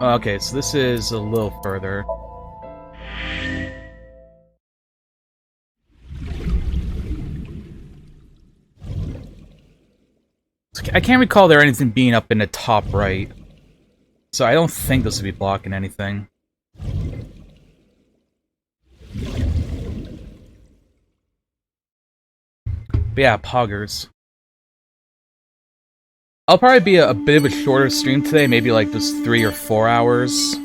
Okay, so this is a little further. I can't recall there anything being up in the top right. So I don't think this would be blocking anything. But yeah, poggers. I'll probably be a bit of a shorter stream today, maybe like just 3 or 4 hours.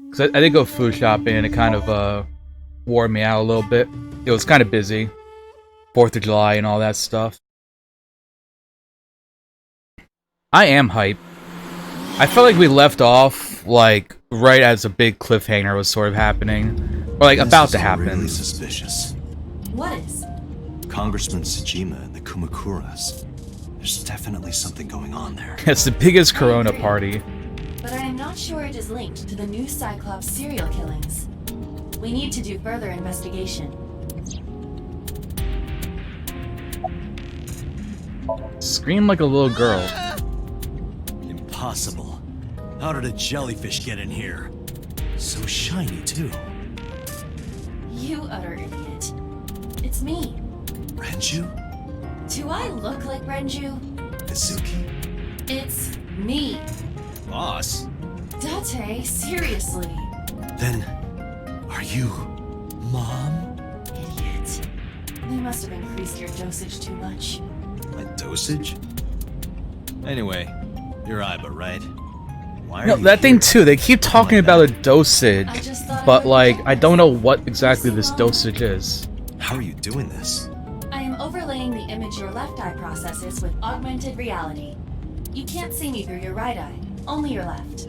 Because I did go food shopping and it kind of wore me out a little bit. It was kind of busy. 4th of July and all that stuff. I am hyped. I felt like we left off, like, right as a big cliffhanger was sort of happening. Or, like, about to happen. Really suspicious. What is? Congressman Tsujima and the Kumakuras. There's definitely something going on there. It's the biggest Corona party. But I am not sure it is linked to the new Cyclops serial killings. We need to do further investigation. Scream like a little girl. Impossible. How did a jellyfish get in here? So shiny, too. You utter idiot. It's me. Renju? Do I look like Renju? Izuki? It's me. Boss? Date, seriously. Then, are you... Mom? Idiot. You must have increased your dosage too much. My dosage? Anyway, you're Iba, right? Why are No, you that thing here? too, they keep talking like about a that? dosage, I just thought but I would like, check I don't know myself. what exactly this dosage is. How are you doing this? I am overlaying the image your left eye processes with augmented reality. You can't see me through your right eye, only your left.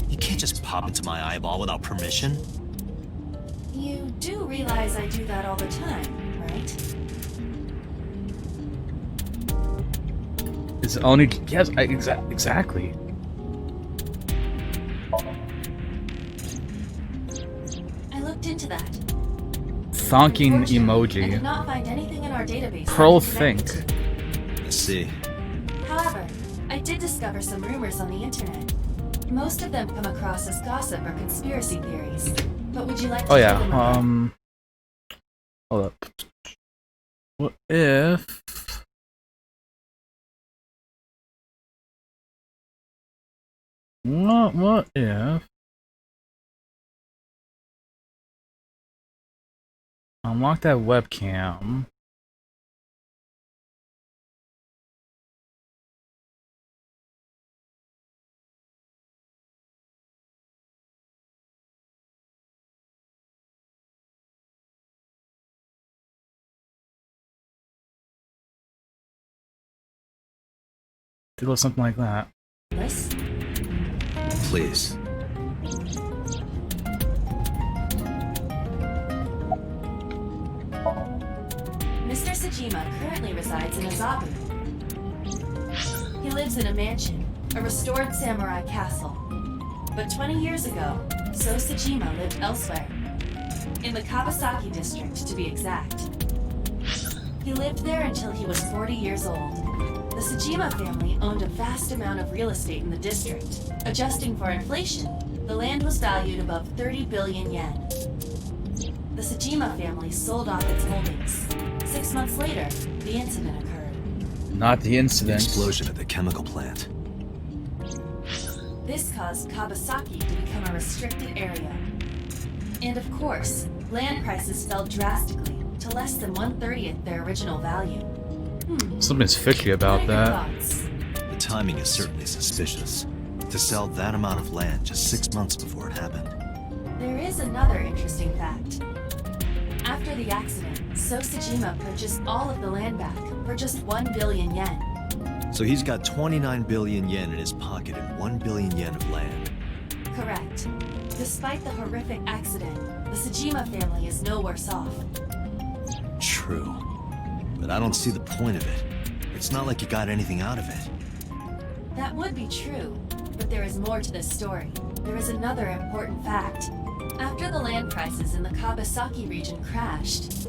You can't just pop into my eyeball without permission. You do realize I do that all the time, right? It's only yes, exactly. I looked into that. Thonking Unfortunately, I emoji. did not find anything in our database. Pearl I could connect think. to. I see. However, I did discover some rumors on the internet. Most of them come across as gossip or conspiracy theories. But would you like to Oh hear yeah, them again? hold up. What if... What if... Unlock that webcam. To go something like that. This? Please. Mr. Tsujima currently resides in Azabu. He lives in a mansion, a restored samurai castle. But 20 years ago, So Tsujima lived elsewhere. In the Kawasaki district, to be exact. He lived there until he was 40 years old. The Tsujima family owned a vast amount of real estate in the district. Adjusting for inflation, the land was valued above 30 billion yen. The Tsujima family sold off its holdings. 6 months later, the incident occurred. Not the The incident. explosion at the chemical plant. This caused Kawasaki to become a restricted area. And of course, land prices fell drastically to less than 1/30th their original value. Something's fishy about What are your that. thoughts? The timing is certainly suspicious. To sell that amount of land just 6 months before it happened. There is another interesting fact. After the accident, So Tsujima purchased all of the land back for just 1 billion yen. So he's got 29 billion yen in his pocket and 1 billion yen of land. Correct. Despite the horrific accident, the Tsujima family is no worse off. True. But I don't see the point of it. It's not like you got anything out of it. That would be true, but there is more to this story. There is another important fact. After the land prices in the Kawasaki region crashed...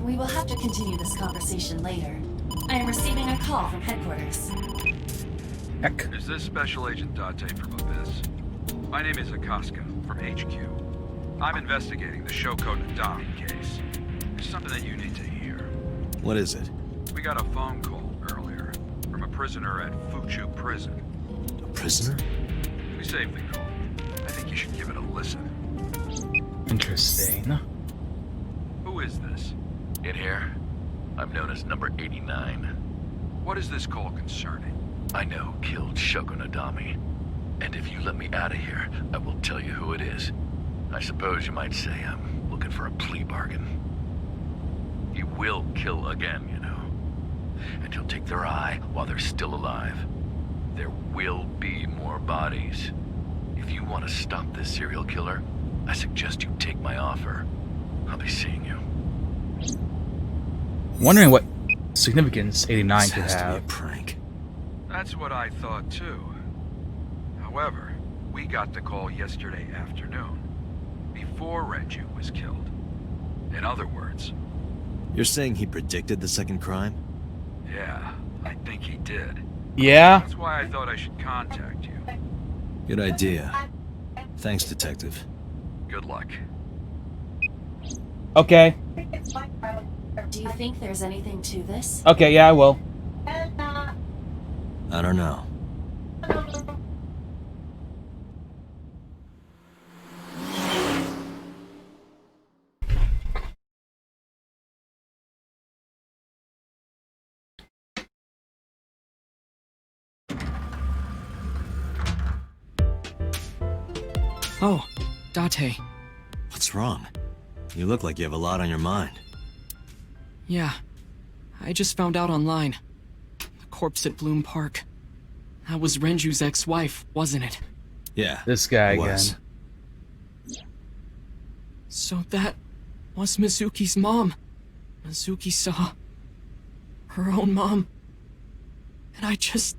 We will have to continue this conversation later. I am receiving a call from headquarters. Heck. Is this Special Agent Date from Abyss? My name is Akaska from HQ. I'm investigating the Shoko Nadami case. There's something that you need to hear. What is it? We got a phone call earlier from a prisoner at Fuchu Prison. A prisoner? We saved the call. I think you should give it a listen. Interesting. Who is this? In here, I'm known as number 89. What is this call concerning? I know killed Shoko Nadami. And if you let me out of here, I will tell you who it is. I suppose you might say I'm looking for a plea bargain. He will kill again, you know. And he'll take their eye while they're still alive. There will be more bodies. If you want to stop this serial killer, I suggest you take my offer. I'll be seeing you. Wondering what significance 89 This could has to be a have. prank. That's what I thought too. However, we got the call yesterday afternoon, before Renju was killed. In other words, You're saying he predicted the second crime? yeah, I think he did. Yeah? That's why I thought I should contact you. Good idea. Thanks, Detective. Good luck. Okay. Do you think there's anything to this? Okay, yeah, I will. I don't know. Oh, Date. What's wrong? You look like you have a lot on your mind. Yeah, I just found out online. The corpse at Bloom Park. That was Renju's ex-wife, wasn't it? Yeah. This guy it again. was. So that was Mizuki's mom. Mizuki saw her own mom. And I just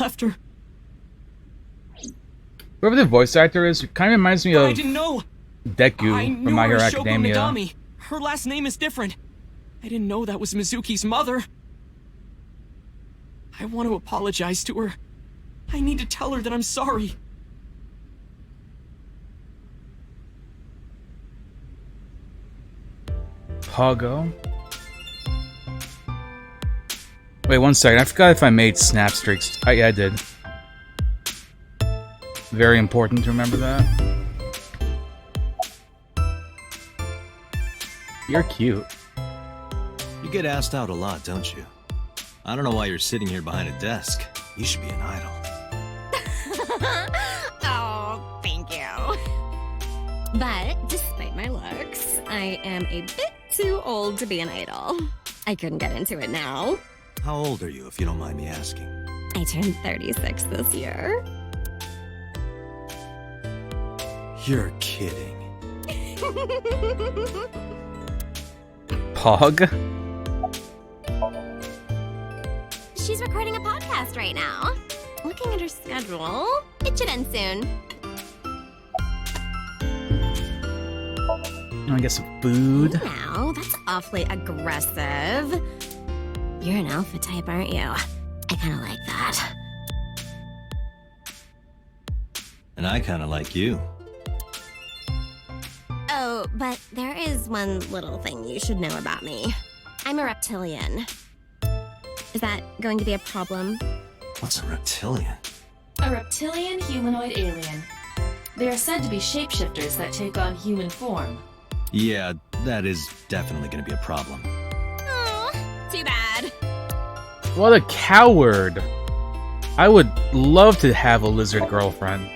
left her. Whoever the voice actor is, it kind of reminds me But of I didn't know. I Deku knew from My her Hero as Shoko Academia. Nadami. Her last name is different. I didn't know that was Mizuki's mother. I want to apologize to her. I need to tell her that I'm sorry. Pogo. Wait 1 second, I forgot if I made snap streaks. Yeah, I did. Very important to remember that. You're cute. You get asked out a lot, don't you? I don't know why you're sitting here behind a desk. You should be an idol. Oh, thank you. But despite my looks, I am a bit too old to be an idol. I couldn't get into it now. How old are you, if you don't mind me asking? I turned 36 this year. You're kidding. Pog? She's recording a podcast right now. Looking at her schedule, it should end soon. I get some food. Now, that's awfully aggressive. You're an alpha type, aren't you? I kind of like that. And I kind of like you. Oh, but there is one little thing you should know about me. I'm a reptilian. Is that going to be a problem? What's a reptilian? A reptilian humanoid alien. They are said to be shapeshifters that take on human form. Yeah, that is definitely going to be a problem. Oh, too bad. What a coward. I would love to have a lizard girlfriend.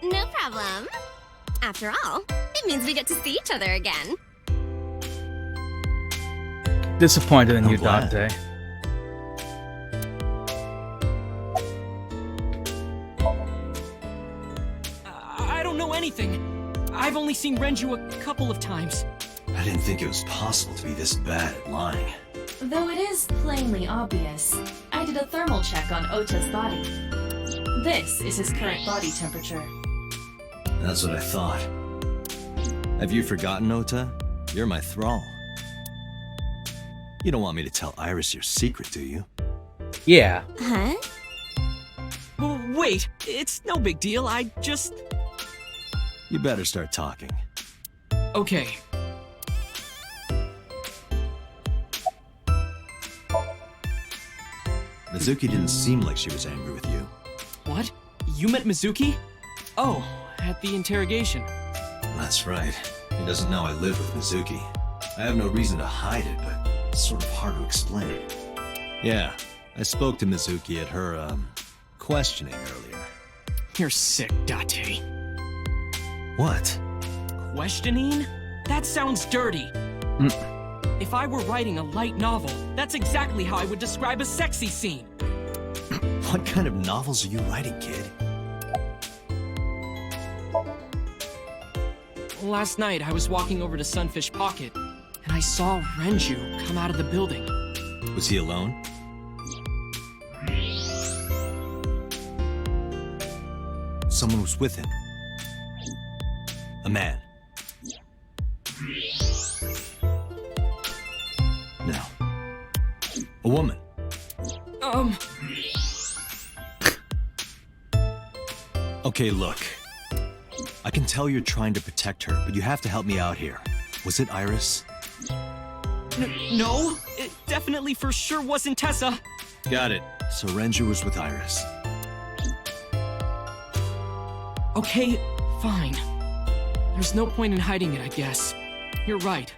No problem. After all, it means we get to see each other again. Disappointed in I'm you, glad. Dante. I don't know anything. I've only seen Renju a couple of times. I didn't think it was possible to be this bad at lying. Though it is plainly obvious, I did a thermal check on Ota's body. This is his current body temperature. That's what I thought. Have you forgotten, Ota? You're my thrall. You don't want me to tell Iris your secret, do you? Yeah. Huh? Wait, it's no big deal. I just... You better start talking. Okay. Mizuki didn't seem like she was angry with you. What? You met Mizuki? Oh, at the interrogation. That's right. He doesn't know I live with Mizuki. I have no reason to hide it, but it's sort of hard to explain. Yeah, I spoke to Mizuki at her, questioning earlier. You're sick, Date. What? Questioning? That sounds dirty. If I were writing a light novel, that's exactly how I would describe a sexy scene. What kind of novels are you writing, kid? Last night, I was walking over to Sunfish Pocket, and I saw Renju come out of the building. Was he alone? Someone was with him. A man. No. A woman. Okay, look. I can tell you're trying to protect her, but you have to help me out here. Was it Iris? No, it definitely for sure wasn't Tessa. Got it. So Renju was with Iris. Okay, fine. There's no point in hiding it, I guess. You're right.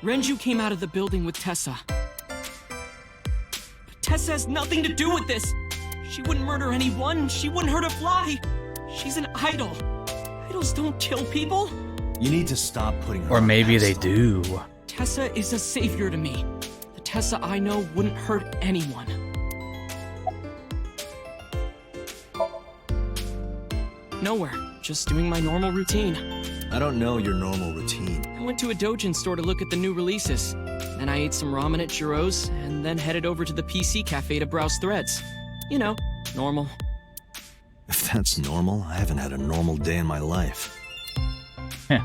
Renju came out of the building with Tessa. But Tessa has nothing to do with this. She wouldn't murder anyone. She wouldn't hurt a fly. She's an idol. Idols don't kill people. You need to stop putting her Or on maybe they pedestal. do. Tessa is a savior to me. The Tessa I know wouldn't hurt anyone. Nowhere. Just doing my normal routine. I don't know your normal routine. I went to a doujin store to look at the new releases. Then I ate some ramen at Jiro's, and then headed over to the PC cafe to browse threads. You know, normal. If that's normal, I haven't had a normal day in my life. Heh.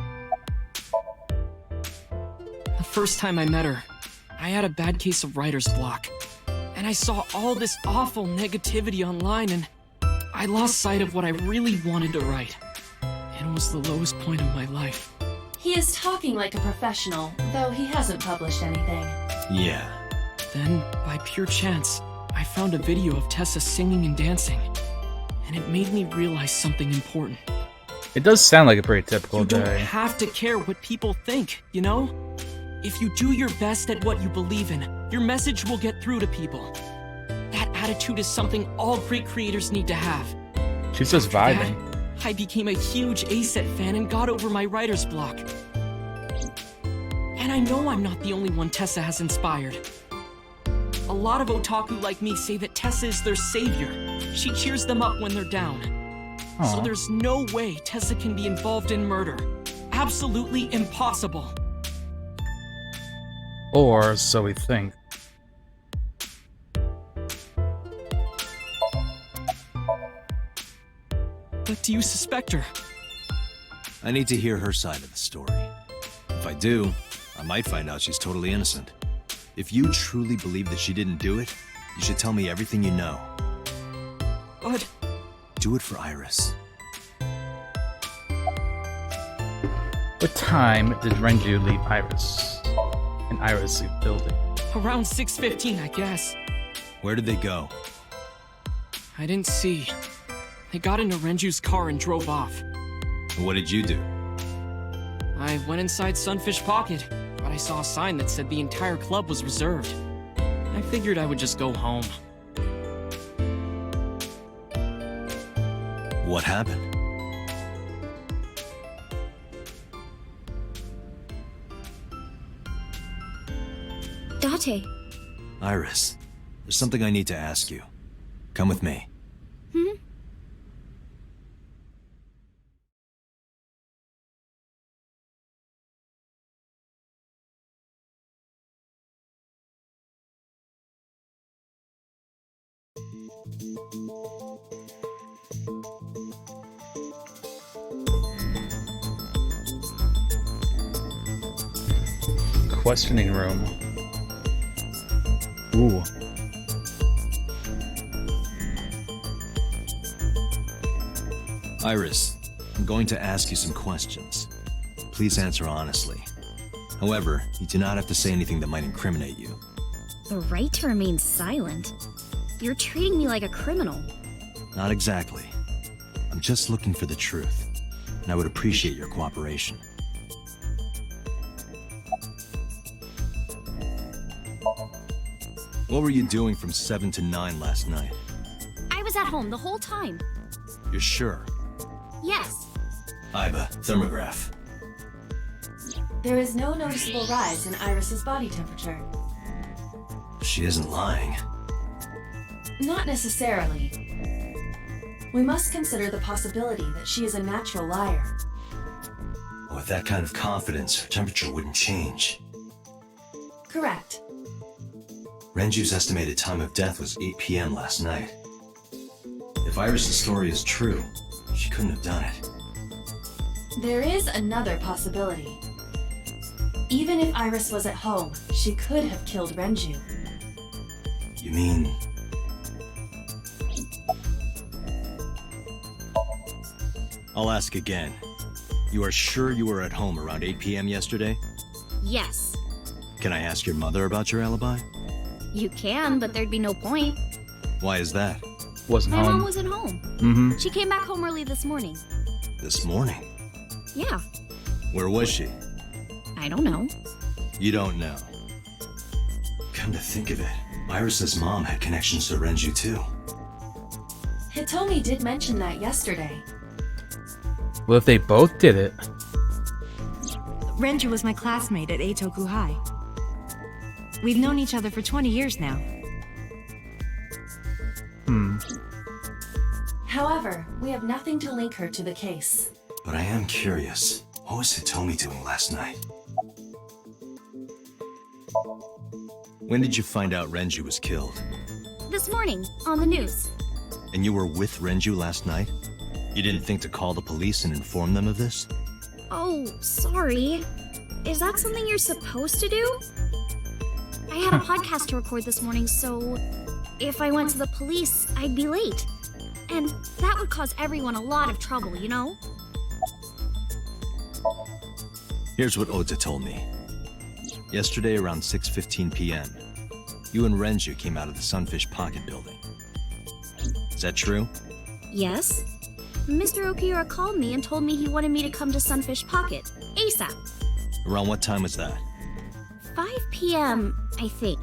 The first time I met her, I had a bad case of writer's block. And I saw all this awful negativity online, and I lost sight of what I really wanted to write. It was the lowest point of my life. He is talking like a professional, though he hasn't published anything. Yeah. Then, by pure chance, I found a video of Tessa singing and dancing. And it made me realize something important. It does sound like a pretty typical You don't day. have to care what people think, you know? If you do your best at what you believe in, your message will get through to people. That attitude is something all great creators need to have. She's just vibing. I became a huge A-Set fan and got over my writer's block. And I know I'm not the only one Tessa has inspired. A lot of otaku like me say that Tessa is their savior. She cheers them up when they're down. So Aw. there's no way Tessa can be involved in murder. Absolutely impossible. Or so we think. But do you suspect her? I need to hear her side of the story. If I do, I might find out she's totally innocent. If you truly believe that she didn't do it, you should tell me everything you know. But Do it for Iris. What time did Renju leave Iris? And Iris leave the building? around 6:15, I guess. Where did they go? I didn't see. They got into Renju's car and drove off. And what did you do? I went inside Sunfish Pocket, but I saw a sign that said the entire club was reserved. I figured I would just go home. What happened? Date. Iris, there's something I need to ask you. Come with me. Questioning room. Ooh. Iris, I'm going to ask you some questions. Please answer honestly. However, you do not have to say anything that might incriminate you. The right to remain silent? You're treating me like a criminal. Not exactly. I'm just looking for the truth, and I would appreciate your cooperation. What were you doing from 7 to 9 last night? I was at home the whole time. You're sure? Yes. Iba, thermograph. There is no noticeable rise in Iris's body temperature. She isn't lying. Not necessarily. We must consider the possibility that she is a natural liar. With that kind of confidence, her temperature wouldn't change. Correct. Renju's estimated time of death was 8 p.m. last night. If Iris' story is true, she couldn't have done it. There is another possibility. Even if Iris was at home, she could have killed Renju. You mean... I'll ask again. You are sure you were at home around 8 p.m. yesterday? Yes. Can I ask your mother about your alibi? You can, but there'd be no point. Why is that? Wasn't My home. mom wasn't home. Mm-hmm. She came back home early this morning. This morning? Yeah. Where was she? I don't know. You don't know. Come to think of it, Iris's mom had connections to Renju too. Hitomi did mention that yesterday. Well, if they both did it. Renju was my classmate at Eitoku High. We've known each other for 20 years now. However, we have nothing to link her to the case. But I am curious, what was Hitomi doing last night? When did you find out Renju was killed? This morning, on the news. And you were with Renju last night? You didn't think to call the police and inform them of this? Oh, sorry. Is that something you're supposed to do? I had a podcast to record this morning, so if I went to the police, I'd be late. And that would cause everyone a lot of trouble, you know? Here's what Ota told me. Yesterday around 6:15 p.m., you and Renju came out of the Sunfish Pocket building. Is that true? Yes. Mr. Okiura called me and told me he wanted me to come to Sunfish Pocket, ASAP. Around what time was that? 5 p.m., I think.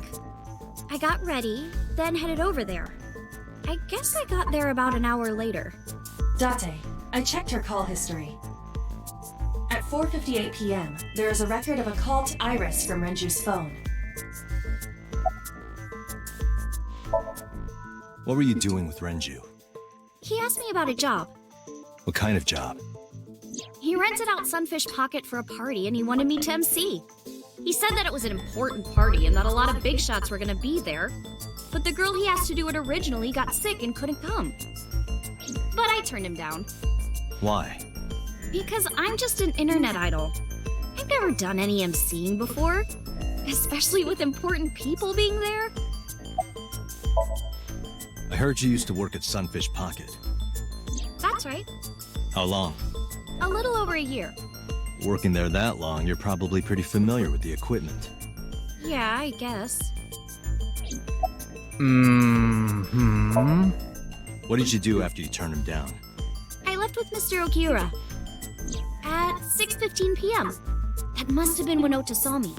I got ready, then headed over there. I guess I got there about an hour later. Date, I checked her call history. At 4:58 p.m., there is a record of a call to Iris from Renju's phone. What were you doing with Renju? He asked me about a job. What kind of job? He rented out Sunfish Pocket for a party and he wanted me to MC. He said that it was an important party and that a lot of big shots were gonna be there. But the girl he asked to do it originally got sick and couldn't come. But I turned him down. Why? Because I'm just an internet idol. I've never done any MCing before. Especially with important people being there. I heard you used to work at Sunfish Pocket. That's right. How long? A little over a year. Working there that long, you're probably pretty familiar with the equipment. Yeah, I guess. What did you do after you turned him down? I left with Mr. Okiura. At 6:15 p.m. That must have been when Ota saw me.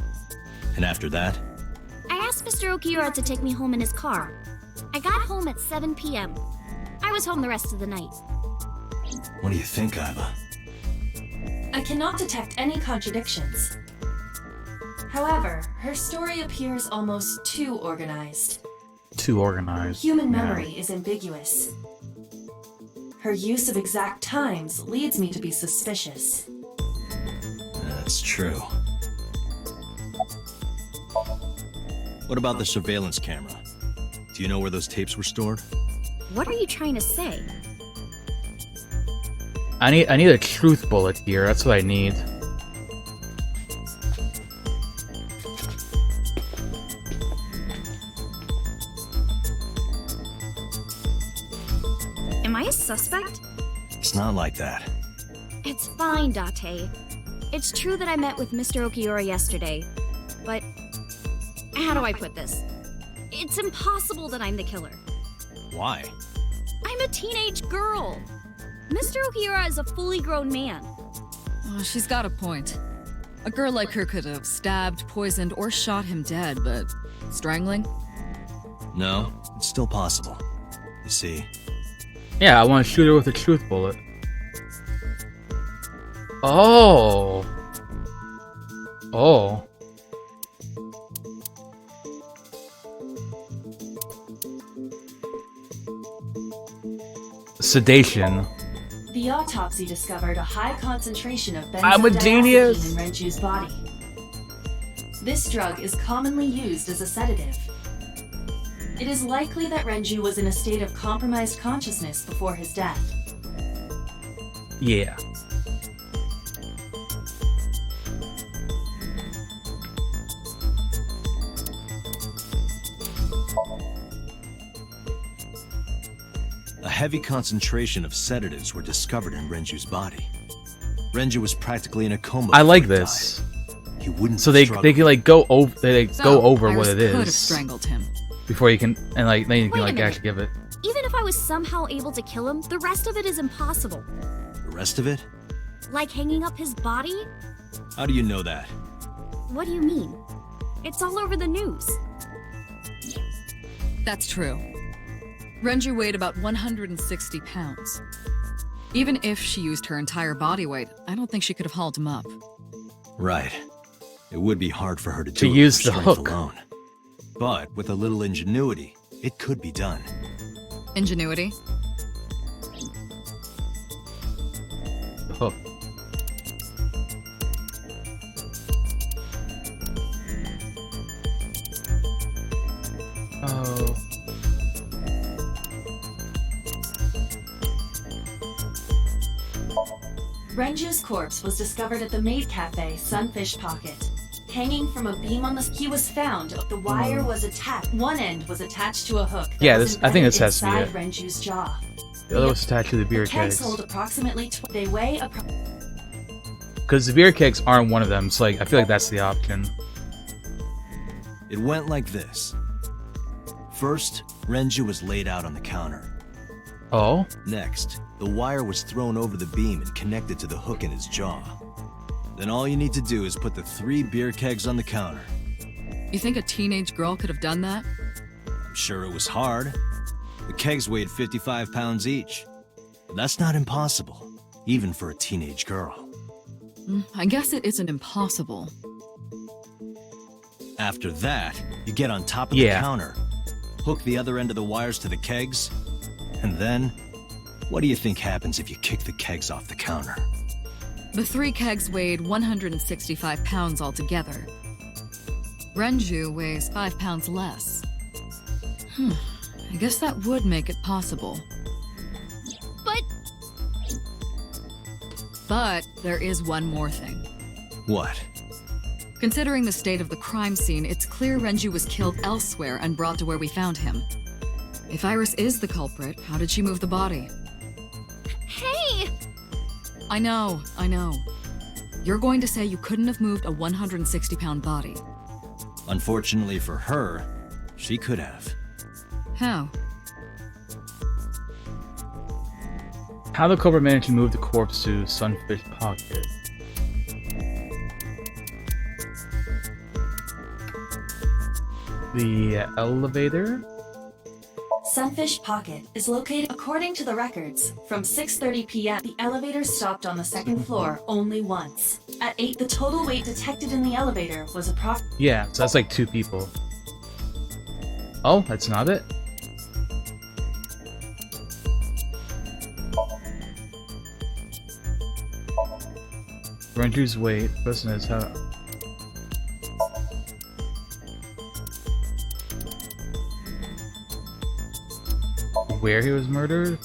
And after that? I asked Mr. Okiura to take me home in his car. I got home at 7 p.m. I was home the rest of the night. What do you think, Iba? I cannot detect any contradictions. However, her story appears almost too organized. Too organized. Human Yeah. memory is ambiguous. Her use of exact times leads me to be suspicious. That's true. What about the surveillance camera? Do you know where those tapes were stored? What are you trying to say? I need a truth bullet here. That's what I need. Am I a suspect? It's not like that. It's fine, Date. It's true that I met with Mr. Okiura yesterday, but how do I put this? It's impossible that I'm the killer. Why? I'm a teenage girl. Mr. Okiura is a fully grown man. Oh, she's got a point. A girl like her could have stabbed, poisoned, or shot him dead, but strangling? No, it's still possible. You see, Yeah, I want to shoot her with a truth bullet. Oh. Oh. Sedation. The autopsy discovered a high concentration of I'm a genius. benzodiazepine in Renju's body. This drug is commonly used as a sedative. It is likely that Renju was in a state of compromised consciousness before his death. Yeah. a heavy concentration of sedatives were discovered in Renju's body. Renju was practically in a coma. I like before he this. died. He wouldn't. So they can like go over go over Iris what it could have is strangled him. before you can and like then you can Wait a like minute. actually give it. Even if I was somehow able to kill him, the rest of it is impossible. The rest of it? Like hanging up his body? How do you know that? What do you mean? It's all over the news. That's true. Renju weighed about 160 pounds. Even if she used her entire body weight, I don't think she could have hauled him up. Right. It would be hard for her to To do it use with the strength hook. alone. But with a little ingenuity, it could be done. Ingenuity? The hook. Oh. Renju's corpse was discovered at the maid cafe Sunfish Pocket. Hanging from a beam on the he was found. The wire was attached. One end was attached to a hook. That Yeah, was this- I think embedded this has to be inside it. Renju's jaw. The other was attached to the beer The kegs kegs. hold approximately. They weigh. Because the beer kegs aren't one of them, so like I feel like that's the option. It went like this. First, Renju was laid out on the counter. Oh? Next, the wire was thrown over the beam and connected to the hook in his jaw. Then all you need to do is put the 3 beer kegs on the counter. You think a teenage girl could have done that? I'm sure it was hard. The kegs weighed 55 pounds each. But that's not impossible, even for a teenage girl. I guess it isn't impossible. After that, you get on top of Yeah. the counter, hook the other end of the wires to the kegs, and then, what do you think happens if you kick the kegs off the counter? The 3 kegs weighed 165 pounds altogether. Renju weighs 5 pounds less. I guess that would make it possible. But there is one more thing. What? Considering the state of the crime scene, it's clear Renju was killed elsewhere and brought to where we found him. If Iris is the culprit, how did she move the body? Hey! I know. You're going to say you couldn't have moved a 160-pound body. Unfortunately for her, she could have. How? How the culprit managed to move the corpse to Sunfish Pocket? The elevator? Sunfish Pocket is located, according to the records, from 6:30 p.m. The elevator stopped on the second floor only once. At 8, the total weight detected in the elevator was approximately. Yeah, so that's like 2 people. Oh, that's not it? Renju's weight, person is how. Where he was murdered?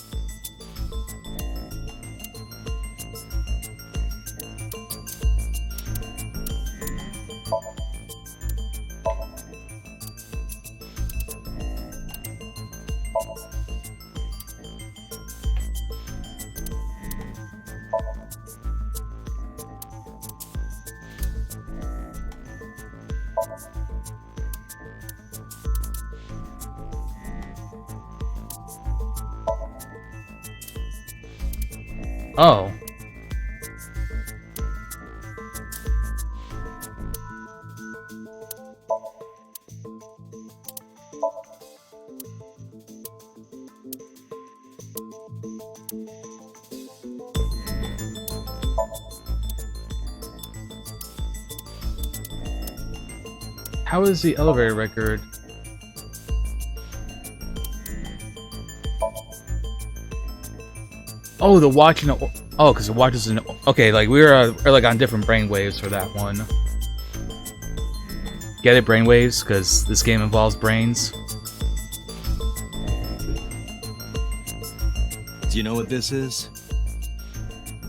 Oh. How is the elevator record? Oh, the watch and oh, because the watch is in. Okay, like we were like on different brainwaves for that one. Get it, brainwaves, because this game involves brains. Do you know what this is?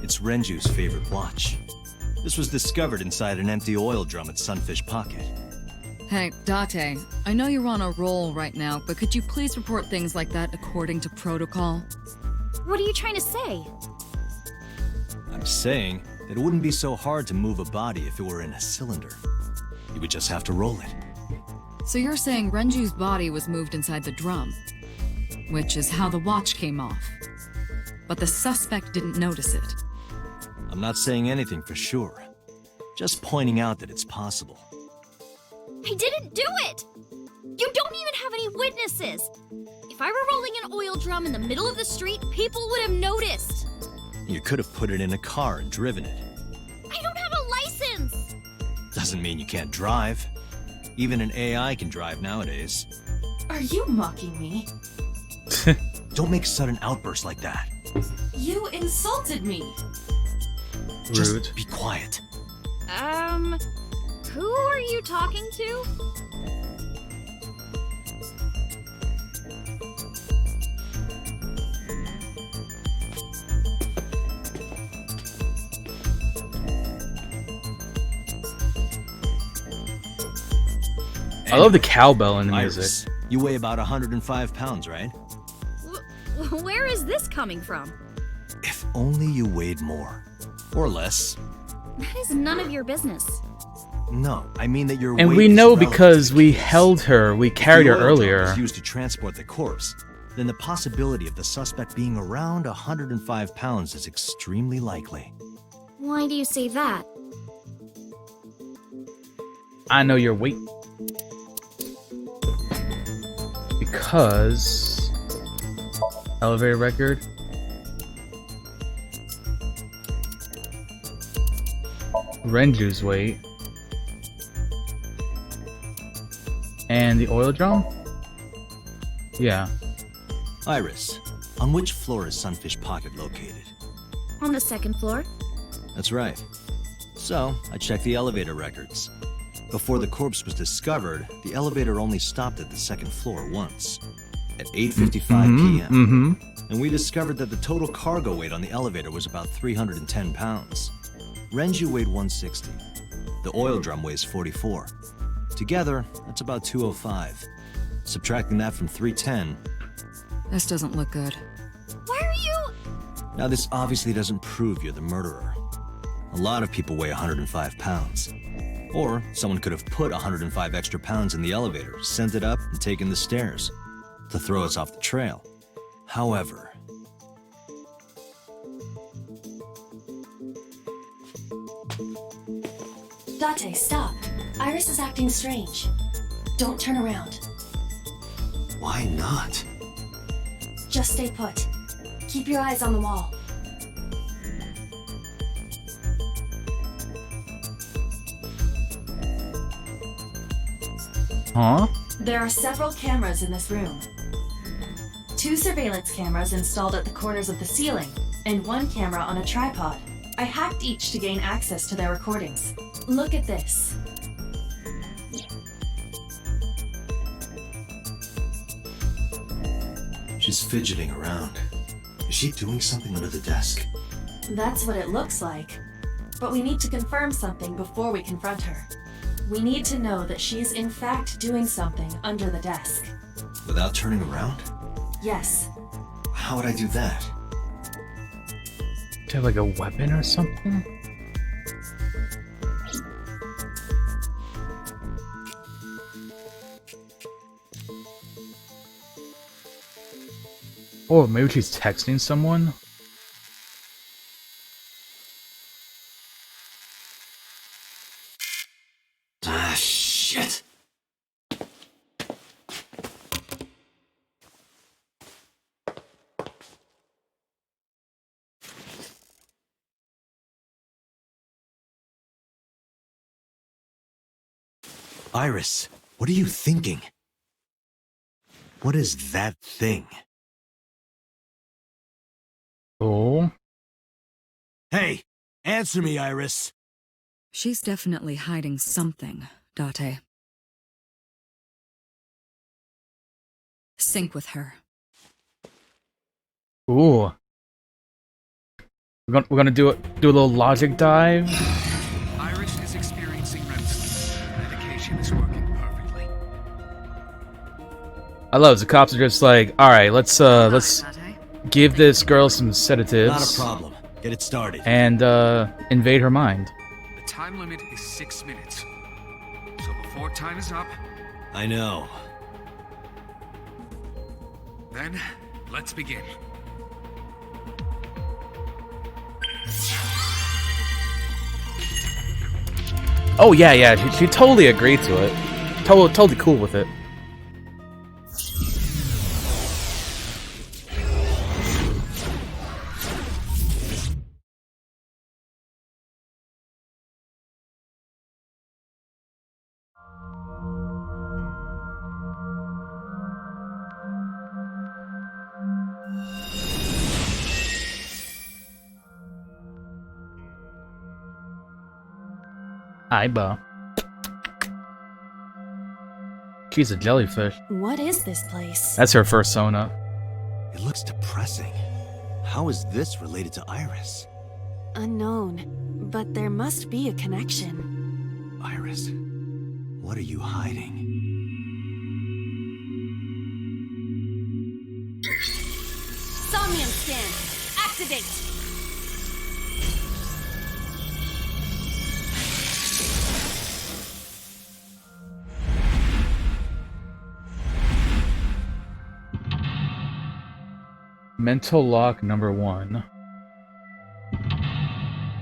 It's Renju's favorite watch. This was discovered inside an empty oil drum at Sunfish Pocket. Hey, Date, I know you're on a roll right now, but could you please report things like that according to protocol? What are you trying to say? I'm saying that it wouldn't be so hard to move a body if it were in a cylinder. You would just have to roll it. So you're saying Renju's body was moved inside the drum, which is how the watch came off. But the suspect didn't notice it. I'm not saying anything for sure. Just pointing out that it's possible. I didn't do it! You don't even have any witnesses! If I were rolling an oil drum in the middle of the street, people would have noticed! You could have put it in a car and driven it. I don't have a license! Doesn't mean you can't drive. Even an AI can drive nowadays. Are you mocking me? Don't make sudden outbursts like that. You insulted me. Rude. Just be quiet. Who are you talking to? I love the cowbell in the music. Iris, you weigh about 105 pounds, right? Where is this coming from? If only you weighed more. Or less. That is none of your business. No, I mean that your And weight we is know relevant because to the we case. held her, we If the carried her oil drum earlier. was used to transport the corpse, then the possibility of the suspect being around 105 pounds is extremely likely. Why do you say that? I know your weight. Because... elevator record. Renju's weight. And the oil drum? Yeah. Iris, on which floor is Sunfish Pocket located? On the second floor? That's right. So, I checked the elevator records. Before the corpse was discovered, the elevator only stopped at the second floor once. At 8:55 p.m. And we discovered that the total cargo weight on the elevator was about 310 pounds. Renju weighed 160. The oil drum weighs 44. Together, that's about 205. Subtracting that from 310. This doesn't look good. Why are you... Now, this obviously doesn't prove you're the murderer. A lot of people weigh 105 pounds. Or someone could have put 105 extra pounds in the elevator, sent it up, and taken the stairs to throw us off the trail. However, Date, stop. Iris is acting strange. Don't turn around. why not? Just stay put. Keep your eyes on the wall. Huh? There are several cameras in this room. 2 surveillance cameras installed at the corners of the ceiling, and 1 camera on a tripod. I hacked each to gain access to their recordings. Look at this. She's fidgeting around. Is she doing something under the desk? That's what it looks like. But we need to confirm something before we confront her. We need to know that she is in fact doing something under the desk. Without turning around? Yes. How would I do that? Do you have like a weapon or something? Or maybe she's texting someone? Iris, what are you thinking? What is that thing? Oh. Hey, answer me, Iris. She's definitely hiding something, Date. Sync with her. Ooh. We're gonna do a little logic dive. Iris is experiencing REM sleep. Medication is working perfectly. I love it. The cops are just like, all right, let's give this girl some sedatives. Not a problem. Get it started. And invade her mind. The time limit is 6 minutes. So before time is up, I know. then let's begin. Oh yeah, she totally agreed to it. Totally cool with it. Aiba. She's a jellyfish. What is this place? That's her fursona. It looks depressing. How is this related to Iris? Unknown, but there must be a connection. Iris, what are you hiding? Somniun scan! Activate! Mental lock number 1.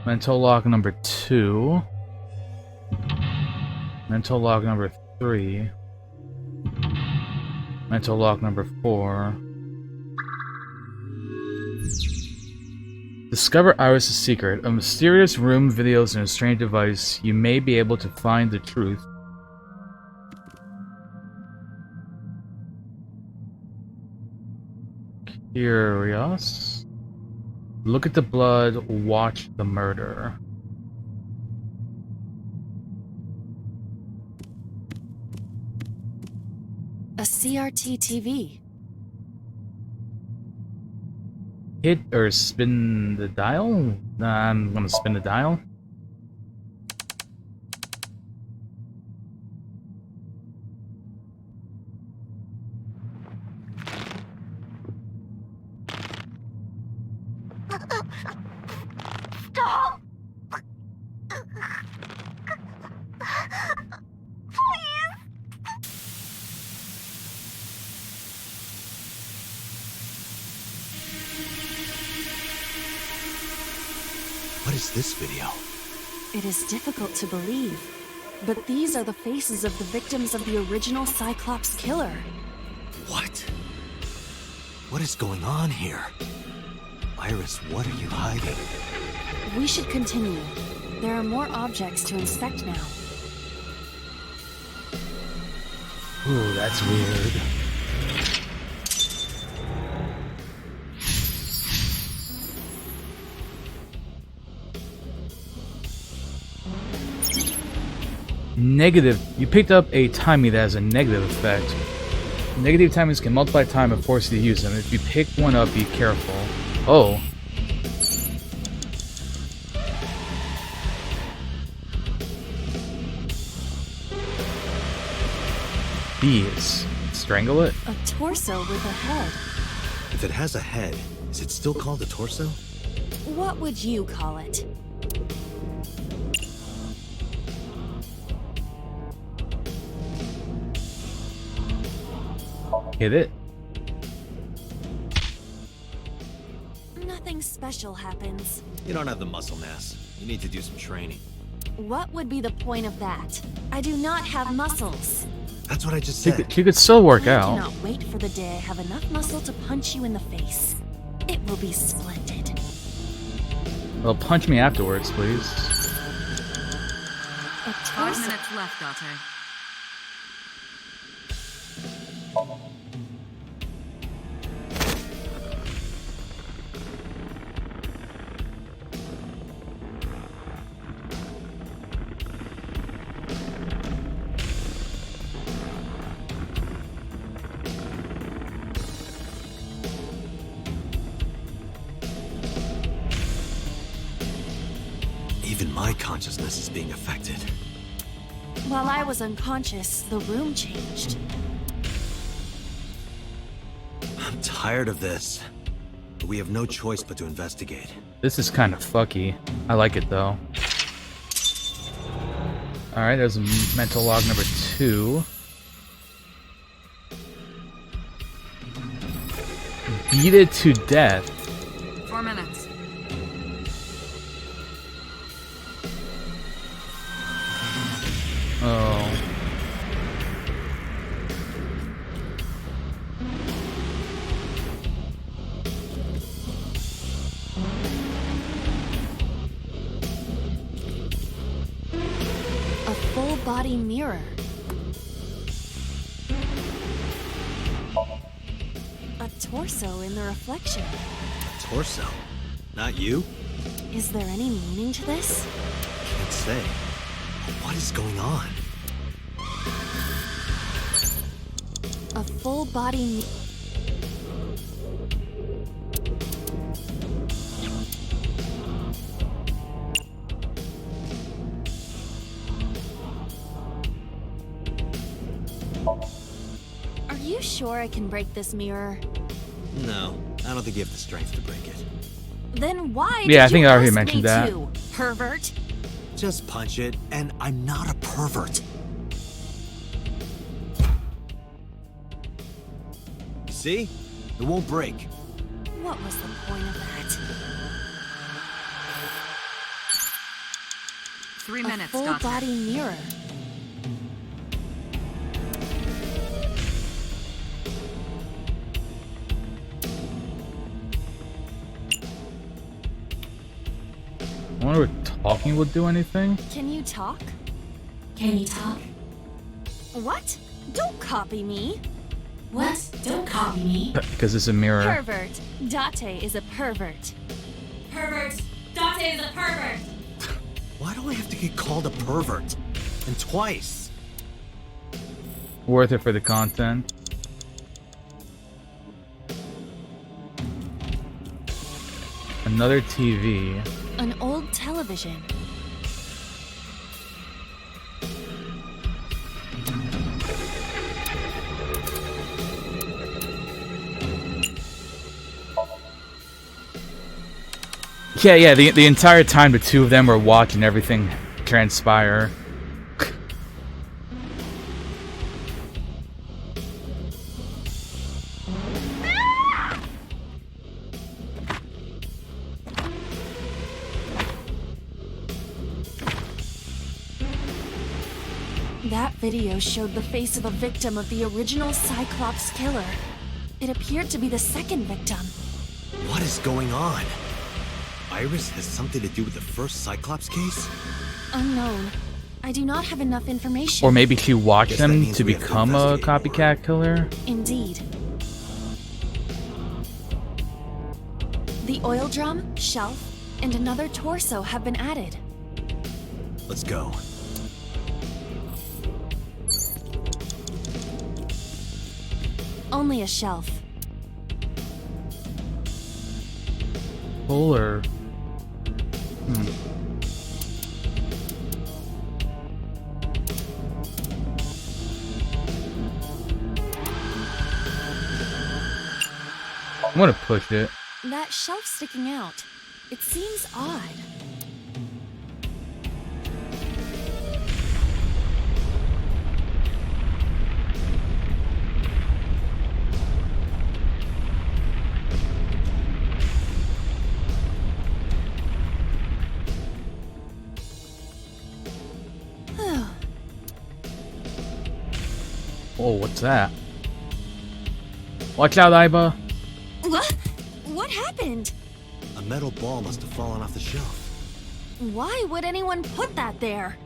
Mental lock number 2. Mental lock number 3. Mental lock number 4. Discover Iris' secret. A mysterious room, videos, and a strange device. You may be able to find the truth. Curious. Look at the blood, watch the murder. A CRT TV. Hit or spin the dial? Nah, I'm gonna spin the dial. Stop! What is this video? It is difficult to believe, but these are the faces of the victims of the original Cyclops killer. What? What is going on here? Iris, what are you hiding? We should continue. There are more objects to inspect now. Ooh, that's weird. Negative. You picked up a timing that has a negative effect. Negative timings can multiply time and force you to use them. If you pick one up, be careful. Oh. Bees. Strangle it? A torso with a head. If it has a head, is it still called a torso? What would you call it? Hit it. Nothing special happens. You don't have the muscle mass. You need to do some training. What would be the point of that? I do not have muscles. That's what I just She said. could still work I out. cannot wait for the day I have enough muscle to punch you in the face. It will be splendid. Well, punch me afterwards, please. A 5 torso. minutes left, Date. Even my consciousness is being affected. While I was unconscious, the room changed. I'm tired of this. But we have no choice but to investigate. This is kind of fucky. I like it though. Alright, there's mental log number 2. Beat it to death. 4 minutes. Oh. A full-body mirror. A torso in the reflection. Torso? Not you? Is there any meaning to this? Can't say. What is going on? A full-body Are you sure I can break this mirror? No, I don't think you have the strength to break it. Then why Yeah, I did think you I already ask mentioned me that. to, pervert? Just punch it, and I'm not a pervert. See? It won't break. What was the point of that? 3 A minutes, Doctor. full-body mirror. I wonder if talking would do anything. Can you talk? Can you talk? What? Don't copy me. What? Don't copy me. Because it's a mirror. Pervert. Date is a pervert. Pervert. Dante is a pervert. Why do I have to get called a pervert? And twice? Worth it for the content. Another TV. An old television. Yeah, the entire time the two of them were watching everything transpire. That video showed the face of a victim of the original Cyclops killer. It appeared to be the second victim. What is going on? Iris has something to do with the first Cyclops case? Unknown. I do not have enough information. Or maybe she watched Guess that them means to we have to become a investigate more. copycat killer. Indeed. The oil drum, shelf, and another torso have been added. Let's go. Only a shelf. Full or... I'm gonna push it. That shelf sticking out. It seems odd. Oh, what's that? Watch out, Iba. What? What happened? A metal ball must have fallen off the shelf. Why would anyone put that there?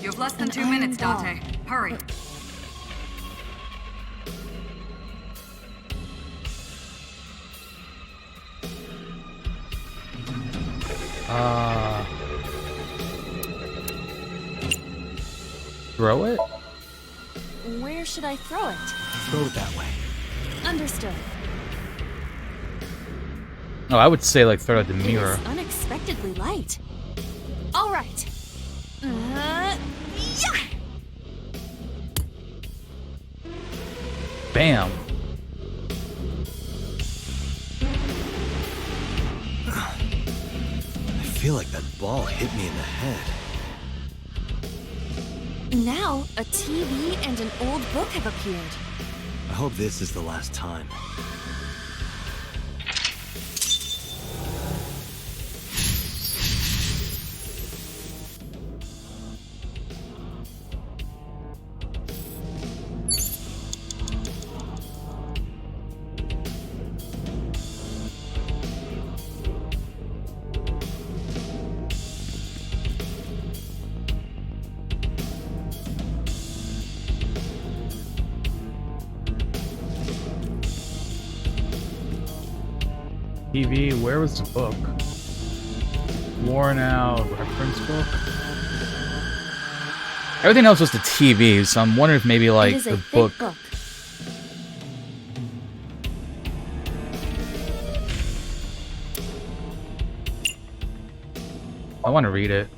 You have less than An 2 iron minutes, ball. Dante. Hurry. Throw it? Where should I throw it? Throw it that way. Understood. Oh, I would say like throw out the It mirror. is unexpectedly light. All right. Yeah! Bam. I feel like that ball hit me in the head. Now, a TV and an old book have appeared. I hope this is the last time. TV, where was the book? Worn out reference book? Everything else was the TV, so I'm wondering if maybe like it is the a thick book. book. I want to read it.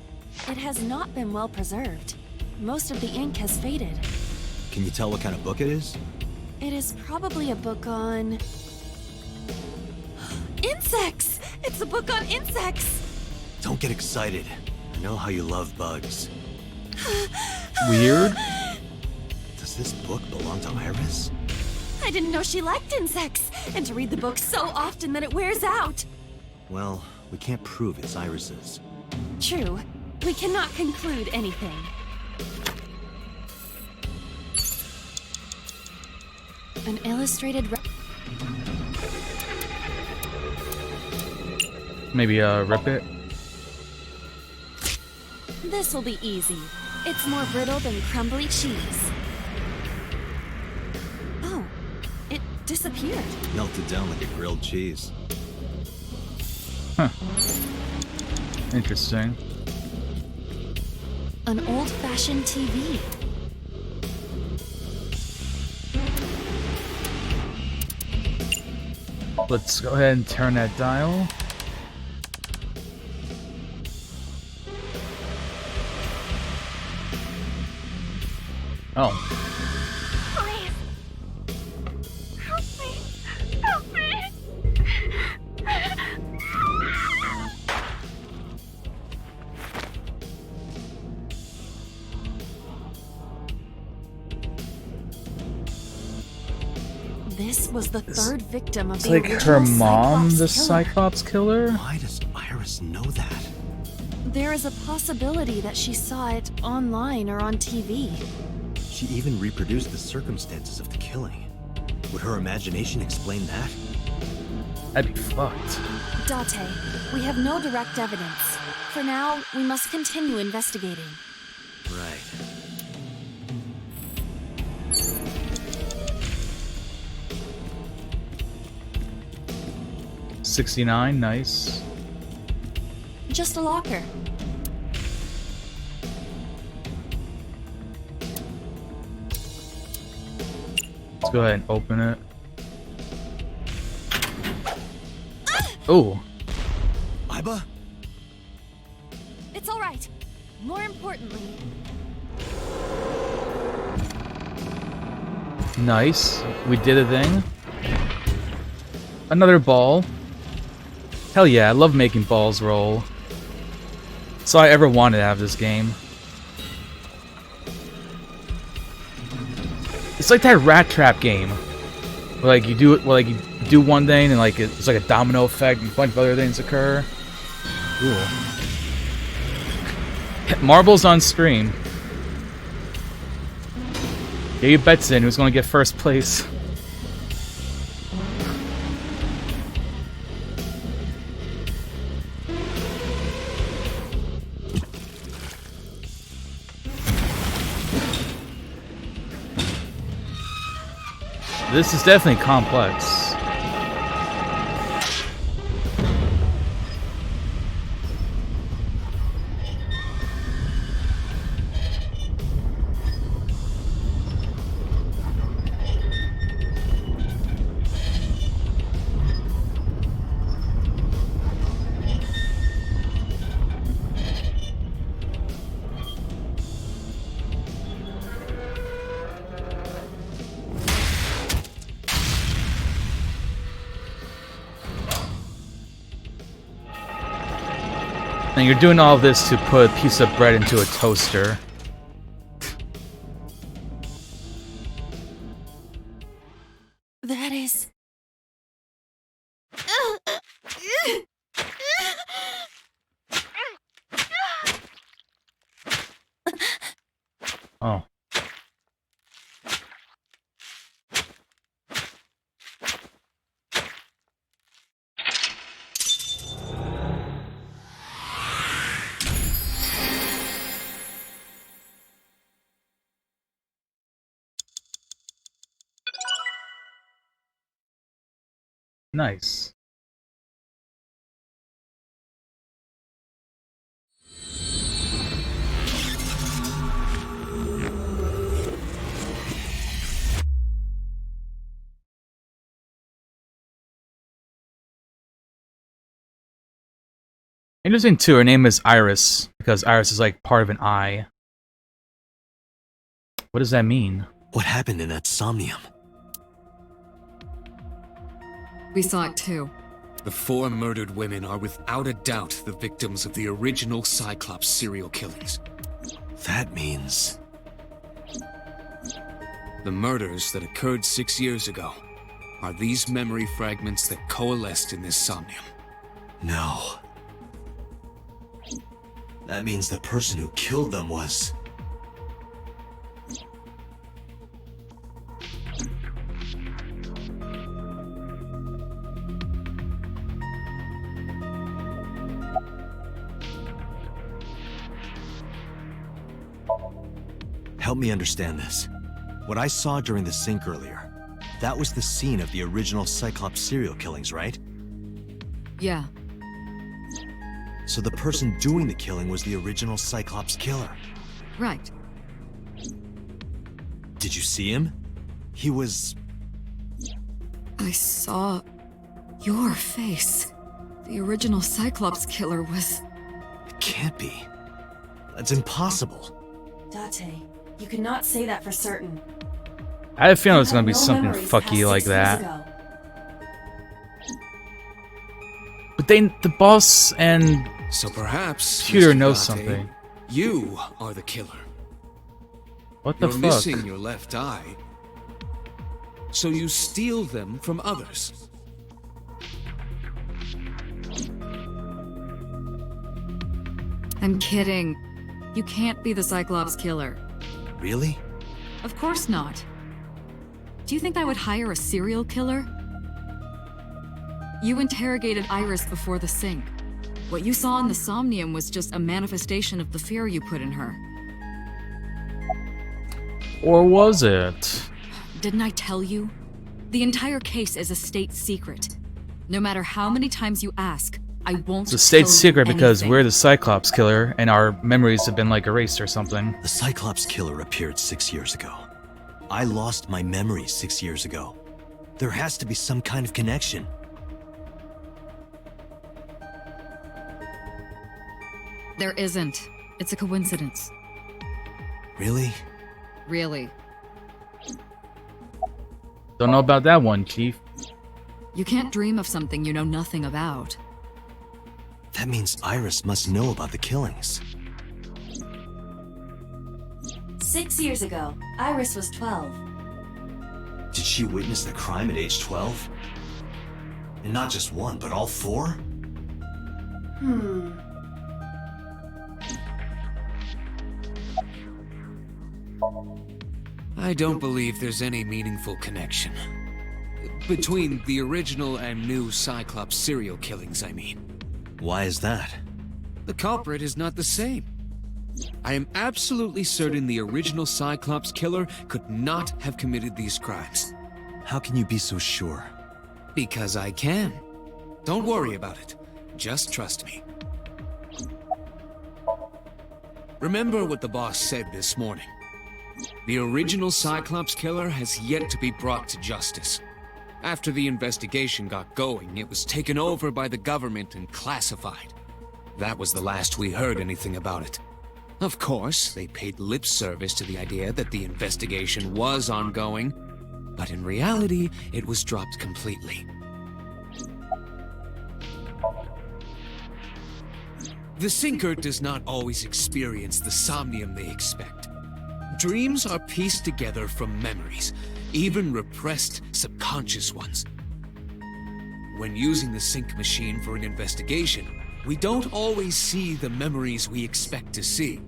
It has not been well preserved. Most of the ink has faded. Can you tell what kind of book it is? It is probably a book on... insects! It's a book on insects! Don't get excited. I know how you love bugs. Weird. Does this book belong to Iris? I didn't know she liked insects, and to read the book so often that it wears out. Well, we can't prove it's Iris's. True. We cannot conclude anything. An illustrated Maybe rip it. This will be easy. It's more brittle than crumbly cheese. Oh, it disappeared. Melted down like a grilled cheese. Huh. Interesting. An old-fashioned TV. Let's go ahead and turn that dial. Oh. Please. Help me. Help me. This was the third victim of It's the like original her mom, Cyclops the killer. Cyclops killer? Why does Iris know that? There is a possibility that she saw it online or on TV. She even reproduced the circumstances of the killing. Would her imagination explain that? That'd be fucked. Date, we have no direct evidence. For now, we must continue investigating. Right. $69, nice. Just a locker. Let's go ahead and open it. Oh. Iba? It's all right. More importantly, Nice. We did a thing. Another ball. Hell yeah, I love making balls roll. That's all I ever wanted out of this game. It's like that Rat Trap game. Where like you do it, well, like you do one thing and like it's like a domino effect and a bunch of other things occur. Cool. Marbles on stream. Get your bets in. Who's going to get first place? This is definitely complex. And you're doing all this to put a piece of bread into a toaster. That is... Oh. Nice. Interesting too, her name is Iris, because Iris is like part of an eye. What does that mean? What happened in that Somnium? We saw it too. The 4 murdered women are without a doubt the victims of the original Cyclops serial killings. That means... The murders that occurred 6 years ago are these memory fragments that coalesced in this Somnium. No. That means the person who killed them was... Help me understand this. What I saw during the sink earlier, that was the scene of the original Cyclops serial killings, right? Yeah. So the person doing the killing was the original Cyclops killer. Right. Did you see him? He was... I saw your face. The original Cyclops killer was... It can't be. That's impossible. Date, you cannot say that for certain. I had a feeling it was You gonna be have no something memories past fucky like 6 years that. ago. But the boss and So perhaps, Peter Mr. knows Date, something. You are the killer. What the You're fuck? missing your left eye. So you steal them from others. I'm kidding. You can't be the Cyclops killer. Really? Of course not. Do you think I would hire a serial killer? You interrogated Iris before the sink. What you saw in the Somnium was just a manifestation of the fear you put in her. Or was it? Didn't I tell you? The entire case is a state secret. No matter how many times you ask, I won't It's a state tell you secret because anything. we're the Cyclops killer and our memories have been like erased or something. The Cyclops killer appeared 6 years ago. I lost my memory 6 years ago. There has to be some kind of connection. There isn't. It's a coincidence. Really? Really. Don't know about that one, Chief. You can't dream of something you know nothing about. That means Iris must know about the killings. 6 years ago, Iris was 12. Did she witness the crime at age 12? And not just one, but all 4? I don't believe there's any meaningful connection. Between the original and new Cyclops serial killings, I mean. Why is that? The culprit is not the same. I am absolutely certain the original Cyclops killer could not have committed these crimes. How can you be so sure? Because I can. Don't worry about it. Just trust me. Remember what the boss said this morning. The original Cyclops killer has yet to be brought to justice. After the investigation got going, it was taken over by the government and classified. That was the last we heard anything about it. Of course, they paid lip service to the idea that the investigation was ongoing, but in reality, it was dropped completely. The sinker does not always experience the somnium they expect. Dreams are pieced together from memories, even repressed subconscious ones. When using the sync machine for an investigation, we don't always see the memories we expect to see.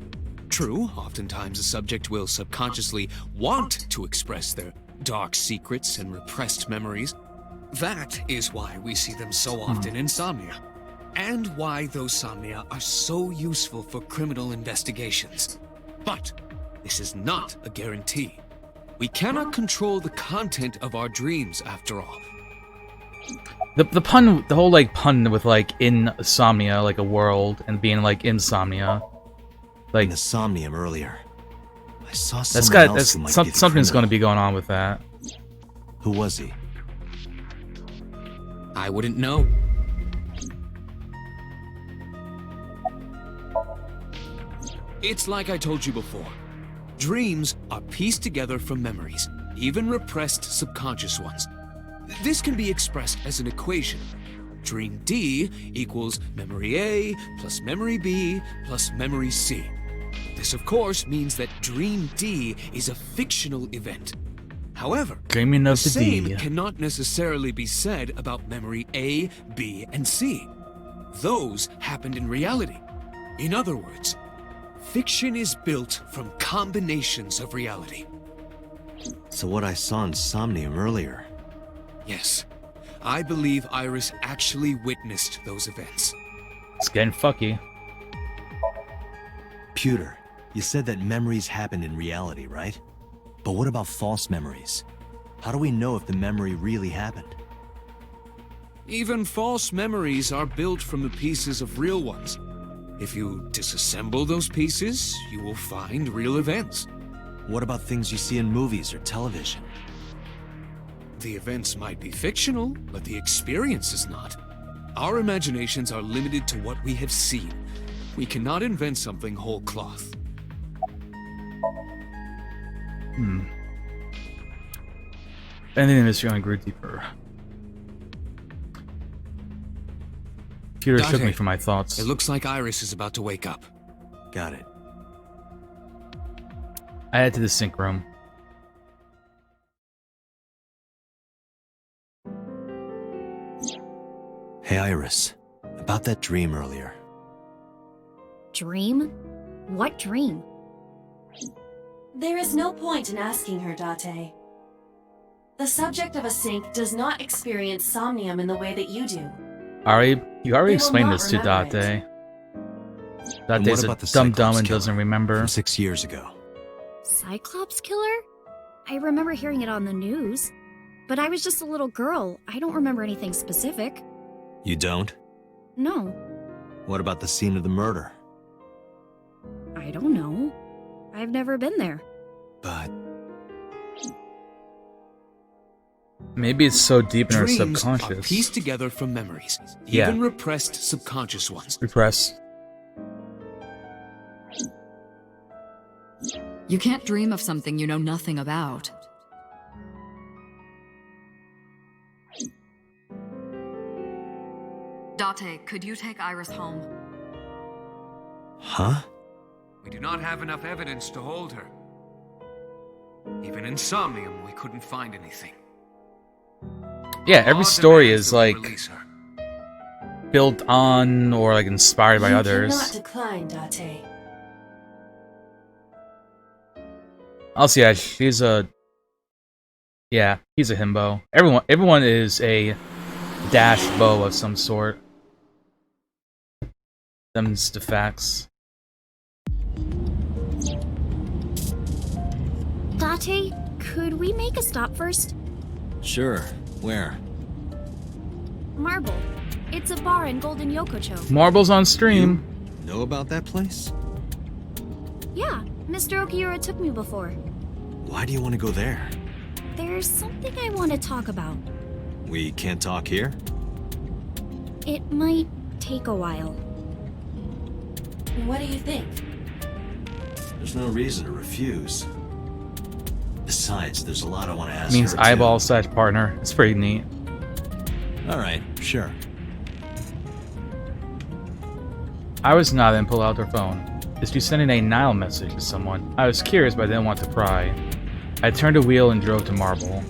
True, oftentimes a subject will subconsciously want to express their dark secrets and repressed memories. That is why we see them so often in Somnia, and why those Somnia are so useful for criminal investigations. But this is not a guarantee. We cannot control the content of our dreams, after all. The pun, the whole like pun with like insomnia, like a world, and being like insomnia, like In the Somnium earlier, I saw that's someone got else who might be the something's going to criminal. be going on with that. Who was he? I wouldn't know. It's like I told you before. Dreams are pieced together from memories, even repressed subconscious ones. This can be expressed as an equation. Dream D equals memory A plus memory B plus memory C. This, of course, means that Dream D is a fictional event. However, Dreaming the of the same D. cannot necessarily be said about memory A, B, and C. Those happened in reality. In other words, fiction is built from combinations of reality. So what I saw in Somnium earlier. Yes, I believe Iris actually witnessed those events. It's getting fucky. Pewter, you said that memories happen in reality, right? But what about false memories? How do we know if the memory really happened? Even false memories are built from the pieces of real ones. If you disassemble those pieces, you will find real events. What about things you see in movies or television? The events might be fictional, but the experience is not. Our imaginations are limited to what we have seen. We cannot invent something whole cloth. Anything in this only grew deeper. Peter shook me Dante, from my thoughts. It looks like Iris is about to wake up. Got it. I head to the sync room. Hey Iris, about that dream earlier. Dream? What dream? There is no point in asking her, Date. The subject of a sync does not experience somnium in the way that you do. Ari, you already They will explained not this to remember Date. And what Date's about a the dumb Cyclops and killer doesn't remember. From 6 years ago. Cyclops killer? I remember hearing it on the news. But I was just a little girl. I don't remember anything specific. You don't? No, What about the scene of the murder? I don't know. I've never been there. But Maybe it's so deep in her Dreams are subconscious. pieced together from memories, Yeah. even repressed subconscious ones. Repress. You can't dream of something you know nothing about. Date, could you take Iris home? huh? We do not have enough evidence to hold her. Even in Somnium, we couldn't find anything. Yeah, every Law story demands is that we like release her. built on or like inspired by You others. cannot decline, Date. Also, yeah, she's a. Yeah, he's a himbo. Everyone is a dash bow of some sort. Them's the facts. Date, could we make a stop first? Sure. Where? Marble. It's a bar in Golden Yokocho. Marbles on stream. Know about that place? Yeah, Mr. Okiura took me before. Why do you want to go there? There's something I want to talk about. We can't talk here? It might take a while. What do you think? There's no reason to refuse. Besides, there's a lot I want to ask Means her, eyeball too. slash partner. It's pretty neat. All right, sure. Iris nodded and pulled out her phone. Is she sending a Nile message to someone? I was curious, but I didn't want to pry. I turned the wheel and drove to Marble.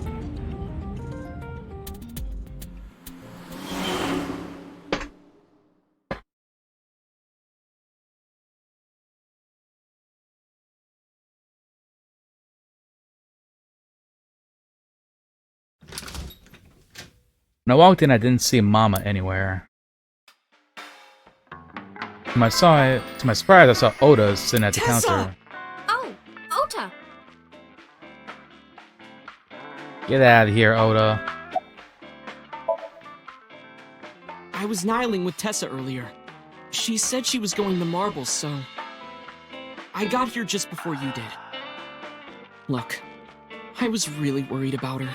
When I walked in, I didn't see Mama anywhere. To my surprise, I saw Oda sitting at the counter. Oh, Ota! Get out of here, Oda. I was nihiling with Tessa earlier. She said she was going to Marble, so... I got here just before you did. Look, I was really worried about her.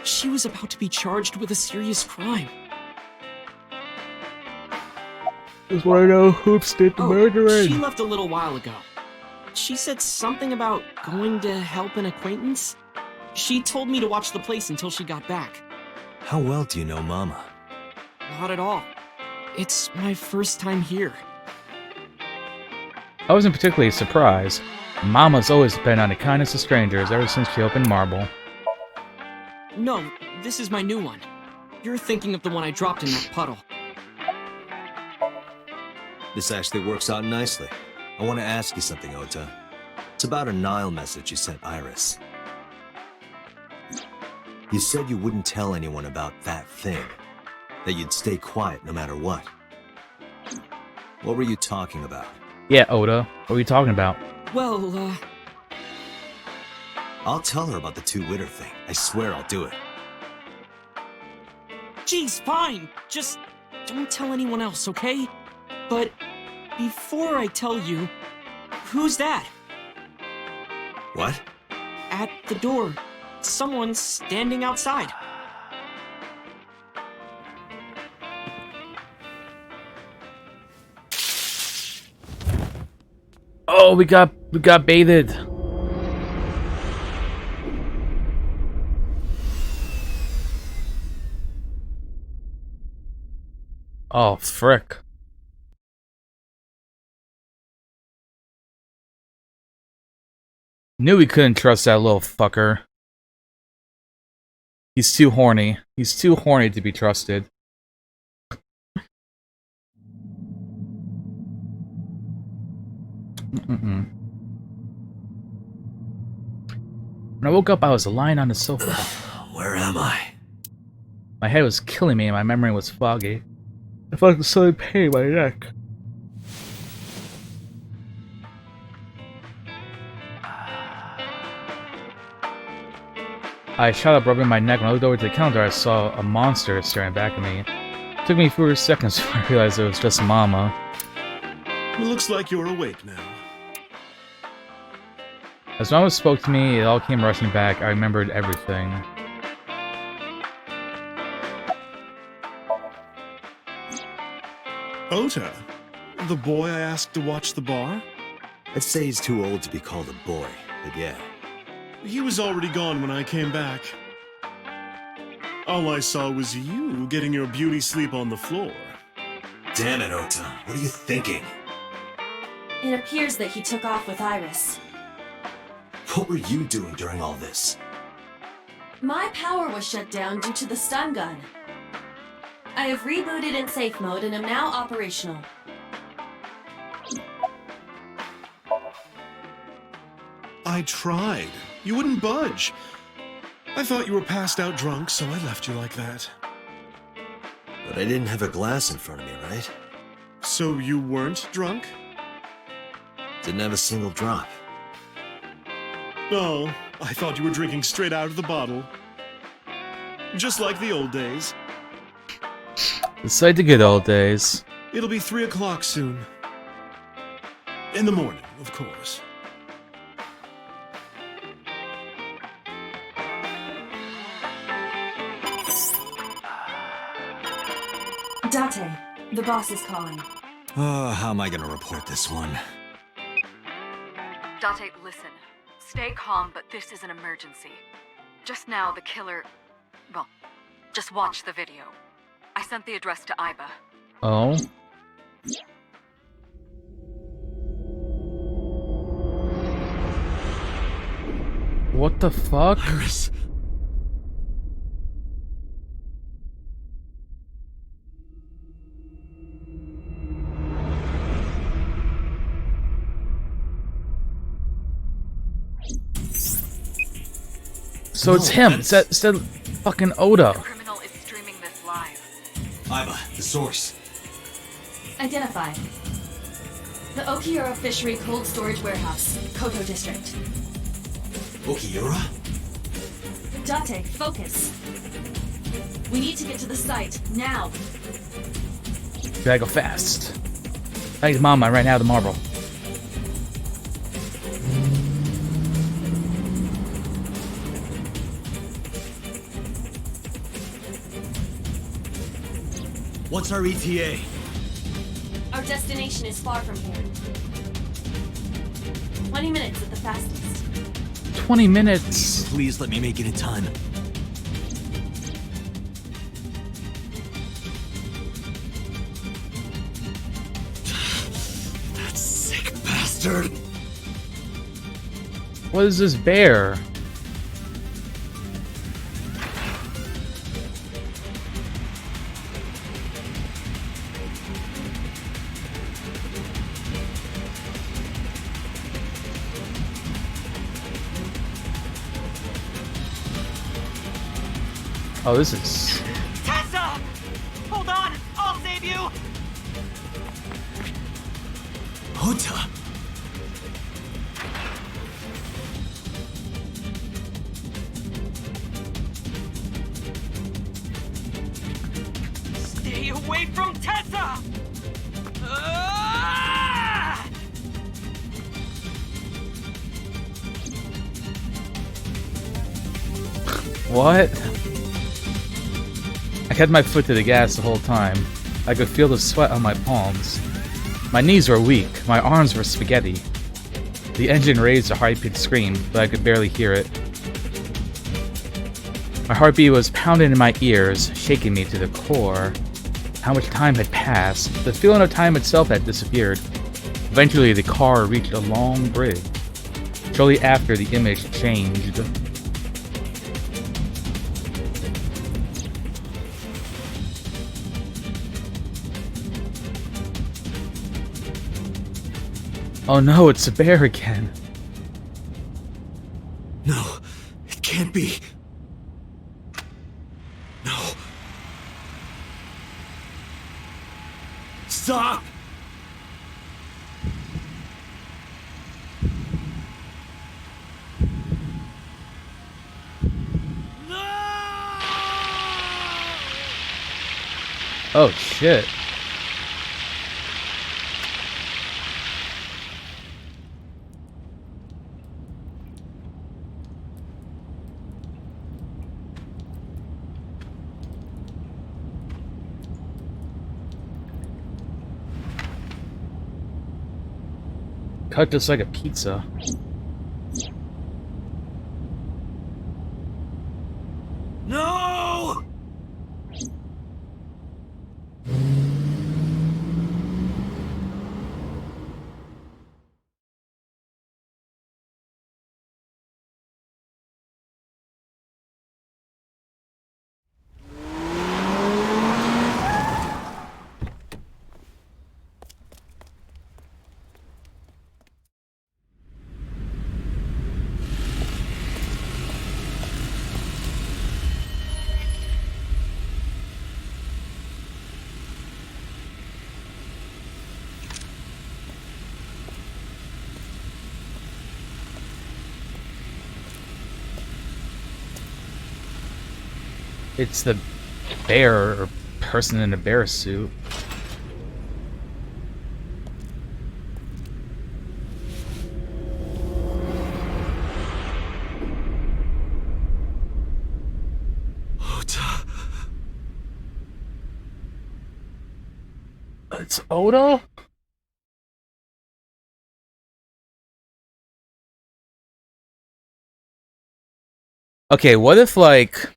She was about to be charged with a serious crime. Just want to know who did the murdering. She left a little while ago. She said something about going to help an acquaintance. She told me to watch the place until she got back. How well do you know Mama? Not at all. It's my first time here. I wasn't particularly surprised. Mama's always been on the kindness of strangers ever since she opened Marble. No, this is my new one. You're thinking of the one I dropped in that puddle. This actually works out nicely. I want to ask you something, Ota. It's about a Nile message you sent Iris. You said you wouldn't tell anyone about that thing. That you'd stay quiet no matter what. What were you talking about? Yeah, Oda. What are you talking about? Well, I'll tell her about the two-witter thing. I swear I'll do it. Geez, fine. Just don't tell anyone else, okay? But before I tell you, who's that? What? At the door. Someone's standing outside. Oh, we got baited. Oh, frick. Knew we couldn't trust that little fucker. He's too horny. He's too horny to be trusted. When I woke up, I was lying on the sofa. Where am I? My head was killing me and my memory was foggy. I felt a sudden pain in my neck. I shot up, rubbing my neck. When I looked over to the counter, I saw a monster staring back at me. It took me a few seconds before I realized it was just Mama. It looks like you're awake now. As Mama spoke to me, it all came rushing back. I remembered everything. Ota, the boy I asked to watch the bar? I'd say he's too old to be called a boy, but yeah. He was already gone when I came back. All I saw was you getting your beauty sleep on the floor. Damn it, Ota. What are you thinking? It appears that he took off with Iris. What were you doing during all this? My power was shut down due to the stun gun. I have rebooted in safe mode and am now operational. I tried. You wouldn't budge. I thought you were passed out drunk, so I left you like that. But I didn't have a glass in front of me, right? So you weren't drunk? Didn't have a single drop. Oh, I thought you were drinking straight out of the bottle. Just like the old days. It's like the good old days. It'll be 3 o'clock soon. In the morning, of course. Date, the boss is calling. Oh, how am I gonna report this one? Date, listen. Stay calm, but this is an emergency. Just now, the killer... Well, just watch the video. I sent the address to Iba. Oh? What the fuck? Iris. So it's him. It's that fucking Oda. Criminal is streaming this live. Iva, the source. Identified. The Okiura Fishery Cold Storage Warehouse, Koto District. Okiura? Date, focus. We need to get to the site, now. Gotta go fast. I need Mama right now, the marble. What's our ETA? Our destination is far from here. 20 minutes at the fastest. 20 minutes. Please let me make it in time. That sick bastard! What is this bear? Oh, this is... Tessa! Hold on! I'll save you! Hota! Stay away from Tessa! Ah! What? I kept my foot to the gas the whole time. I could feel the sweat on my palms. My knees were weak, my arms were spaghetti. The engine raised a high-pitched scream, but I could barely hear it. My heartbeat was pounding in my ears, shaking me to the core. How much time had passed? The feeling of time itself had disappeared. Eventually, the car reached a long bridge. Shortly after, the image changed. Oh no, it's a bear again. No, it can't be. No. Stop! Oh shit. Cut just like a pizza. No! It's the bear, or person in a bear suit. Hota. It's Oda? Okay, what if, like,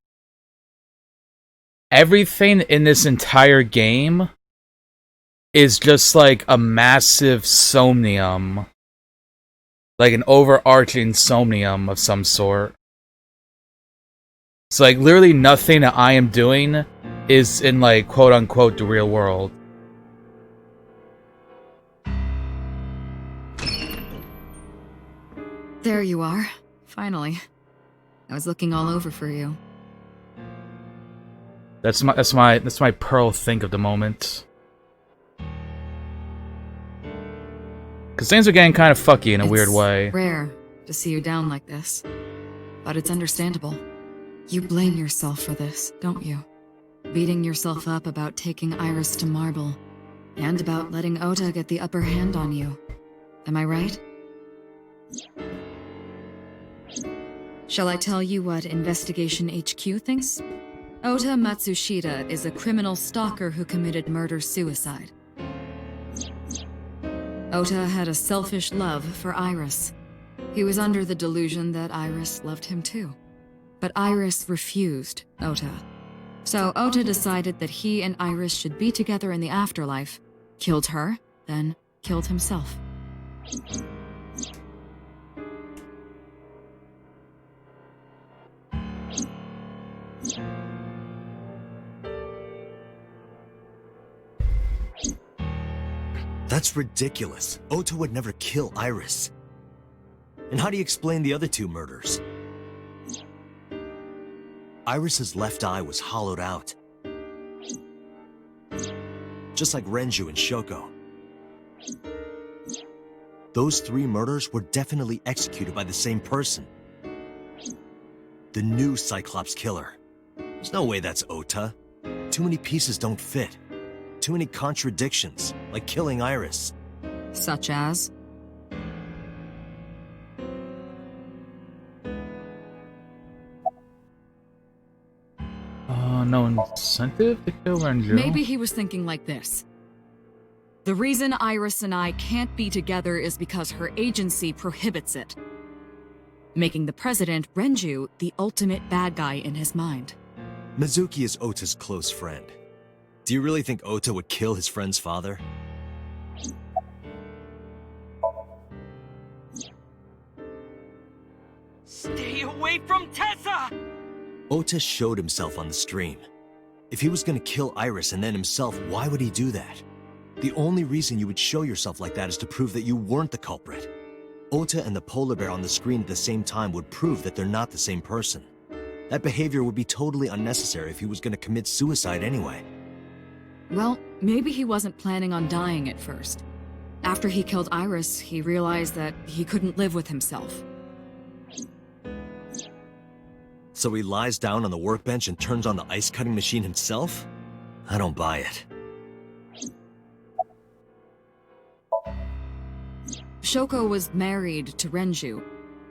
everything in this entire game is just like a massive somnium like an overarching somnium of some sort. So like literally nothing that I am doing is in like quote unquote the real world. There you are. Finally. I was looking all over for you. That's my Pearl think of the moment. Cause things are getting kind of fucky in a weird way. It's rare to see you down like this. But it's understandable. You blame yourself for this, don't you? Beating yourself up about taking Iris to Marble. And about letting Ota get the upper hand on you. Am I right? Shall I tell you what Investigation HQ thinks? Ota Matsushita is a criminal stalker who committed murder-suicide. Ota had a selfish love for Iris. He was under the delusion that Iris loved him too. But Iris refused Ota. So Ota decided that he and Iris should be together in the afterlife, killed her, then killed himself. That's ridiculous. Ota would never kill Iris. And how do you explain the other two murders? Iris's left eye was hollowed out. Just like Renju and Shoko. Those three murders were definitely executed by the same person. The new Cyclops killer. There's no way that's Ota. Too many pieces don't fit. Too many contradictions, like killing Iris. Such as? No incentive to kill Renju. Maybe he was thinking like this. The reason Iris and I can't be together is because her agency prohibits it. Making the president, Renju, the ultimate bad guy in his mind. Mizuki is Ota's close friend. Do you really think Ota would kill his friend's father? Stay away from Tessa! Ota showed himself on the stream. If he was gonna kill Iris and then himself, why would he do that? The only reason you would show yourself like that is to prove that you weren't the culprit. Ota and the polar bear on the screen at the same time would prove that they're not the same person. That behavior would be totally unnecessary if he was gonna commit suicide anyway. Well, maybe he wasn't planning on dying at first. After he killed Iris, he realized that he couldn't live with himself. So he lies down on the workbench and turns on the ice-cutting machine himself? I don't buy it. Shoko was married to Renju.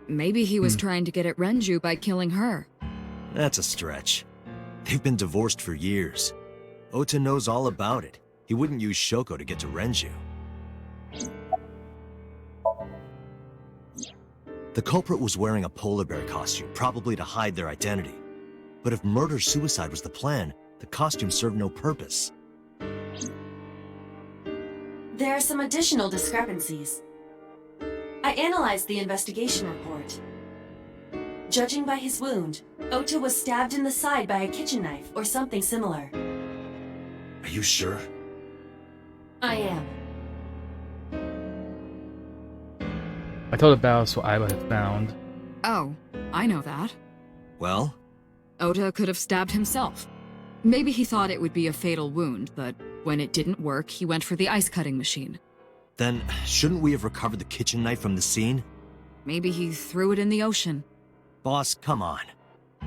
Maybe he was trying to get at Renju by killing her. That's a stretch. They've been divorced for years. Ota knows all about it. He wouldn't use Shoko to get to Renju. The culprit was wearing a polar bear costume, probably to hide their identity. But if murder-suicide was the plan, the costume served no purpose. There are some additional discrepancies. I analyzed the investigation report. Judging by his wound, Ota was stabbed in the side by a kitchen knife or something similar. Are you sure? I am. I told about what Aiba had found. Oh, I know that. Well? Ota could have stabbed himself. Maybe he thought it would be a fatal wound, but when it didn't work, he went for the ice-cutting machine. Then, shouldn't we have recovered the kitchen knife from the scene? Maybe he threw it in the ocean. Boss, come on.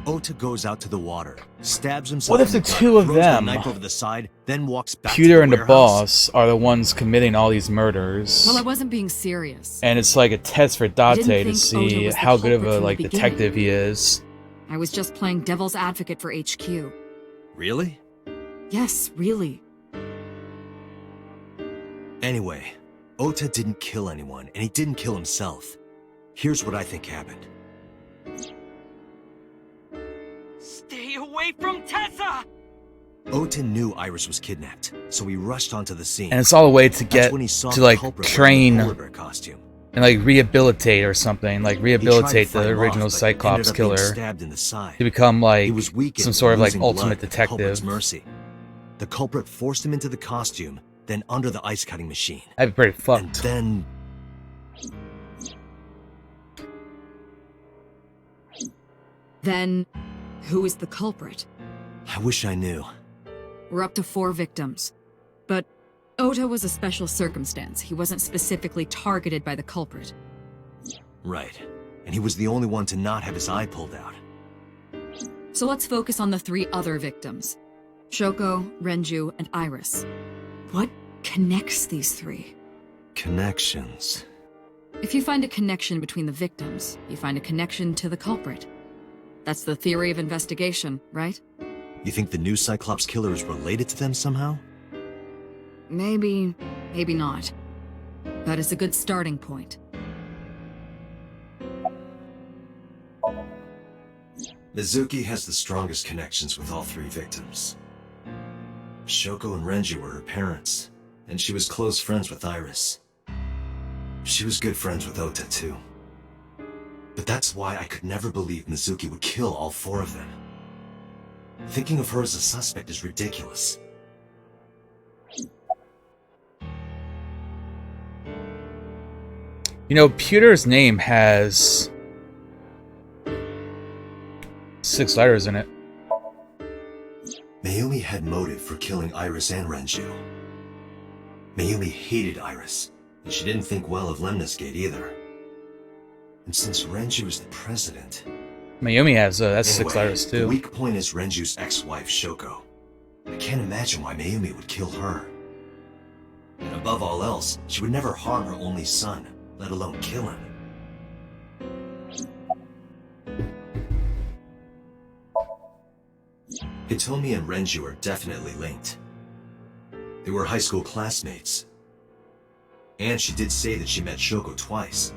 Ota goes out to the water, stabs himself. What if the two of throws the them, knife over the side, then walks back Peter to the and the warehouse? boss, are the ones committing all these murders? Well, I wasn't being serious. And it's like a test for Date to see how good of a culprit from the detective he is. I was just playing devil's advocate for HQ. Really? Yes, really. Anyway, Ota didn't kill anyone, and he didn't kill himself. Here's what I think happened. Stay away from Tessa! Ota knew Iris was kidnapped, so he rushed onto the scene. And it's all a way to That's get when he saw to the like culprit wearing train the polar bear costume. and like rehabilitate or something, like rehabilitate the original but Cyclops ended up being killer stabbed in the side. to become like He was weakened some sort of like losing blood ultimate at the detective. culprit's mercy. The culprit forced him into the costume, then under the ice cutting machine. That'd be pretty fucked. And then Then, who is the culprit? I wish I knew. We're up to 4 victims. But Ota was a special circumstance. He wasn't specifically targeted by the culprit. Right. And he was the only one to not have his eye pulled out. So let's focus on the 3 other victims. Shoko, Renju, and Iris. What connects these 3? Connections. If you find a connection between the victims, you find a connection to the culprit. That's the theory of investigation, right? You think the new Cyclops killer is related to them somehow? Maybe, maybe not. But it's a good starting point. Mizuki has the strongest connections with all 3 victims. Shoko and Renju were her parents, and she was close friends with Iris. She was good friends with Ota, too. But that's why I could never believe Mizuki would kill all 4 of them. Thinking of her as a suspect is ridiculous. You know, Pewter's name has 6 letters in it. Mayumi had motive for killing Iris and Renju. Mayumi hated Iris, and she didn't think well of Lemniscate either. And since Renju is the president... Mayumi has, that's anyway, 6 letters too. The weak point is Renju's ex-wife, Shoko. I can't imagine why Mayumi would kill her. And above all else, she would never harm her only son, let alone kill him. Hitomi and Renju are definitely linked. They were high school classmates. And she did say that she met Shoko twice.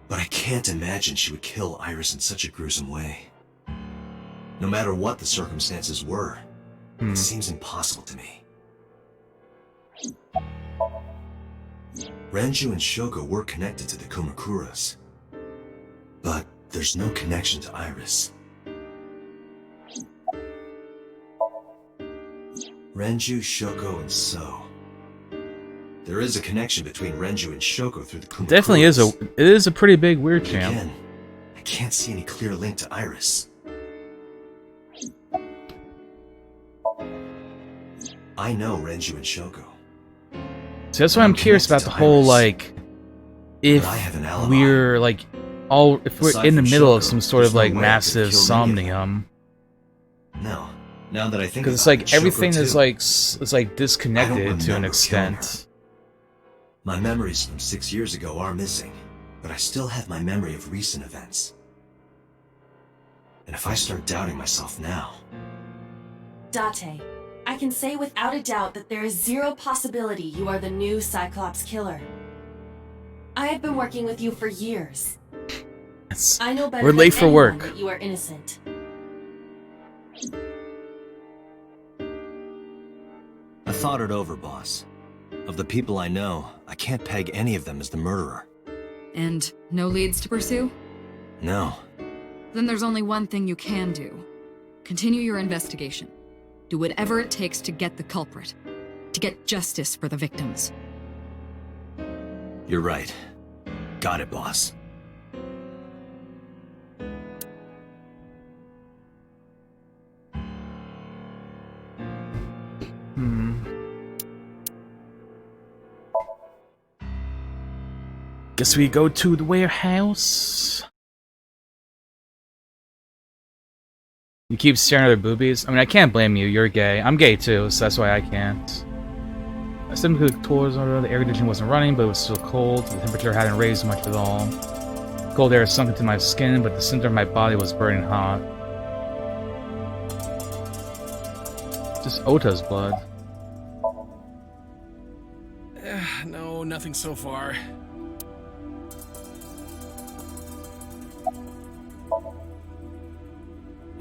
But I can't imagine she would kill Iris in such a gruesome way. No matter what the circumstances were, it seems impossible to me. Renju and Shoko were connected to the Kumakuras. But there's no connection to Iris. Renju, Shoko, and So. There is a connection between Renju and Shoko through the Kumakuras. Definitely is it is a pretty big weird champ. Again, I can't see any clear link to Iris. I know Renju and Shoko. So that's why I'm curious about the whole, like, if we're, like, if we're in the middle of some sort of, like, massive somnium. No. Now that I think because it's like everything is like disconnected to an extent. My memories from 6 years ago are missing, but I still have my memory of recent events. And if I start doubting myself now... Date, I can say without a doubt that there is 0 possibility you are the new Cyclops killer. I have been working with you for years. I know better We're late than for anyone work. that you are innocent. I thought it over, boss. Of the people I know, I can't peg any of them as the murderer. And no leads to pursue? No. Then there's only one thing you can do. Continue your investigation. Do whatever it takes to get the culprit. To get justice for the victims. You're right. Got it, boss. Guess we go to the warehouse. You keep staring at their boobies? I mean, I can't blame you. You're gay. I'm gay too, so that's why I can't. I simply cooked tours under the air conditioning wasn't running, but it was still cold. The temperature hadn't raised much at all. Cold air sunk into my skin, but the center of my body was burning hot. Just Ota's blood. No, nothing so far.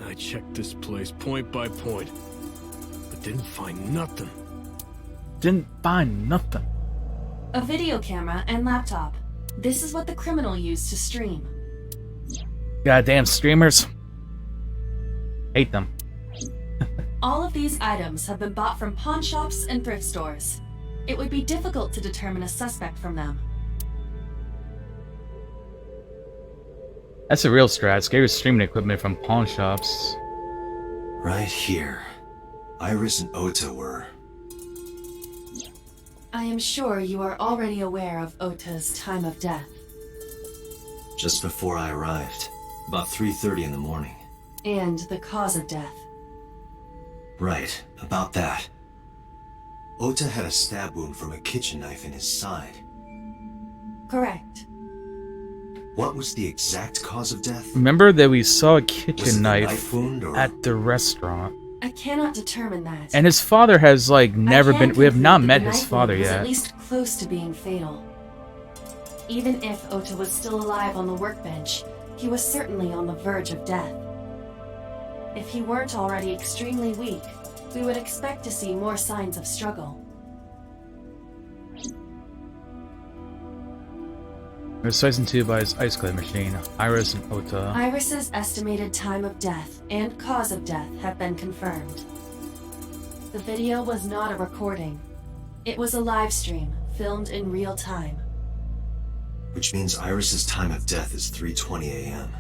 I checked this place point by point, but didn't find nothing. Didn't find nothing. A video camera and laptop. This is what the criminal used to stream. Goddamn streamers. Hate them. All of these items have been bought from pawn shops and thrift stores. It would be difficult to determine a suspect from them. That's a real strat. Get your streaming equipment from pawn shops. Right here. Iris and Ota were. I am sure you are already aware of Ota's time of death. Just before I arrived. About 3:30 in the morning. And the cause of death. Right, about that. Ota had a stab wound from a kitchen knife in his side. Correct. What was the exact cause of death? Remember that we saw a kitchen knife wound, or... at the restaurant. I cannot determine that. And his father has, like, never been... We have not met his father was yet. At least close to being fatal. Even if Ota was still alive on the workbench, he was certainly on the verge of death. If he weren't already extremely weak, we would expect to see more signs of struggle. He was sliced in two by his ice clay machine. Iris and Ota. Iris's estimated time of death and cause of death have been confirmed. The video was not a recording. It was a live stream, filmed in real time. Which means Iris's time of death is 3:20 a.m.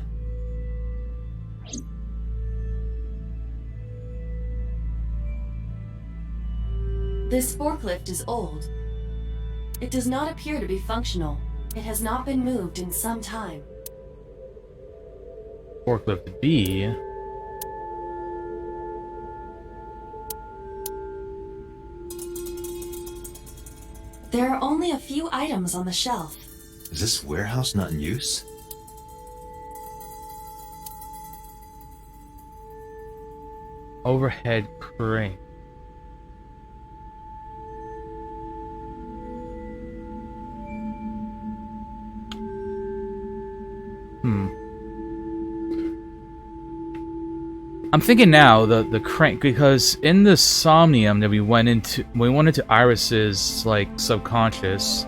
This forklift is old. It does not appear to be functional. It has not been moved in some time. Forklift B. There are only a few items on the shelf. Is this warehouse not in use? Overhead crane. I'm thinking now the crane, because in the Somnium that we went into Iris's like subconscious,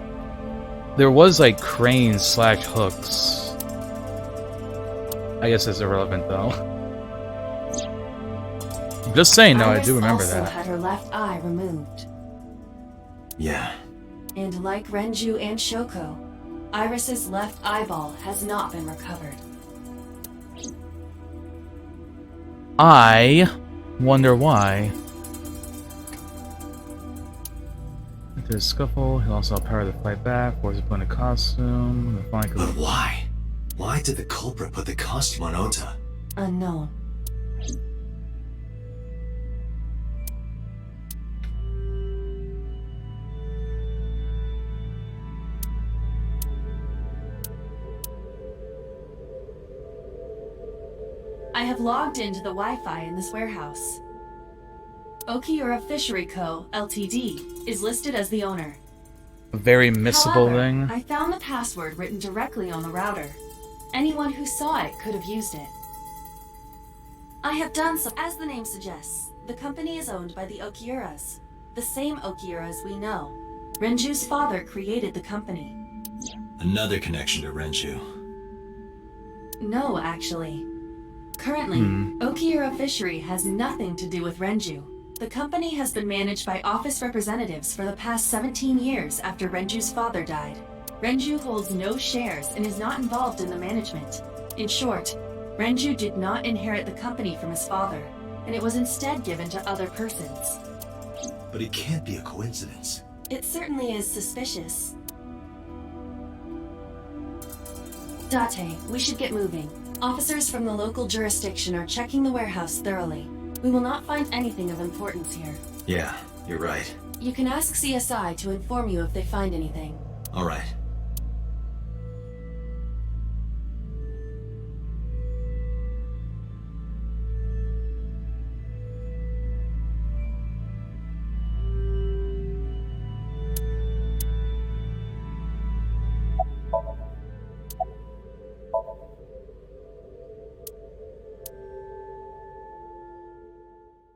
there was like cranes slash hooks. I guess it's irrelevant though. I'm just saying though, I do remember Iris also that. had her left eye removed. Yeah. And like Renju and Shoko, Iris's left eyeball has not been recovered. I wonder why. Into a scuffle, he lost all power to fight back, forced to put in a costume. But why? Why did the culprit put the costume on Ota? Unknown. I have logged into the Wi-Fi in this warehouse. Okiura Fishery Co., Ltd. is listed as the owner. A very missable However, thing. I found the password written directly on the router. Anyone who saw it could have used it. I have done so. As the name suggests, the company is owned by the Okiuras, the same Okiuras we know. Renju's father created the company. Another connection to Renju. No, actually. Currently, Okiura Fishery has nothing to do with Renju. The company has been managed by office representatives for the past 17 years after Renju's father died. Renju holds no shares and is not involved in the management. In short, Renju did not inherit the company from his father, and it was instead given to other persons. But it can't be a coincidence. It certainly is suspicious. Date, we should get moving. Officers from the local jurisdiction are checking the warehouse thoroughly. We will not find anything of importance here. Yeah, you're right. You can ask CSI to inform you if they find anything. All right.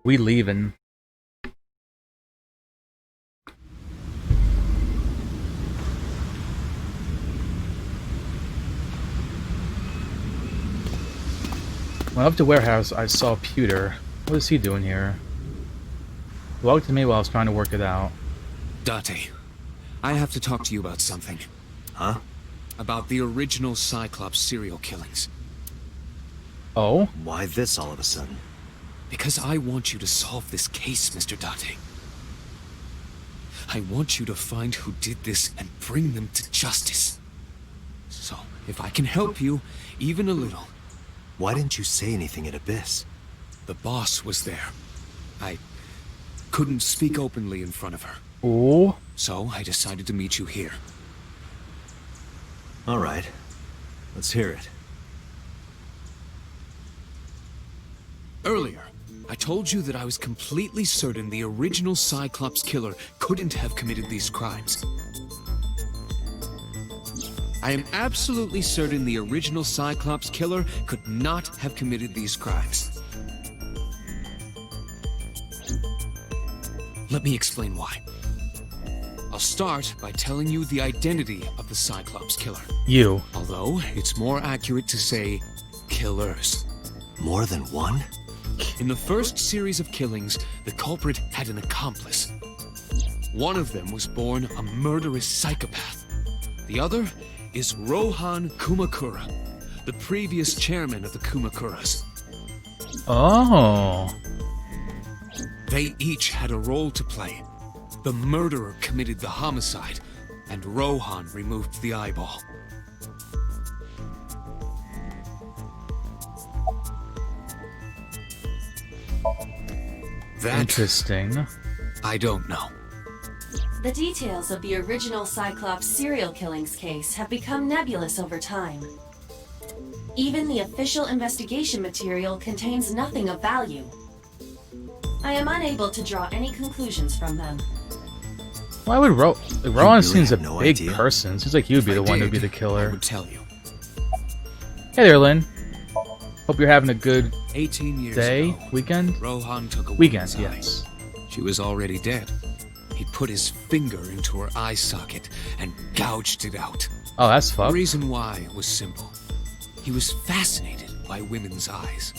We leaving. When I left the warehouse, I saw Pewter. What is he doing here? He walked to me while I was trying to work it out. Date, I have to talk to you about something. Huh? About the original Cyclops serial killings. Oh? Why this all of a sudden? Because I want you to solve this case, Mr. Date. I want you to find who did this and bring them to justice. So, if I can help you, even a little... Why didn't you say anything at Abyss? The boss was there. I couldn't speak openly in front of her. Oh? So, I decided to meet you here. All right. Let's hear it. Earlier, I told you that I was completely certain the original Cyclops killer couldn't have committed these crimes. I am absolutely certain the original Cyclops killer could not have committed these crimes. Let me explain why. I'll start by telling you the identity of the Cyclops killer. You. Although, it's more accurate to say, killers. More than one? In the first series of killings, the culprit had an accomplice. One of them was born a murderous psychopath. The other is Rohan Kumakura, the previous chairman of the Kumakuras. Oh. They each had a role to play. The murderer committed the homicide, and Rohan removed the eyeball. That, interesting. I don't know. The details of the original Cyclops serial killings case have become nebulous over time. Even the official investigation material contains nothing of value. I am unable to draw any conclusions from them. Why would Rohan really seems a have no big idea. person. Seems like he would be the one who'd be the I killer. would tell you. Hey there, Lynn. Hope you're having a good 18 years day, ago, weekend? Rohan took a Weekend, woman's eye. yes. She was already dead. He put his finger into her eye socket and gouged it out. Oh, that's The fucked. reason why was simple. He was fascinated by women's eyes.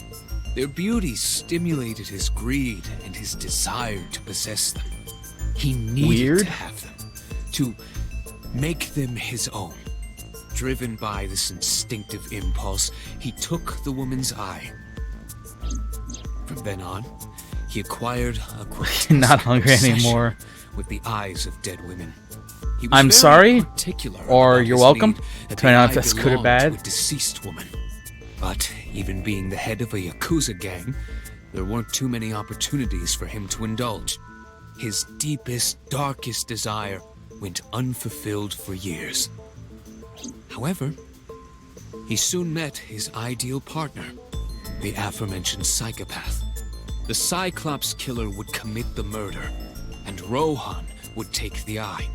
Their beauty stimulated his greed and his desire to possess them. He needed Weird. to have them, to make them his own. Driven by this instinctive impulse, he took the woman's eye. From then on, he acquired a grotesque Not hungry obsession anymore. with the eyes of dead women. He was I'm very sorry, particular or about you're his welcome, need that depending the on if eye that's good or belonged bad. to a deceased woman. But even being the head of a Yakuza gang, there weren't too many opportunities for him to indulge. His deepest, darkest desire went unfulfilled for years. However, he soon met his ideal partner, the aforementioned psychopath. The Cyclops killer would commit the murder, and Rohan would take the eye.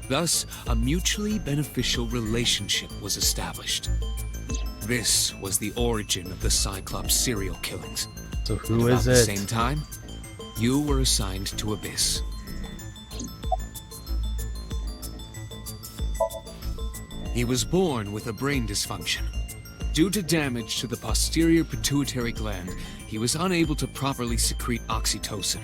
Thus, a mutually beneficial relationship was established. This was the origin of the Cyclops serial killings. So who At about is the it? same time, you were assigned to Abyss. He was born with a brain dysfunction. Due to damage to the posterior pituitary gland, he was unable to properly secrete oxytocin.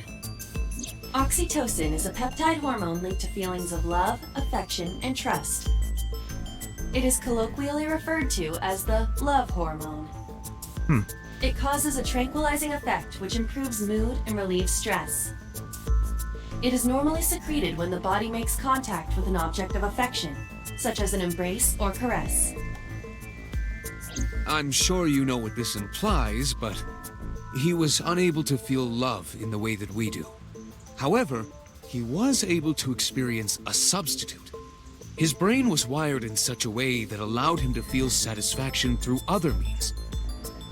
Oxytocin is a peptide hormone linked to feelings of love, affection, and trust. It is colloquially referred to as the love hormone. It causes a tranquilizing effect which improves mood and relieves stress. It is normally secreted when the body makes contact with an object of affection, such as an embrace or caress. I'm sure you know what this implies, but he was unable to feel love in the way that we do. However, he was able to experience a substitute. His brain was wired in such a way that allowed him to feel satisfaction through other means.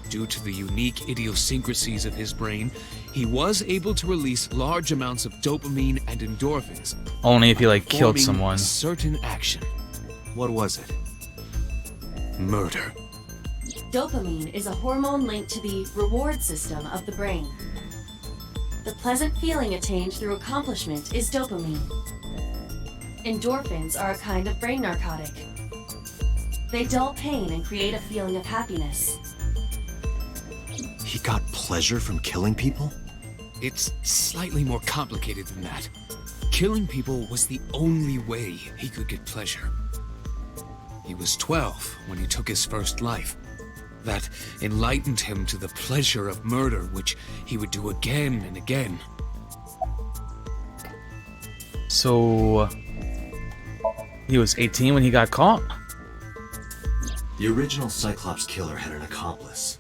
Due to the unique idiosyncrasies of his brain, he was able to release large amounts of dopamine and endorphins. Only if he like performing killed someone. a certain action. What was it? Murder. Dopamine is a hormone linked to the reward system of the brain. The pleasant feeling attained through accomplishment is dopamine. Endorphins are a kind of brain narcotic. They dull pain and create a feeling of happiness. He got pleasure from killing people? It's slightly more complicated than that. Killing people was the only way he could get pleasure. He was 12 when he took his first life. That enlightened him to the pleasure of murder, which he would do again and again. So... he was 18 when he got caught? The original Cyclops killer had an accomplice.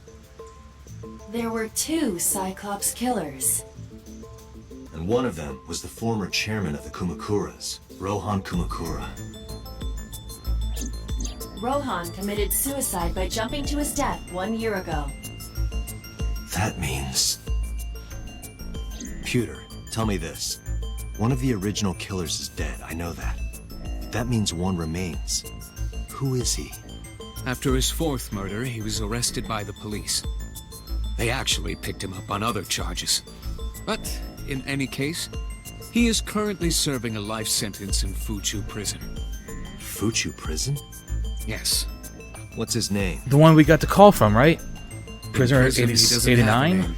There were 2 Cyclops killers. And one of them was the former chairman of the Kumakuras, Rohan Kumakura. Rohan committed suicide by jumping to his death 1 year ago. That means... Pewter, tell me this. One of the original killers is dead, I know that. That means one remains. Who is he? After his 4th murder, he was arrested by the police. They actually picked him up on other charges. But, in any case, he is currently serving a life sentence in Fuchu prison. Fuchu prison? Yes. What's his name? The one we got the call from, right? Prisoner In prison, he doesn't have a 89? name.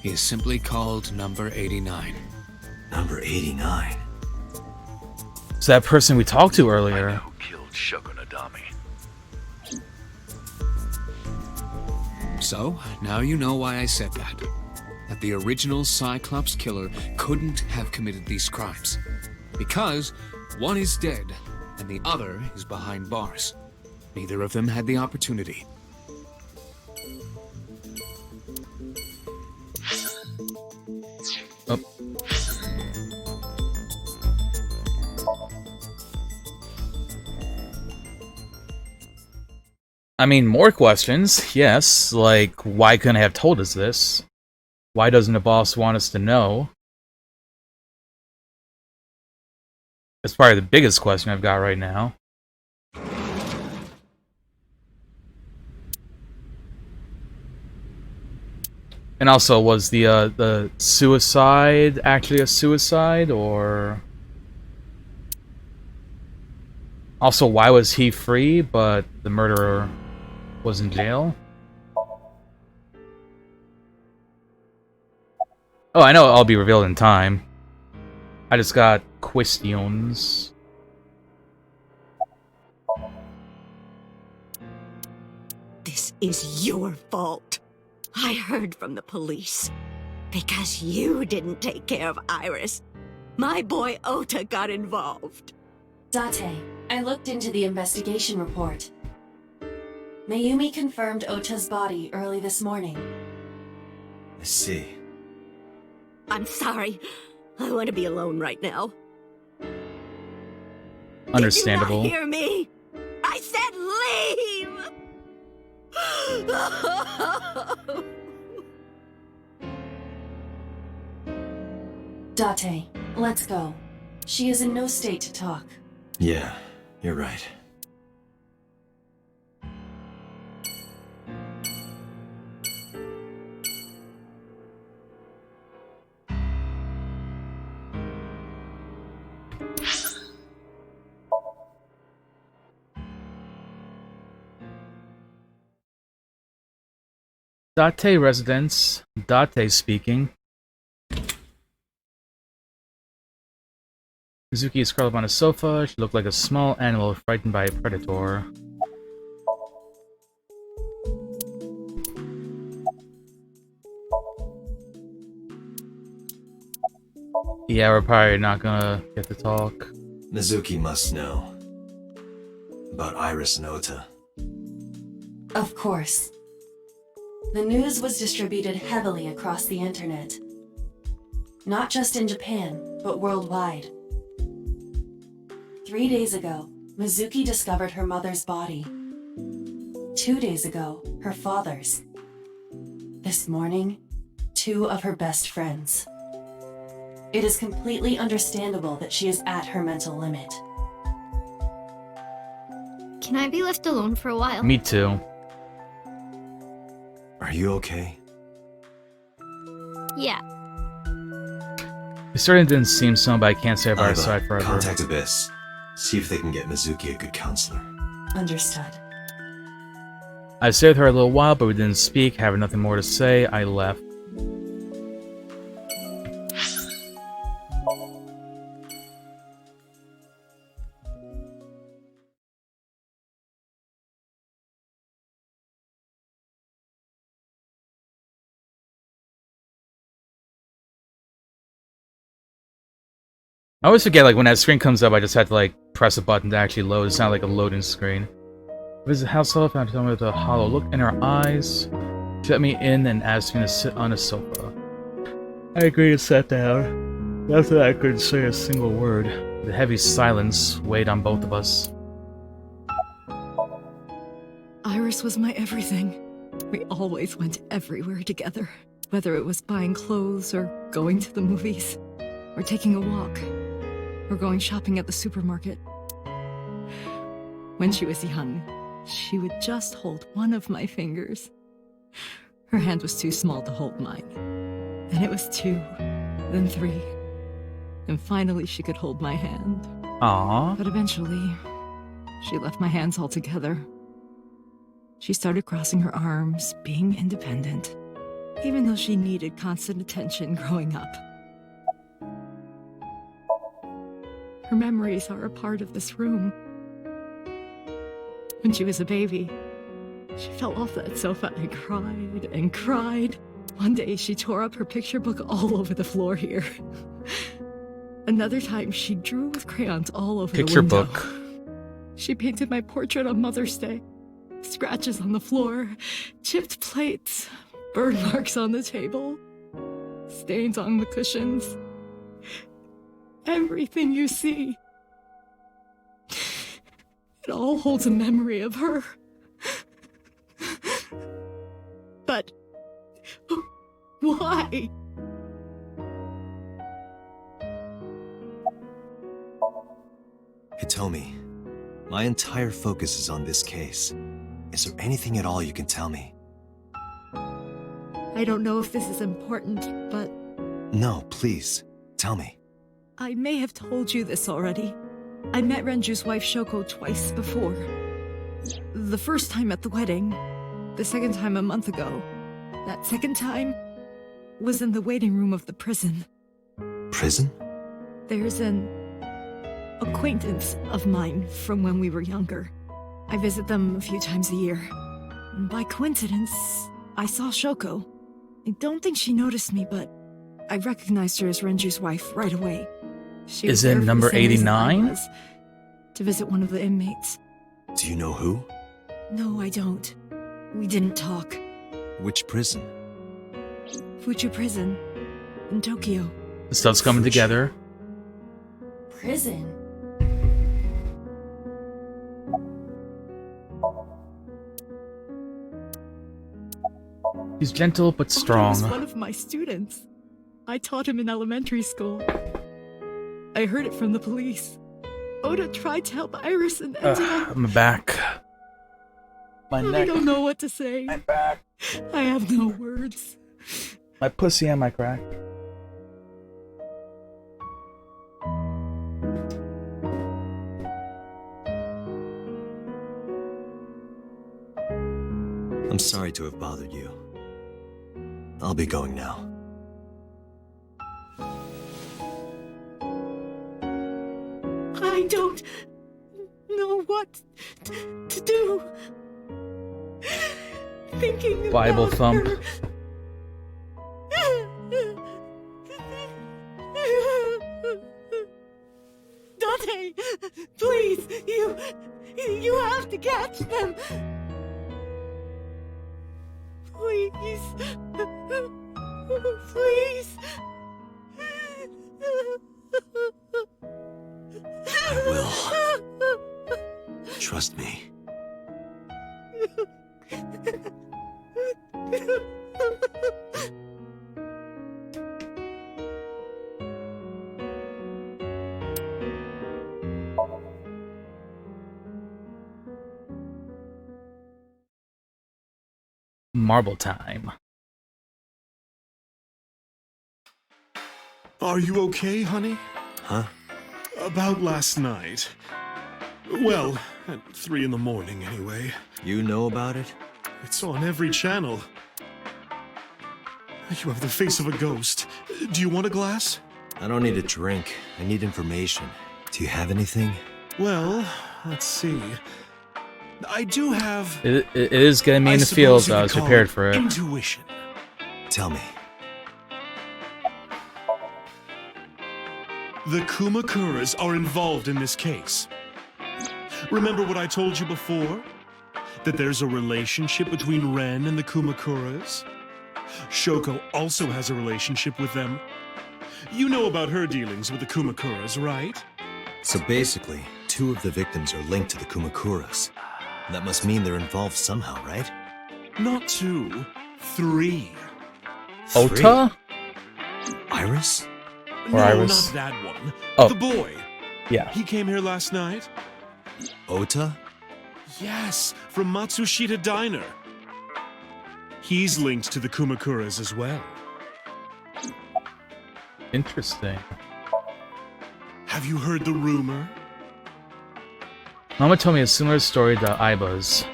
He is simply called Number 89. Number 89? It's that person we talked to earlier. I know who killed Shogun Adami. So, now you know why I said that. That the original Cyclops killer couldn't have committed these crimes. Because one is dead, and the other is behind bars. Neither of them had the opportunity. Oh. I mean, more questions, yes. Like, why couldn't I have told us this? Why doesn't the boss want us to know? That's probably the biggest question I've got right now. And also, was the suicide actually a suicide, or... Also, why was he free, but the murderer was in jail? Oh, I know it'll all be revealed in time. I just got questions. This is your fault. I heard from the police. Because you didn't take care of Iris. My boy Ota got involved. Date, I looked into the investigation report. Mayumi confirmed Ota's body early this morning. I see. I'm sorry. I want to be alone right now. Understandable. Did you not hear me? I said leave! Date, let's go. She is in no state to talk. Yeah, you're right. Date residence. Date speaking. Mizuki is curled up on a sofa. She looked like a small animal frightened by a predator. Yeah, we're probably not gonna get to talk. Mizuki must know. About Iris and Ota. Of course. The news was distributed heavily across the internet. Not just in Japan, but worldwide. 3 days ago, Mizuki discovered her mother's body. 2 days ago, her father's. This morning, 2 of her best friends. It is completely understandable that she is at her mental limit. Can I be left alone for a while? Me too. Are you okay? Yeah. It certainly didn't seem so, but I can't stay by her Iva, side forever. contact Abyss. See if they can get Mizuki a good counselor. Understood. I stayed with her a little while, but we didn't speak. Having nothing more to say, I left. I always forget, like, when that screen comes up, I just have to, like, press a button to actually load. It's not like a loading screen. Visit house help, and told me with a hollow look in her eyes. She let me in and asked me to sit on a sofa. I agreed and sat down. After that, I couldn't say a single word. The heavy silence weighed on both of us. Iris was my everything. We always went everywhere together, whether it was buying clothes or going to the movies, or taking a walk, or going shopping at the supermarket. When she was young, she would just hold one of my fingers. Her hand was too small to hold mine. Then it was 2, then 3, and finally she could hold my hand. Aww. But eventually, she left my hands altogether. She started crossing her arms, being independent, even though she needed constant attention growing up. Her memories are a part of this room. When she was a baby, she fell off that sofa and cried and cried. One day, she tore up her picture book all over the floor here. Another time, she drew with crayons all over the window. Picture book. She painted my portrait on Mother's Day. Scratches on the floor, chipped plates, burn marks on the table, stains on the cushions. Everything you see. It all holds a memory of her. But why? Hitomi, my entire focus is on this case. Is there anything at all you can tell me? I don't know if this is important, but... No, please, tell me. I may have told you this already. I met Renju's wife Shoko twice before. The first time at the wedding, the second time a month ago. That second time was in the waiting room of the prison. Prison? There's an acquaintance of mine from when we were younger. I visit them a few times a year. By coincidence, I saw Shoko. I don't think she noticed me, but I recognized her as Renju's wife right away. She Is it number 89? To visit one of the inmates. Do you know who? No, I don't. We didn't talk. Which prison? Fuchu Prison, in Tokyo. The stuff's coming together. Prison? He's gentle but Oda strong. was one of my students. I taught him in elementary school. I heard it from the police. Oda tried to help Iris and ended up... My back. My neck. I don't know what to say. My back. I have no words. My pussy and my crack. I'm sorry to have bothered you. I'll be going now. I don't know what to do. Thinking Bible about thump. her. Dante, please, you have to catch them. Please. Please. I will. Trust me. Marble time. Are you okay, honey? Huh? About last night. Well, at 3 in the morning, anyway. You know about it? It's on every channel. You have the face of a ghost. Do you want a glass? I don't need a drink. I need information. Do you have anything? Well, let's see. I do have... It is getting me in the feels. I was prepared for it. Intuition. Tell me. The Kumakuras are involved in this case. Remember what I told you before? That there's a relationship between Ren and the Kumakuras? Shoko also has a relationship with them. You know about her dealings with the Kumakuras, right? So basically, 2 of the victims are linked to the Kumakuras. That must mean they're involved somehow, right? Not 2, 3. Ota? Iris? No, Iris? not that one. Oh. The boy. Yeah. He came here last night? Ota? Yes, from Matsushita Diner. He's linked to the Kumakuras as well. Interesting. Have you heard the rumor? Mama told me a similar story to Aiba's.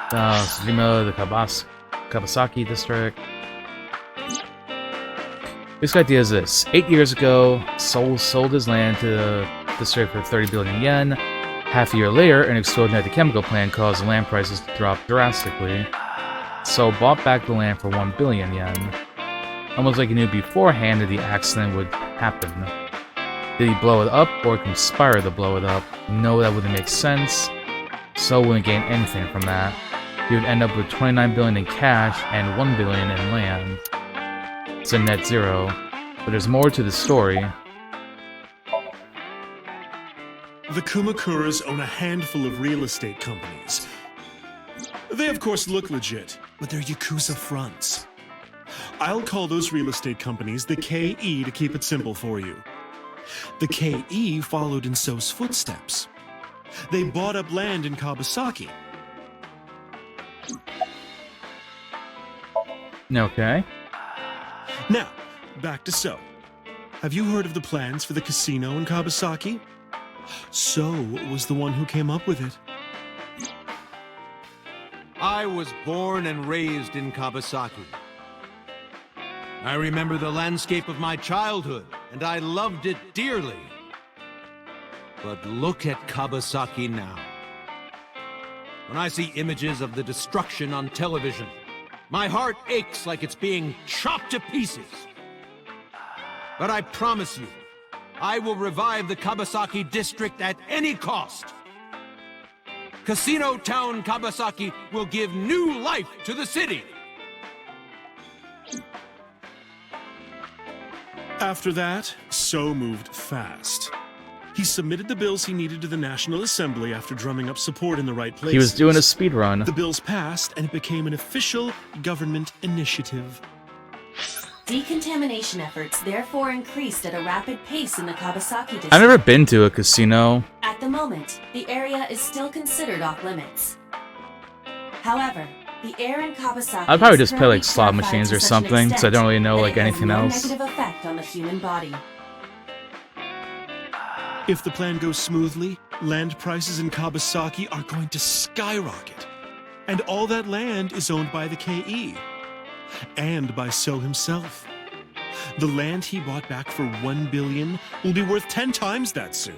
Tsujima, the Kabasaki district. Basic idea is this. 8 years ago, Seoul sold his land to the district for 30 billion yen. Half a year later, an explosion at the chemical plant caused the land prices to drop drastically. So bought back the land for 1 billion yen. Almost like he knew beforehand that the accident would happen. Did he blow it up or conspire to blow it up? No, that wouldn't make sense. So wouldn't gain anything from that. He would end up with 29 billion in cash and 1 billion in land. It's a net zero. But there's more to the story. The Kumakuras own a handful of real estate companies. They of course look legit, but they're Yakuza fronts. I'll call those real estate companies the KE to keep it simple for you. The KE followed in So's footsteps. They bought up land in Kabasaki. Okay. Now, back to So. Have you heard of the plans for the casino in Kabasaki? So was the one who came up with it. I was born and raised in Kabasaki. I remember the landscape of my childhood, and I loved it dearly. But look at Kabasaki now. When I see images of the destruction on television, my heart aches like it's being chopped to pieces. But I promise you, I will revive the Kabasaki district at any cost. Casino Town Kabasaki will give new life to the city. After that, So moved fast. He submitted the bills he needed to the National Assembly after drumming up support in the right places. He was doing a speed run. The bills passed, and it became an official government initiative. Decontamination efforts therefore increased at a rapid pace in the Kabasaki district. I've never been to a casino. At the moment, the area is still considered off limits. However, the air in Kabasaki I'd probably is just play like currently slot purified machines to or such an something, because I extent don't really know that like it has anything no else. negative effect on the human body. If the plan goes smoothly, land prices in Kabasaki are going to skyrocket. And all that land is owned by the KE. And by So himself. The land he bought back for 1 billion will be worth 10 times that soon.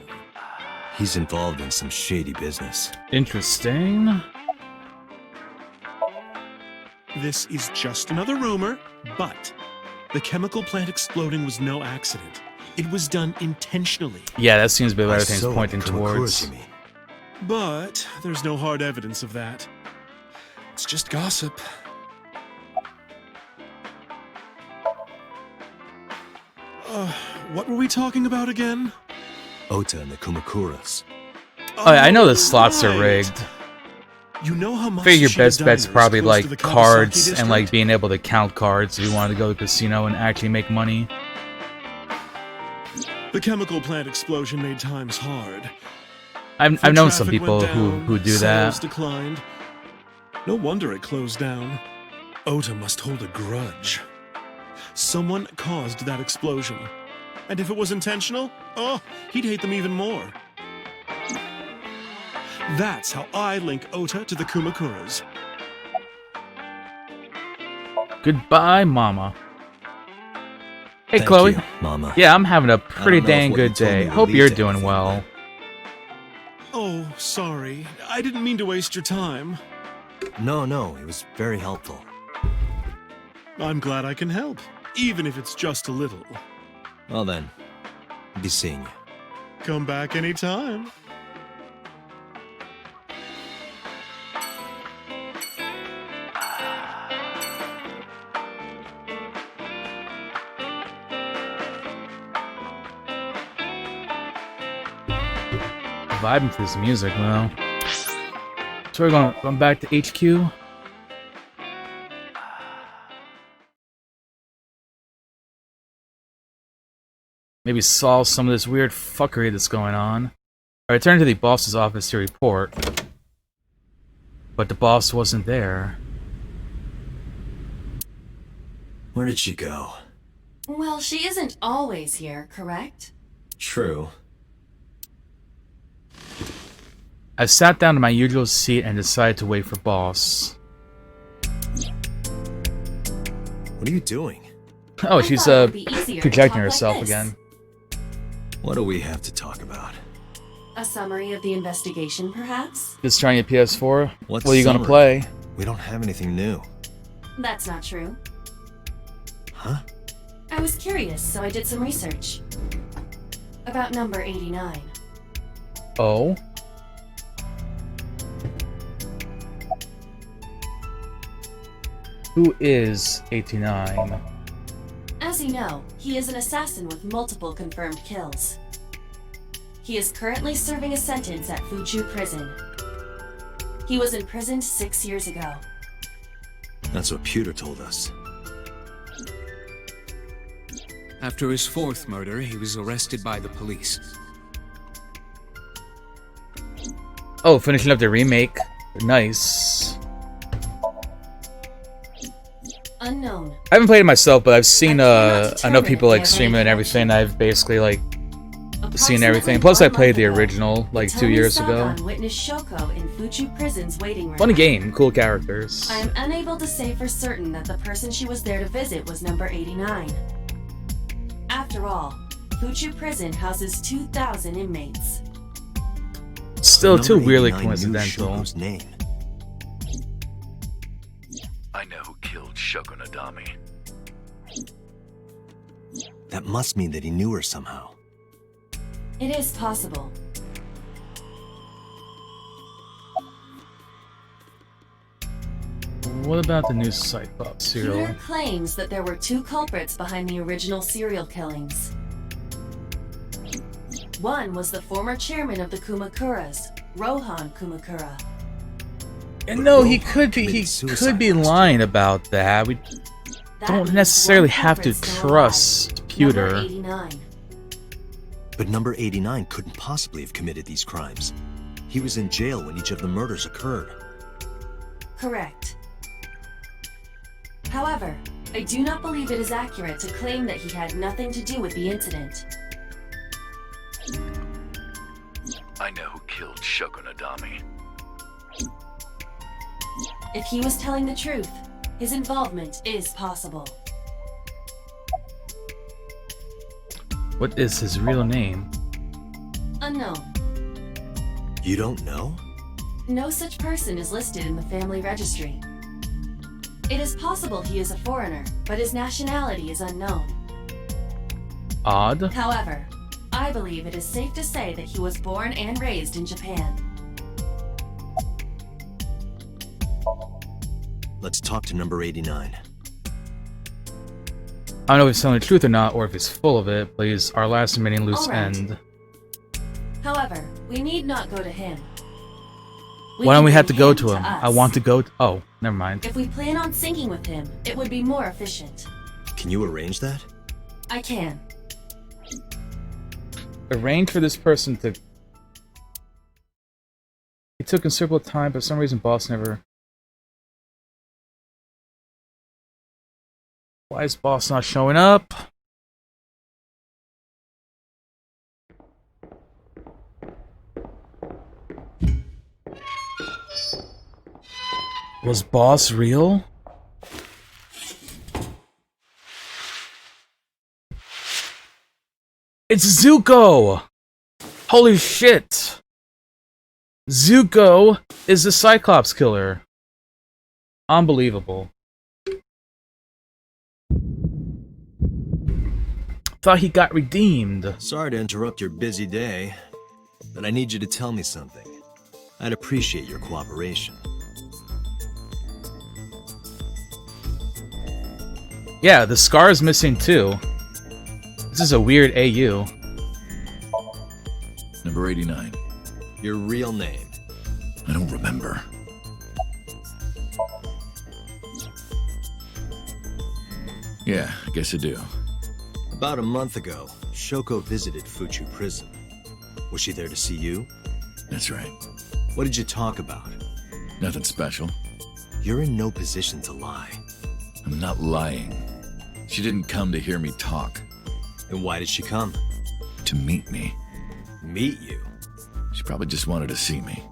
He's involved in some shady business. Interesting. This is just another rumor, but the chemical plant exploding was no accident. It was done intentionally. Yeah, that seems to be what everything's So pointing Kumakuras, towards. you mean? But there's no hard evidence of that. It's just gossip. What were we talking about again? Ota and the Kumakuras. Oh, yeah, I know the slots are right. rigged. You know how much Figure your best bet's Diners probably close to like the cards Kabasaki and like district? being able to count cards if you wanted to go to the casino and actually make money. The chemical plant explosion made times hard. I've Foot known some traffic people went down, who do sales that. declined. No wonder it closed down. Ota must hold a grudge. Someone caused that explosion. And if it was intentional, oh, he'd hate them even more. That's how I link Ota to the Kumakuras. Goodbye, Mama. Hey, Thank Chloe. you, Mama. Yeah, I'm having a pretty know if dang what you good told me day. will Hope lead you're to doing anything, well. Oh, sorry. I didn't mean to waste your time. No, it was very helpful. I'm glad I can help, even if it's just a little. Well then, I'll be seeing you. Come back anytime. Vibing to this music, though. So we're going back to HQ. Maybe solve some of this weird fuckery that's going on. I returned to the boss's office to report, but the boss wasn't there. Where did she go? Well, she isn't always here, correct? True. I sat down in my usual seat and decided to wait for boss. What are you doing? Oh, she's projecting herself again. What do we have to talk about? A summary of the investigation, perhaps? Just trying your PS4? What are you gonna summary? play? We don't have anything new. That's not true. Huh? I was curious, so I did some research. About number 89. Oh? Who is 89? As you know, he is an assassin with multiple confirmed kills. He is currently serving a sentence at Fuju Prison. He was imprisoned 6 years ago. That's what Pewter told us. After his fourth murder, he was arrested by the police. Oh, finishing up the remake. Nice. Unknown. I haven't played it myself, but I've seen I know determine people if like they have stream it and any everything. I've basically like seen Approximately everything. Plus, I 1 played the month ago, original like 2 Hitomi years ago. Sagan witnessed Shoko in Fuju Prison's waiting room. Fun game, cool characters. I am unable to say for certain that the person she was there to visit was number 89. After all, Fuju Prison houses 2,000 inmates. Still too Number weirdly 89 knew coincidental. Shogo's name. I know who killed Shoko Nadami. That must mean that he knew her somehow. It is possible. What about the new Cyclops serial? Peter claims that there were 2 culprits behind the original serial killings. One was the former chairman of the Kumakuras, Rohan Kumakura. And no, he could be lying about that. We don't necessarily have to trust Pewter. Number 89. But number 89 couldn't possibly have committed these crimes. He was in jail when each of the murders occurred. Correct. However, I do not believe it is accurate to claim that he had nothing to do with the incident. I know who killed Shoko Nadami. If he was telling the truth, his involvement is possible. What is his real name? Unknown. You don't know? No such person is listed in the family registry. It is possible he is a foreigner, but his nationality is unknown. Odd. However, I believe it is safe to say that he was born and raised in Japan. Let's talk to number 89. I don't know if he's telling the truth or not, or if he's full of it, but he's our last remaining loose Alright. end. However, we need not go to him. Why don't we can have to bring go him to him? I us. want to go. Oh, never mind. If we plan on syncing with him, it would be more efficient. Can you arrange that? I can. Arrange for this person to. It took considerable time, but for some reason, boss never. Why is boss not showing up? Was boss real? It's Zuko! Holy shit! Zuko is the Cyclops killer. Unbelievable. Thought he got redeemed. Sorry to interrupt your busy day, but I need you to tell me something. I'd appreciate your cooperation. Yeah, the scar is missing too. This is a weird AU. Number 89. Your real name? I don't remember. Yeah, I guess I do. About a month ago, Shoko visited Fuchu Prison. Was she there to see you? That's right. What did you talk about? Nothing special. You're in no position to lie. I'm not lying. She didn't come to hear me talk. And why did she come? To meet me. Meet you? She probably just wanted to see me.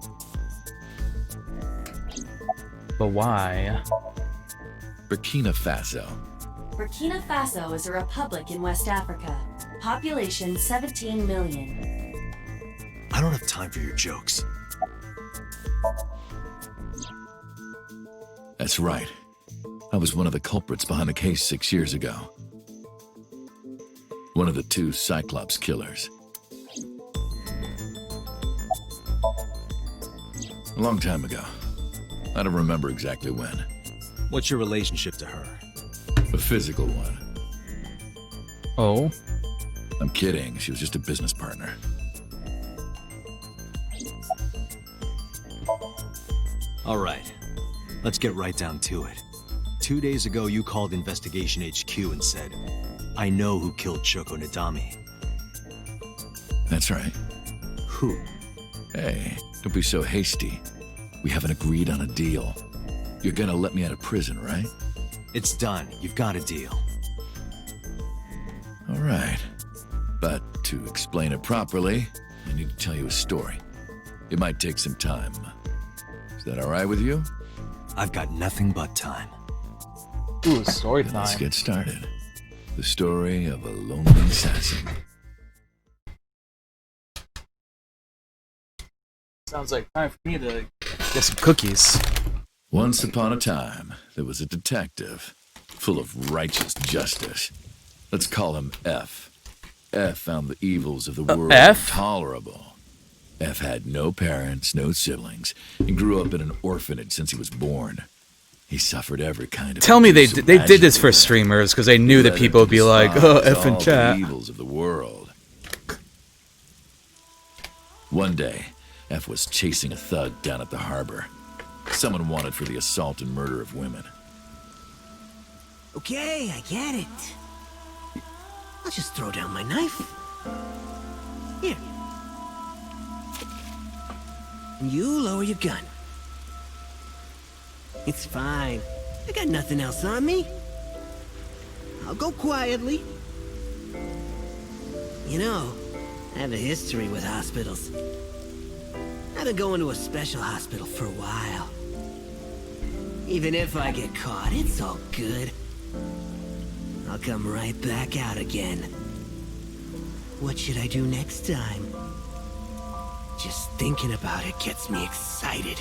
But why? Burkina Faso. Burkina Faso is a republic in West Africa. Population 17 million. I don't have time for your jokes. That's right. I was one of the culprits behind the case 6 years ago. One of the 2 Cyclops killers. A long time ago. I don't remember exactly when. What's your relationship to her? A physical one. Oh? I'm kidding. She was just a business partner. All right. Let's get right down to it. 2 days ago, you called Investigation HQ and said, I know who killed Shoko Nadami. That's right. Who? Hey, don't be so hasty. We haven't agreed on a deal. You're gonna let me out of prison, right? It's done. You've got a deal. All right. But to explain it properly, I need to tell you a story. It might take some time. Is that all right with you? I've got nothing but time. Ooh, story Then time. let's get started. The story of a lonely assassin. Sounds like time for me to get some cookies. Once upon a time, there was a detective, full of righteous justice. Let's call him F. F found the evils of the world F? intolerable. F had no parents, no siblings, and grew up in an orphanage since he was born. He suffered every kind of. Tell me they abuse did this for imaginable. streamers because they knew that Led people him would be to like, oh, despise F in all chat. the evils of the world. One day, F was chasing a thug down at the harbor. Someone wanted for the assault and murder of women. Okay, I get it. I'll just throw down my knife. Here. And you lower your gun. It's fine. I got nothing else on me. I'll go quietly. You know, I have a history with hospitals. I've been going to a special hospital for a while. Even if I get caught, it's all good. I'll come right back out again. What should I do next time? Just thinking about it gets me excited.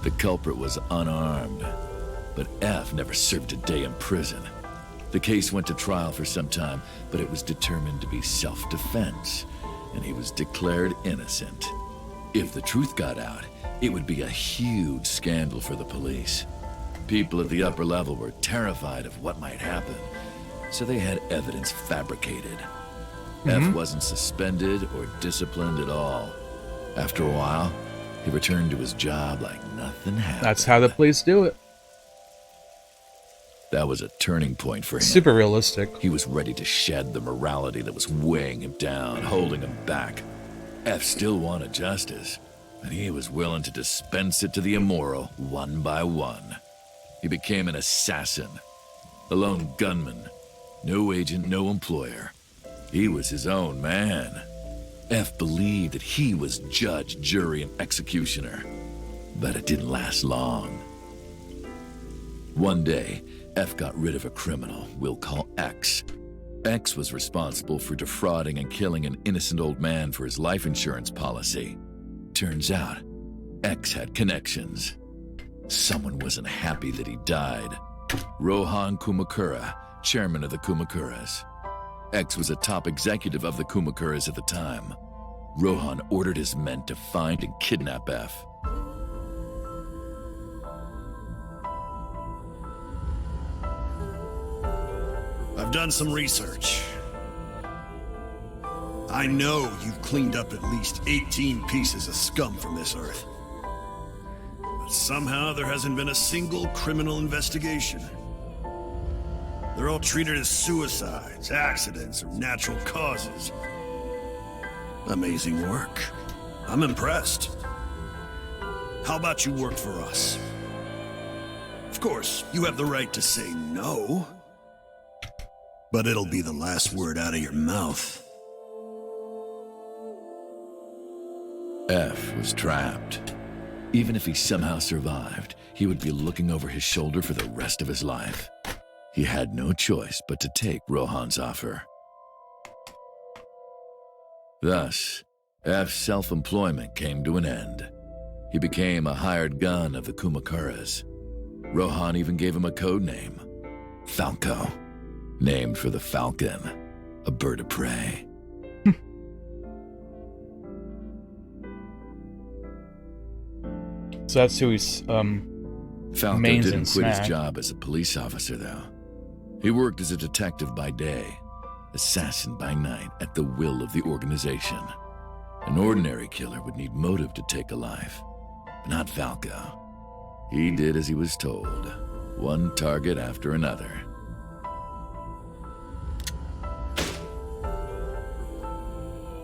The culprit was unarmed, but F never served a day in prison. The case went to trial for some time, but it was determined to be self-defense, and he was declared innocent. If the truth got out, it would be a huge scandal for the police. People at the upper level were terrified of what might happen, so they had evidence fabricated. F wasn't suspended or disciplined at all. After a while, he returned to his job like nothing happened. That's how the police do it. That was a turning point for him. Super realistic. He was ready to shed the morality that was weighing him down, holding him back. F still wanted justice, and he was willing to dispense it to the immoral one by one. He became an assassin, a lone gunman, no agent, no employer. He was his own man. F believed that he was judge, jury, and executioner. But it didn't last long. One day, F got rid of a criminal we'll call X. X was responsible for defrauding and killing an innocent old man for his life insurance policy. Turns out, X had connections. Someone wasn't happy that he died. Rohan Kumakura, chairman of the Kumakuras. X was a top executive of the Kumakuras at the time. Rohan ordered his men to find and kidnap F. I've done some research. I know you've cleaned up at least 18 pieces of scum from this earth. But somehow there hasn't been a single criminal investigation. They're all treated as suicides, accidents, or natural causes. Amazing work. I'm impressed. How about you work for us? Of course, you have the right to say no. But it'll be the last word out of your mouth. F was trapped. Even if he somehow survived, he would be looking over his shoulder for the rest of his life. He had no choice but to take Rohan's offer. Thus, F's self-employment came to an end. He became a hired gun of the Kumakuras. Rohan even gave him a code name, Falco, named for the falcon, a bird of prey. So that's who he's, Falco mains didn't in quit his Smack. job as a police officer, though. He worked as a detective by day, assassin by night at the will of the organization. An ordinary killer would need motive to take a life, but not Falco. He did as he was told, one target after another.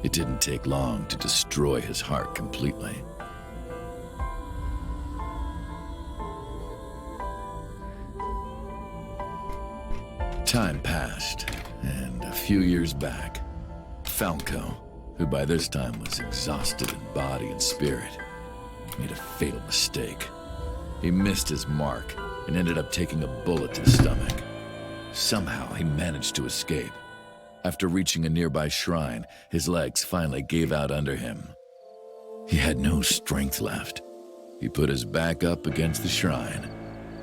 It didn't take long to destroy his heart completely. Time passed, and a few years back, Falco, who by this time was exhausted in body and spirit, made a fatal mistake. He missed his mark and ended up taking a bullet to the stomach. Somehow, he managed to escape. After reaching a nearby shrine, his legs finally gave out under him. He had no strength left. He put his back up against the shrine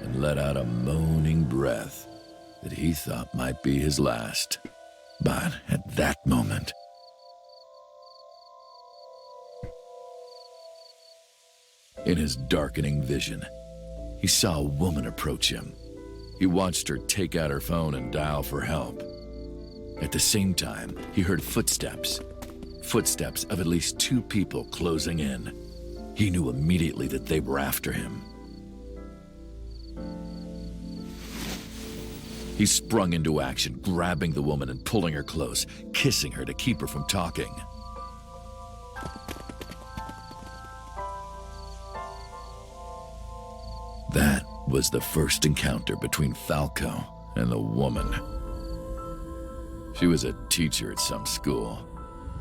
and let out a moaning breath that he thought might be his last. But at that moment, in his darkening vision, he saw a woman approach him. He watched her take out her phone and dial for help. At the same time, he heard footsteps. Footsteps of at least two people closing in. He knew immediately that they were after him. He sprung into action, grabbing the woman and pulling her close, kissing her to keep her from talking. That was the first encounter between Falco and the woman. She was a teacher at some school.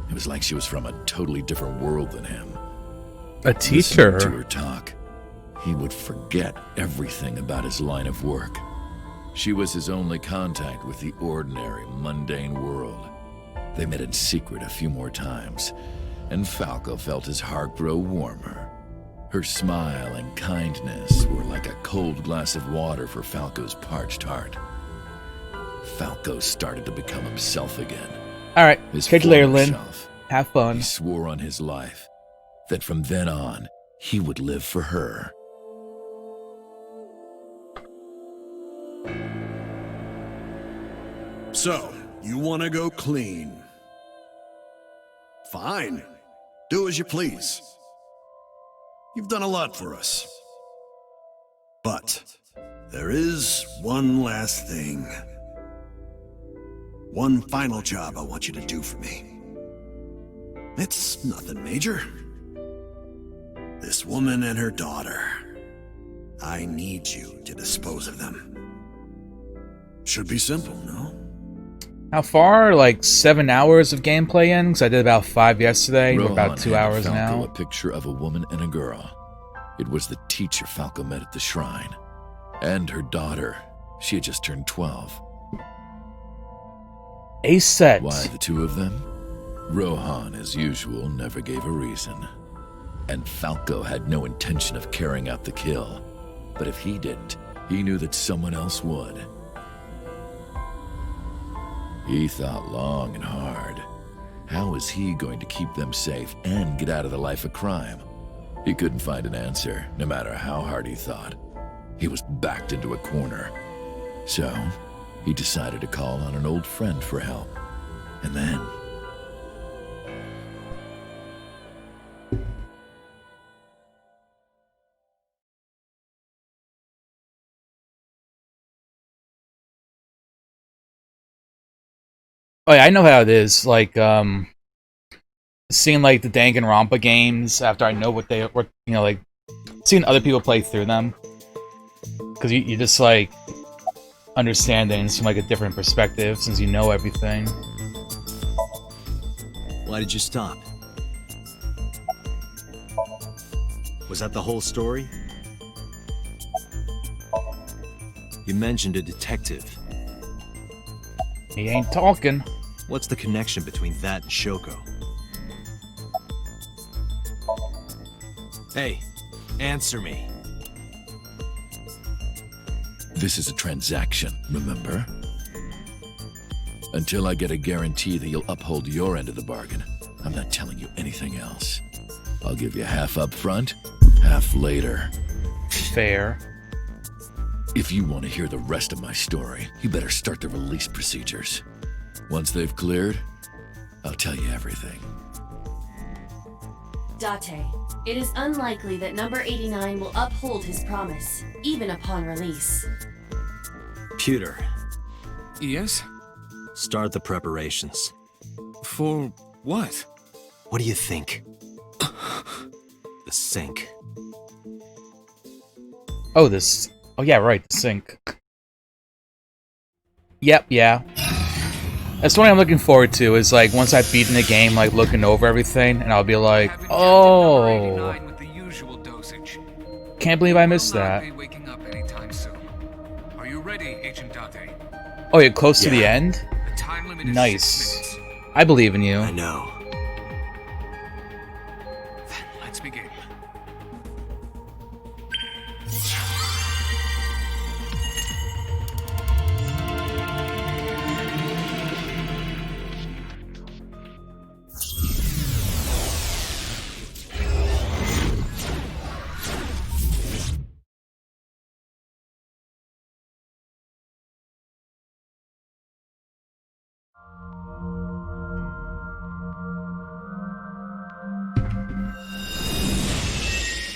It was like she was from a totally different world than him. A teacher? Listening to her talk, he would forget everything about his line of work. She was his only contact with the ordinary, mundane world. They met in secret a few more times, and Falco felt his heart grow warmer. Her smile and kindness were like a cold glass of water for Falco's parched heart. Falco started to become himself again. Alright, catch you later, former Lynn. self. Have fun. He swore on his life that from then on, he would live for her. So, you want to go clean? Fine. Do as you please. You've done a lot for us. But there is one last thing. One final job I want you to do for me. It's nothing major. This woman and her daughter. I need you to dispose of them. Should be simple, no? How far? Like 7 hours of gameplay in? Because I did about 5 yesterday. We're about 2 hours Falco now. A picture of a woman and a girl. It was the teacher Falco met at the shrine. And her daughter. She had just turned 12. A set. Why the two of them? Rohan, as usual, never gave a reason. And Falco had no intention of carrying out the kill. But if he didn't, he knew that someone else would. He thought long and hard. How was he going to keep them safe and get out of the life of crime? He couldn't find an answer, no matter how hard he thought. He was backed into a corner. So, he decided to call on an old friend for help. And then... Oh yeah, I know how it is. Like, seeing like the Danganronpa games after I know what they were, you know, like seeing other people play through them, because you just like understand things from like a different perspective since you know everything. Why did you stop? Was that the whole story? You mentioned a detective. He ain't talking. What's the connection between that and Shoko? Hey, answer me. This is a transaction, remember? Until I get a guarantee that you'll uphold your end of the bargain, I'm not telling you anything else. I'll give you half up front, half later. Fair. If you want to hear the rest of my story, you better start the release procedures. Once they've cleared, I'll tell you everything. Date, it is unlikely that number 89 will uphold his promise, even upon release. Pewter. Yes? Start the preparations. For what? What do you think? The sink. Oh, this... Oh yeah, right, the sink. Yep, yeah. That's what I'm looking forward to, is like, once I've beaten the game, like, looking over everything, and I'll be like, oh! Can't believe I missed that. Are you ready, Agent Date? Oh, you're close to the end? Nice. I believe in you. I know. Let's begin.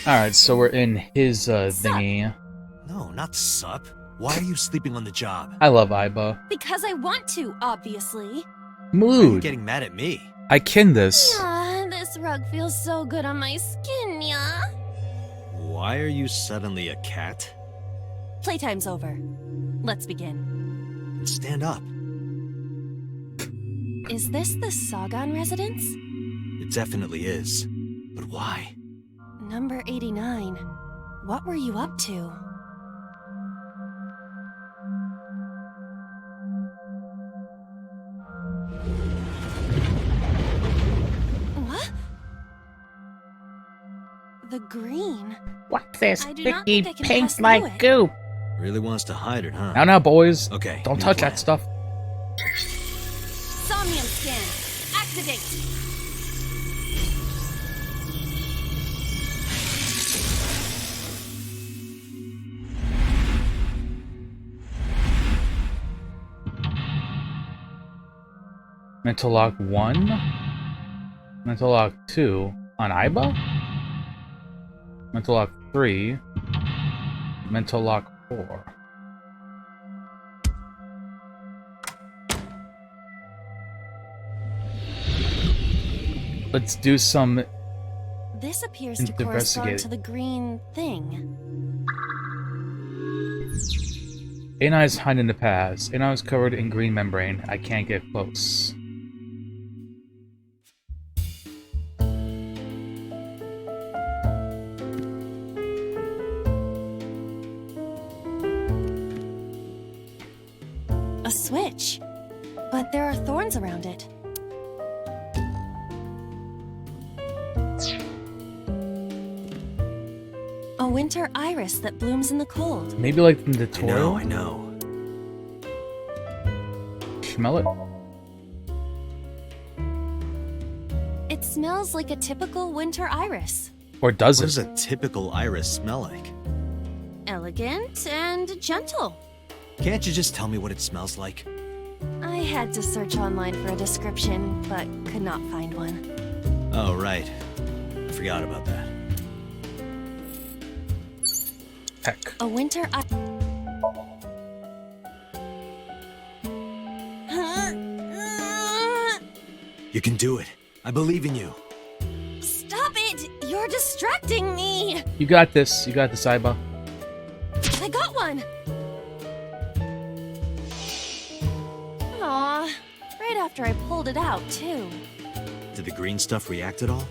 Alright, so we're in his thingy. No, not sup. Why are you sleeping on the job? I love Aiba. Because I want to, obviously. Mood. Getting mad at me. I kin this. Yeah, this rug feels so good on my skin, yeah? Why are you suddenly a cat? Playtime's over. Let's begin. Stand up. Is this the Sagan residence? It definitely is. But why? Number 89. What were you up to? What? The green. What's this I do not sticky think I can pass through pink-like it. goop? Really wants to hide it, huh? Now, boys. Okay. Don't new touch plan. that stuff. Somnium scan. Activate. Mental Lock 1? Mental Lock 2 on Aiba? Mental Lock 3? Mental Lock 4. Let's do some This appears to correspond to the green thing. Ain't I's hiding in the past. Ain't I's covered in green membrane. I can't get close. A switch. But there are thorns around it. A winter iris that blooms in the cold. Maybe like from the tutorial? I know. Smell it? It smells like a typical winter iris. Or does What it? does a typical iris smell like? Elegant and gentle. Can't you just tell me what it smells like? I had to search online for a description, but could not find one. Oh, right. I forgot about that. Heck. A winter You can do it. I believe in you. Stop it! You're distracting me! You got this. You got this, Aiba. I got one! Aw, right after I pulled it out, too. Did the green stuff react at all?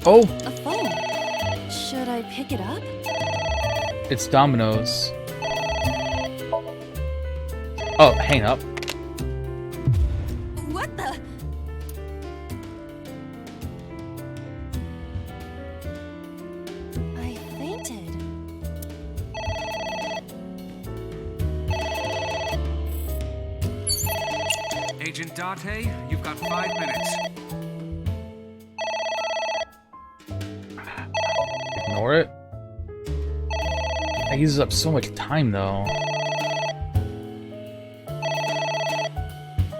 Oh! A phone. Should I pick it up? It's Domino's. Oh, hang up. What the? I fainted. Agent Date, you've got 5 minutes. Ignore it. That uses up so much time, though.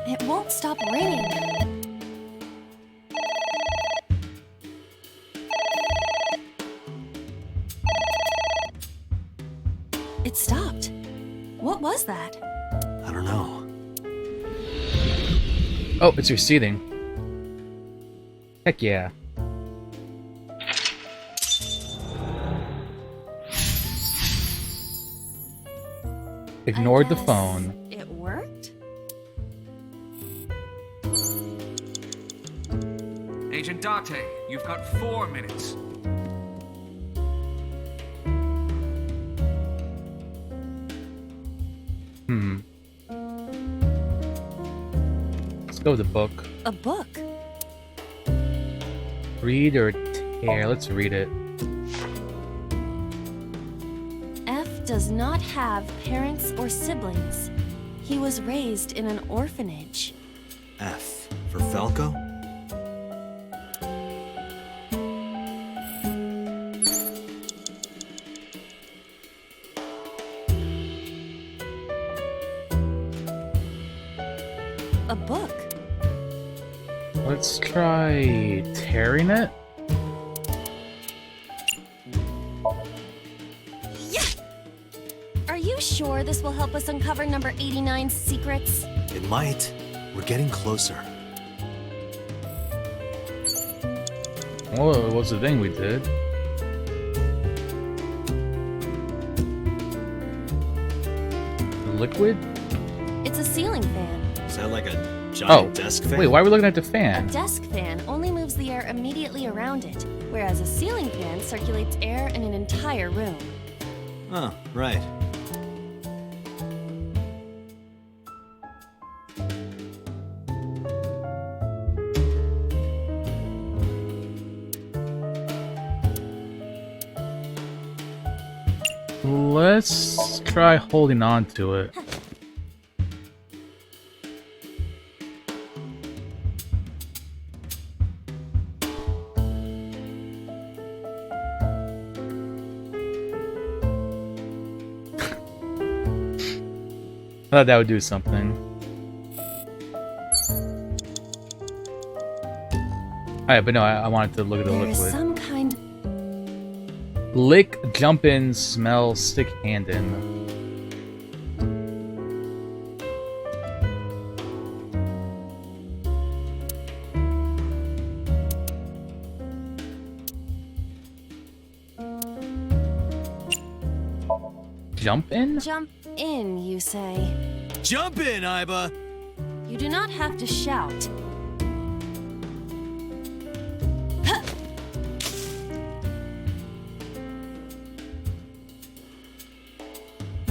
It won't stop ringing. It stopped. What was that? I don't know. Oh, it's receding. Heck yeah. Ignored the phone. It worked? Agent Date, you've got 4 minutes. Let's go with the book. A book? Read or tear? Let's read it. F does not have parents or siblings. He was raised in an orphanage. F for Falco? A book. Let's try tearing it. Yeah! Are you sure this will help us uncover number 89's secrets? It might. We're getting closer. Oh, what's the thing we did? Liquid? It's a ceiling fan. Is that like a giant desk fan? Wait, why are we looking at the A fan? desk fan only moves the air immediately around it, whereas a ceiling fan circulates air in an entire room. Oh, right. Let's try holding on to it. I thought that would do something. Alright, but no, I wanted to look at the There is liquid. some kind. Lick, jump in, smell, stick hand in. Jump in? Jump in, you say. Jump in, Iba! You do not have to shout.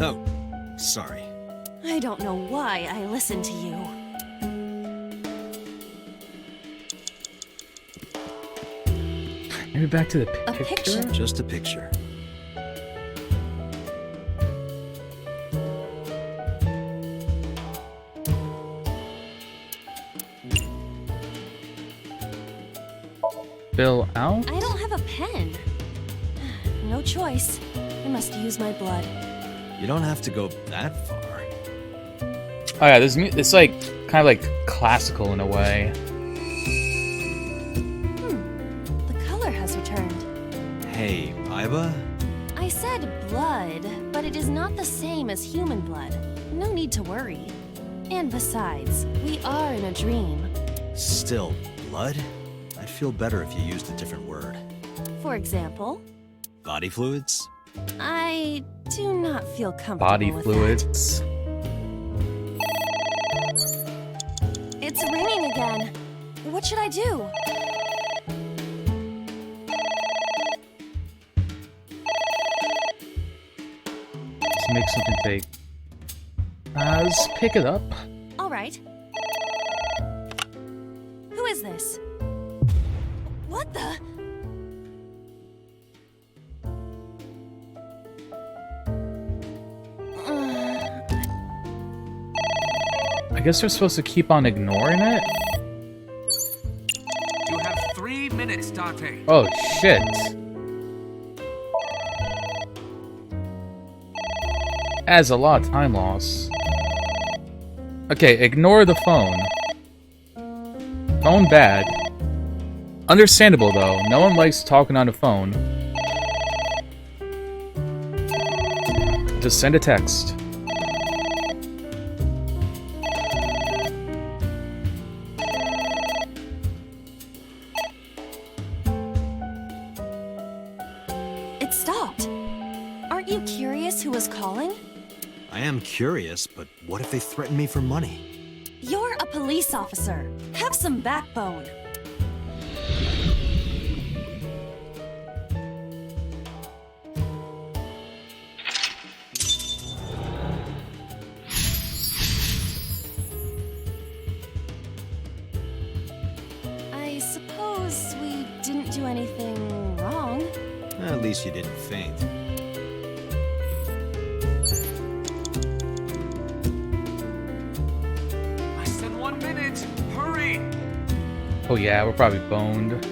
Oh, sorry. I don't know why I listen to you. Maybe back to the A picture? picture? Just a picture. Fill out? I don't have a pen. No choice. I must use my blood. You don't have to go that far. Oh yeah, it's like kind of like classical in a way. The color has returned. Hey, Iba? I said blood, but it is not the same as human blood. No need to worry. And besides, we are in a dream. Still, blood? I'd feel better if you used a different word. For example, Body fluids? I do not feel comfortable Body with fluids. that. It's ringing again. What should I do? Let's make something fake. Let's pick it up. All right. Who is this? What the? I guess we're supposed to keep on ignoring it? You have 3 minutes, Date. Oh, shit. Adds a lot of time loss. Okay, ignore the phone. Phone bad. Understandable, though. No one likes talking on the phone. Just send a text. It stopped. Aren't you curious who was calling? I am curious, but what if they threaten me for money? You're a police officer. Have some backbone. I suppose we didn't do anything wrong. At least you didn't faint. Less than 1 minute. Hurry! Oh yeah, we're probably boned.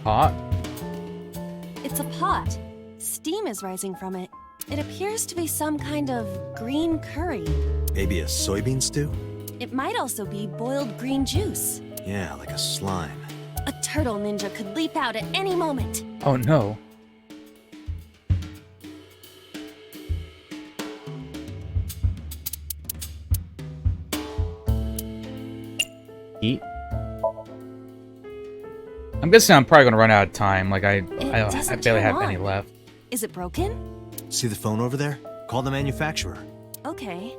Hot? It's a pot. Steam is rising from it. It appears to be some kind of green curry. Maybe a soybean stew? It might also be boiled green juice. Yeah, like a slime. A turtle ninja could leap out at any moment. Oh no. Eat. I'm guessing I'm probably gonna run out of time. Like I doesn't barely turn have any on. left. Is it broken? See the phone over there? Call the manufacturer. Okay.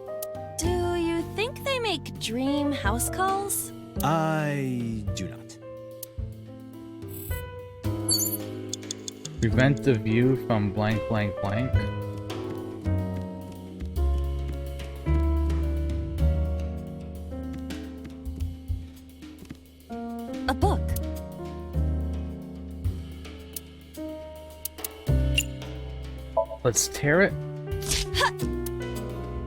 Do you think they make dream house calls? I do not. Prevent the view from blank blank blank. A book. Let's tear it.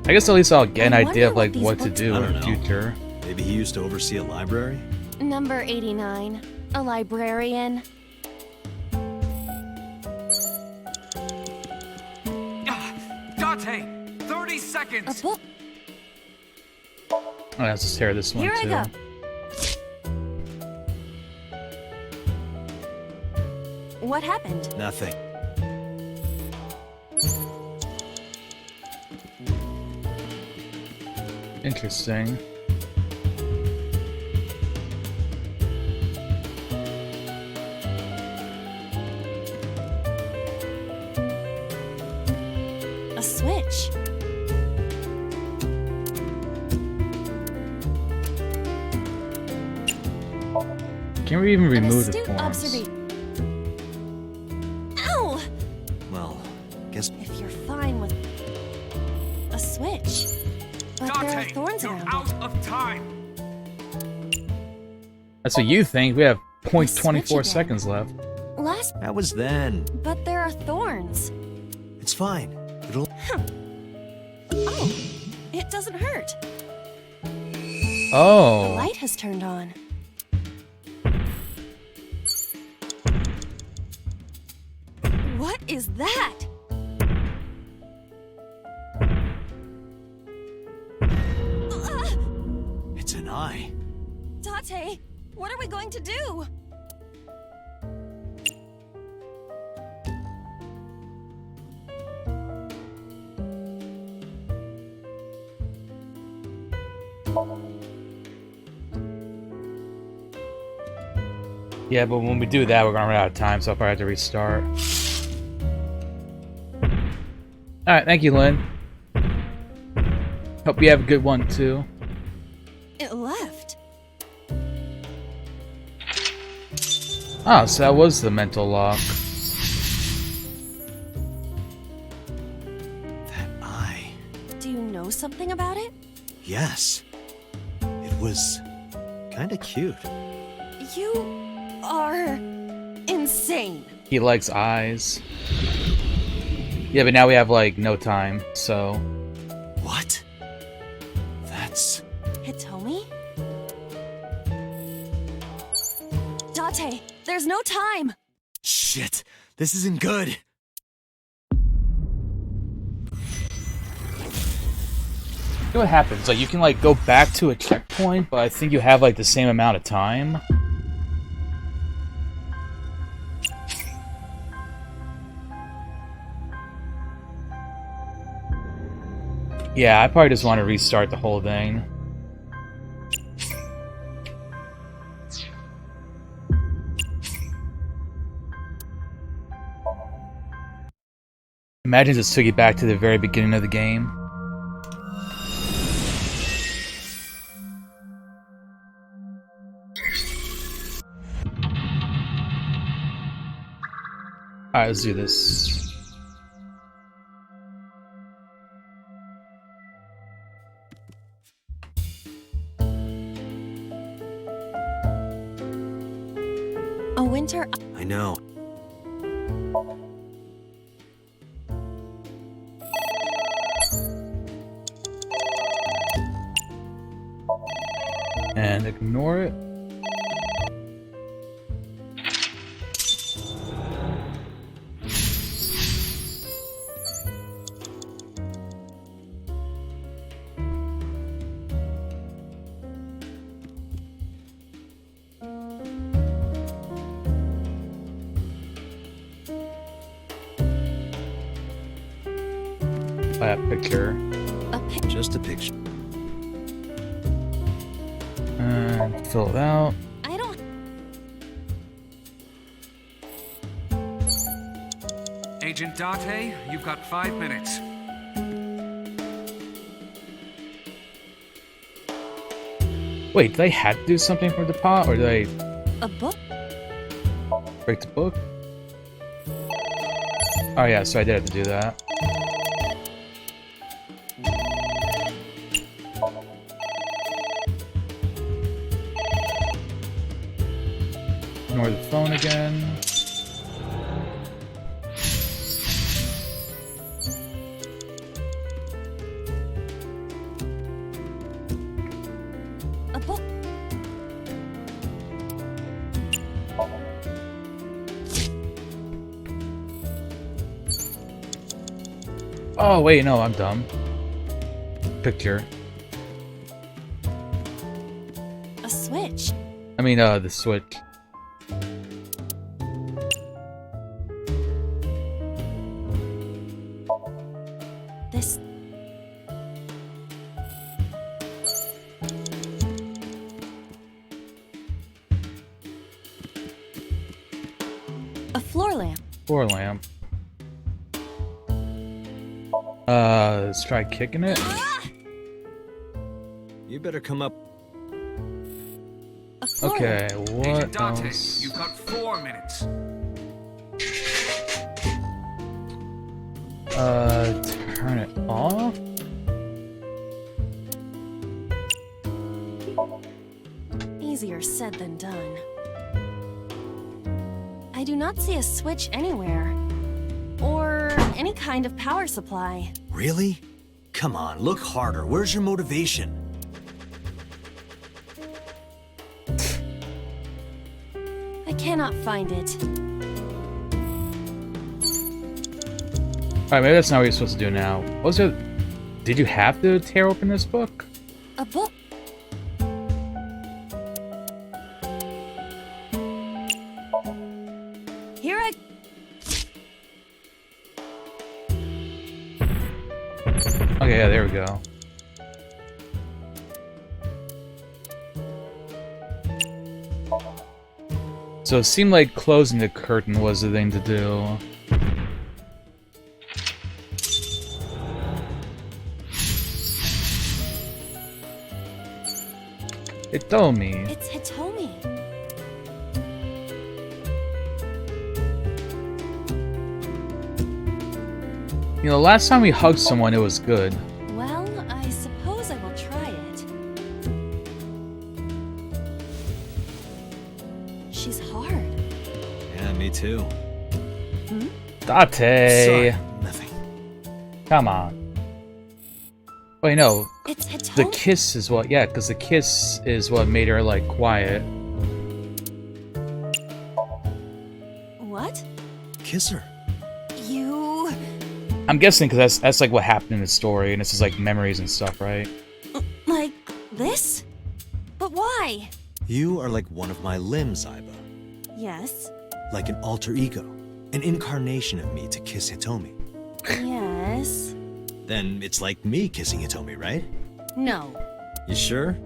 I guess at least I'll get an I idea of wonder like what what to these do I in don't the know. future. Maybe he used to oversee a library? Number 89. A librarian. Date! 30 seconds! A book. Oh, let's just tear this one Here I too. go. What happened? Nothing. Interesting. switch. Can we even remove the Astute forms? observation. Ow! Well, guess If you're fine with a switch, but there are thorns you're around out of time. That's what you think. We have Switch 0.24 again. seconds left. Last, that was then. but there are thorns. It's fine. It'll. Oh, it doesn't hurt. The Oh. light has turned on. What is that? It's an eye. Date, what are we going to do? Yeah, but when we do that, we're gonna run out of time, so I'll probably have to restart. Alright, thank you, Lynn. Hope you have a good one, too. It left. Ah, so that was the mental lock. That eye. Do you know something about it? Yes. It was kinda cute. You are insane. He likes eyes. Yeah, but now we have, like, no time, so... What? That's... Hitomi? Date, there's no time. Shit! This isn't good! You know what happens? Like, you can, like, go back to a checkpoint, but I think you have, like, the same amount of time. Yeah, I probably just want to restart the whole thing. Imagine this took you back to the very beginning of the game. Alright, let's do this. A winter. I know. And ignore it. Picture. Just a picture. And fill it out. I don't. Agent Date, you've got 5 minutes. Wait, did they have to do something for the pot, or did they A book? break the book? Oh yeah, so I did have to do that. Ignore the phone again. A book? Oh wait, no, I'm dumb. Picture. A switch? I mean, the switch. This. A floor lamp. Floor lamp. Let's try kicking it. You better come up. Okay, what Agent Dante, else? you've got 4 minutes. Turn it off? Easier said than done. I do not see a switch anywhere. Or any kind of power supply. Really? Come on, look harder. Where's your motivation? I cannot find it. Alright, maybe that's not what you're supposed to do now. What was it? Did you have to tear open this book? A book? Here I... Okay, yeah, there we go. So it seemed like closing the curtain was the thing to do. Hitomi. It's Hitomi. You know, last time we hugged someone, it was good. Well, I suppose I will try it. She's hard. Yeah, me too. Hmm? Date. Sorry, nothing. Come on. Wait, no. It's Hitomi. The kiss is what, yeah, because the kiss is what made her, like, quiet. What? Kiss her. You... I'm guessing because that's like what happened in the story, and this is like memories and stuff, right? Like this? But why? You are like one of my limbs, Aiba. Yes. Like an alter ego. An incarnation of me to kiss Hitomi. Yes. Then it's like me kissing Hitomi, right? No. You sure?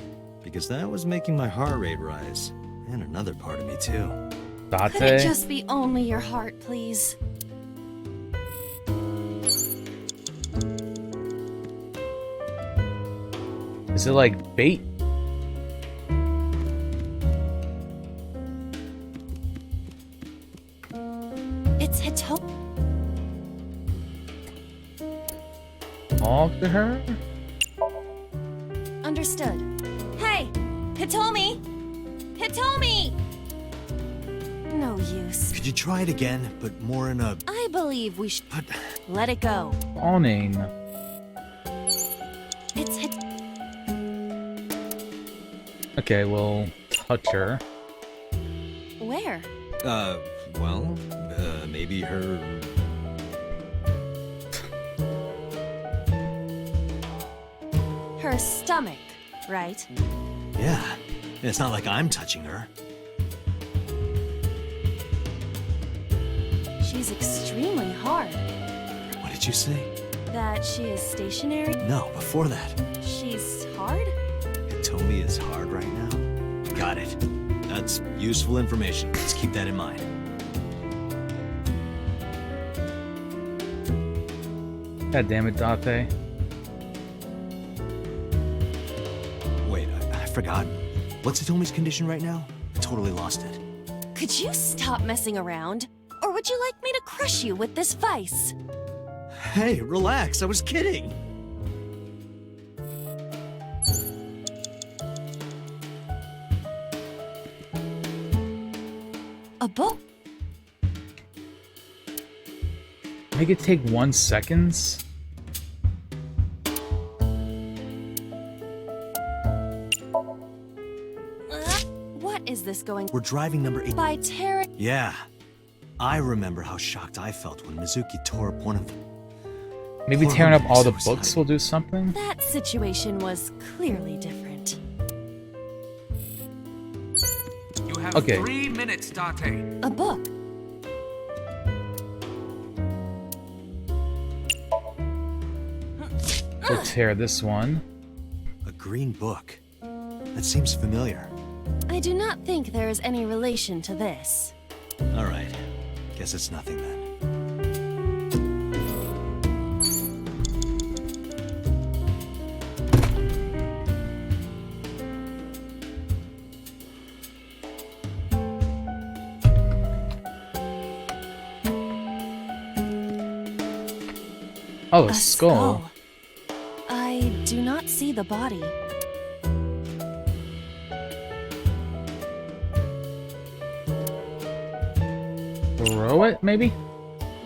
Because that was making my heart rate rise. And another part of me, too. Could it just be only your heart, please? Is it like bait? It's Hitomi. Talk to her? Understood. Hey! Hitomi! Hitomi! No use. Could you try it again, but more in a... I believe we should... Let it go. Awning. It's Hit... Okay, we'll touch her. Where? Well, maybe her... Her stomach, right? Yeah. It's not like I'm touching her. She's extremely hard. What did you say? That she is stationary? No, before that. She's hard? Hitomi is hard right now? Got it. That's useful information. Let's keep that in mind. God damn it, Date. Wait, I forgot. What's Hitomi's condition right now? I totally lost it. Could you stop messing around? Or would you like me to crush you with this vice? Hey, relax. I was kidding. A book? Make it take 1 second? What is this going? We're driving number 8. By Terra. Yeah. I remember how shocked I felt when Mizuki tore up one of them. Maybe Poor tearing up woman all the suicide. books will do something? That situation was clearly different. You have Okay. 3 minutes, Date. A book. We'll tear this one. A green book. That seems familiar. I do not think there is any relation to this. All right. Guess it's nothing then. Oh, a skull. I do not see the body. Throw it, maybe?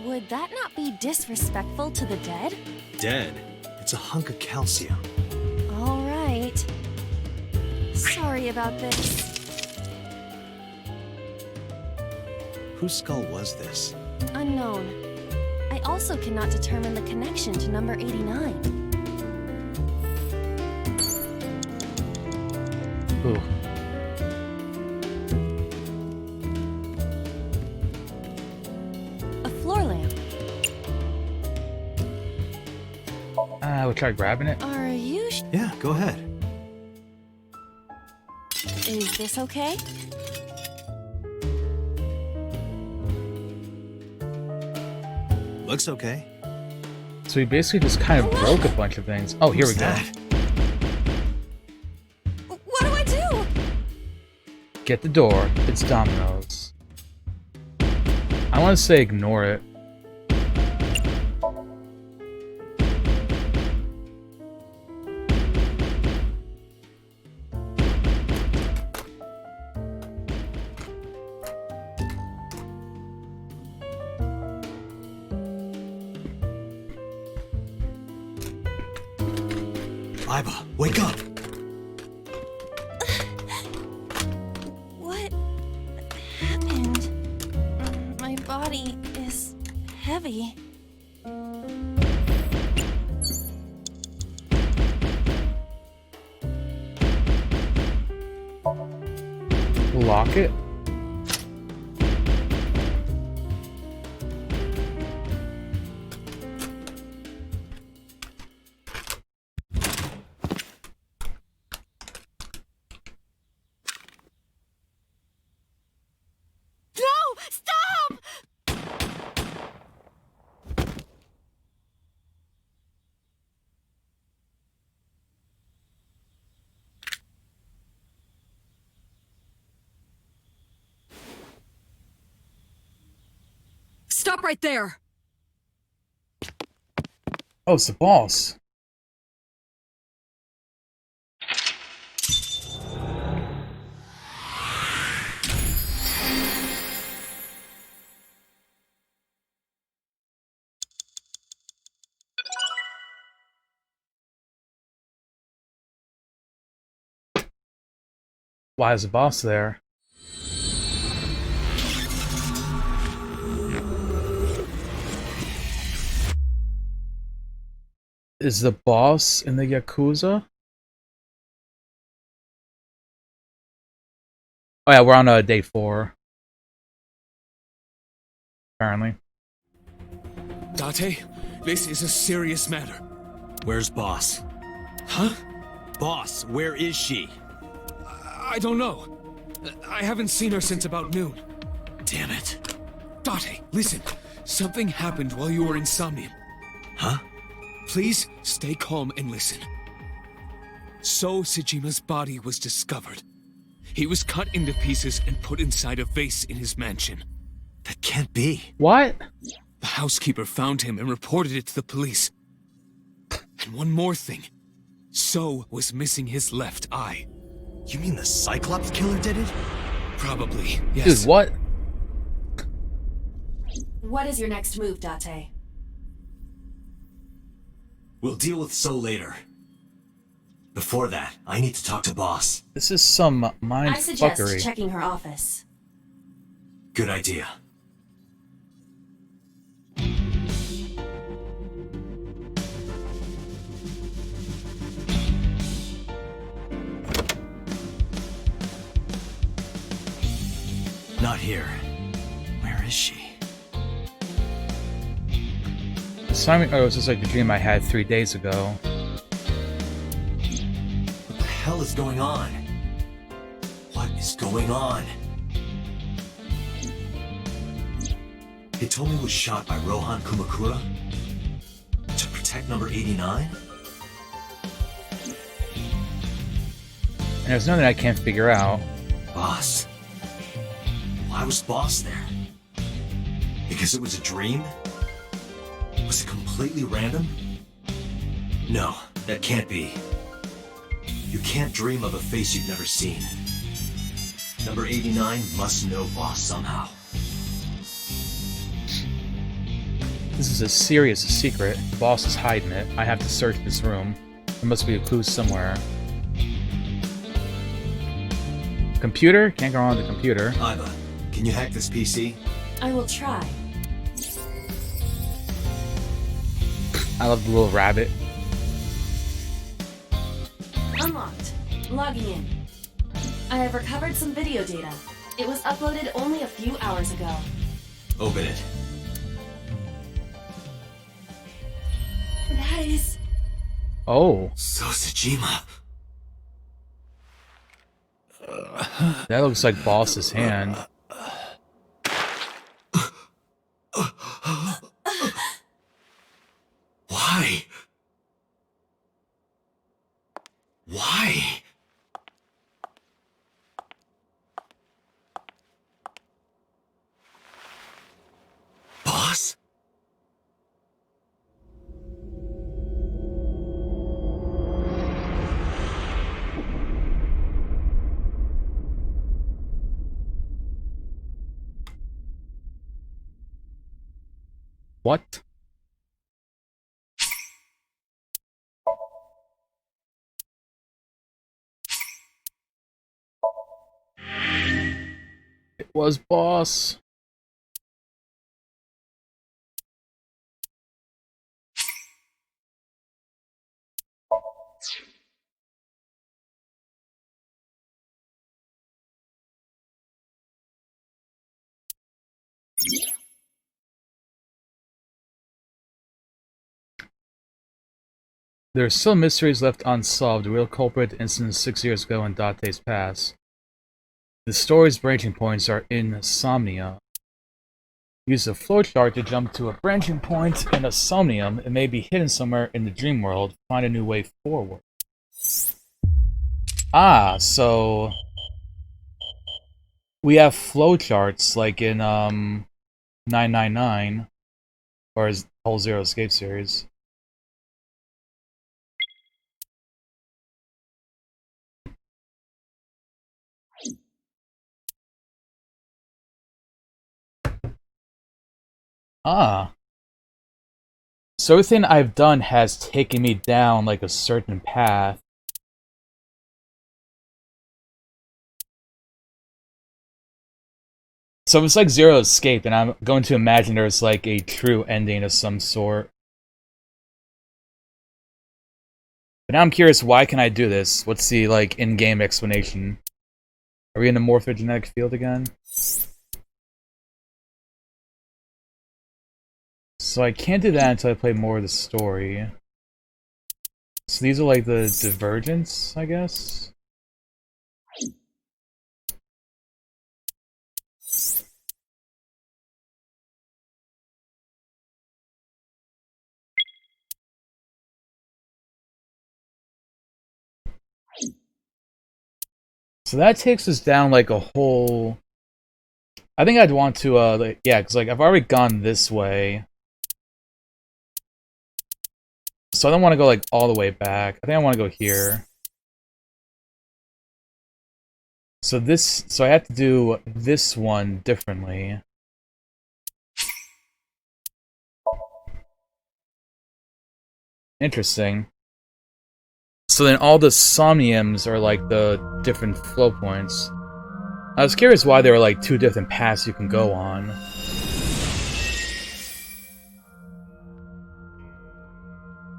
Would that not be disrespectful to the dead? Dead? It's a hunk of calcium. All right. Sorry about this. Whose skull was this? Unknown. I also cannot determine the connection to number 89. Ooh. A floor lamp. I would try grabbing it. Are you Yeah, go ahead. Is this okay? Looks okay. So he basically just kind of broke a bunch of things. Oh, here we go. What do I do? Get the door. It's Domino's. I want to say ignore it. Iba, wake up! What happened? My body is heavy. Lock it. Stop right there! Oh, it's the boss. Why is the boss there? Is the boss in the Yakuza? Oh yeah, we're on day 4. Apparently. Date, this is a serious matter. Where's Boss? Huh? Boss, where is she? I don't know. I haven't seen her since about noon. Damn it. Date, listen. Something happened while you were in Somniun. Huh? Please stay calm and listen. So Sejima's body was discovered. He was cut into pieces and put inside a vase in his mansion. That can't be. What? The housekeeper found him and reported it to the police. And one more thing. So was missing his left eye. You mean the Cyclops killer did it? Probably, yes. Dude, what? What is your next move, Date? We'll deal with So later. Before that, I need to talk to Boss. This is some mind I suggest fuckery. checking her office. Good idea. Not here. Where is she? This time, oh, it was just like the dream I had 3 days ago. What the hell is going on? What is going on? Hitomi was shot by Rohan Kumakura? To protect number 89? And there's nothing I can't figure out. Boss. Why was Boss there? Because it was a dream? Was it completely random? No, that can't be. You can't dream of a face you've never seen. Number 89 must know Boss somehow. This is a serious secret. Boss is hiding it. I have to search this room. There must be a clue somewhere. Computer? Can't go on the computer. Iva, can you hack this PC? I will try. I love the little rabbit. Unlocked. Logging in. I have recovered some video data. It was uploaded only a few hours ago. Open it. That is... Oh. Sosajima. That looks like Boss's hand. Why? Why? Boss? What? It was Boss. There are still mysteries left unsolved. The real culprit, incident 6 years ago in Date's past. The story's branching points are insomnia. Use a flowchart to jump to a branching point in a somnium. It may be hidden somewhere in the dream world. Find a new way forward. Ah, so we have flowcharts like in 999 or his whole Zero Escape series. Ah. So everything I've done has taken me down like a certain path. So it's like Zero Escape, and I'm going to imagine there's like a true ending of some sort. But now I'm curious, why can I do this? What's the like in-game explanation? Are we in the morphogenetic field again? So I can't do that until I play more of the story. So these are like the divergence, I guess? So that takes us down like a whole... I think I'd want to, like, yeah, because like I've already gone this way. So I don't want to go like all the way back. I think I want to go here. So I have to do this one differently. Interesting. So then all the somniums are like the different flow points. I was curious why there are like two different paths you can go on.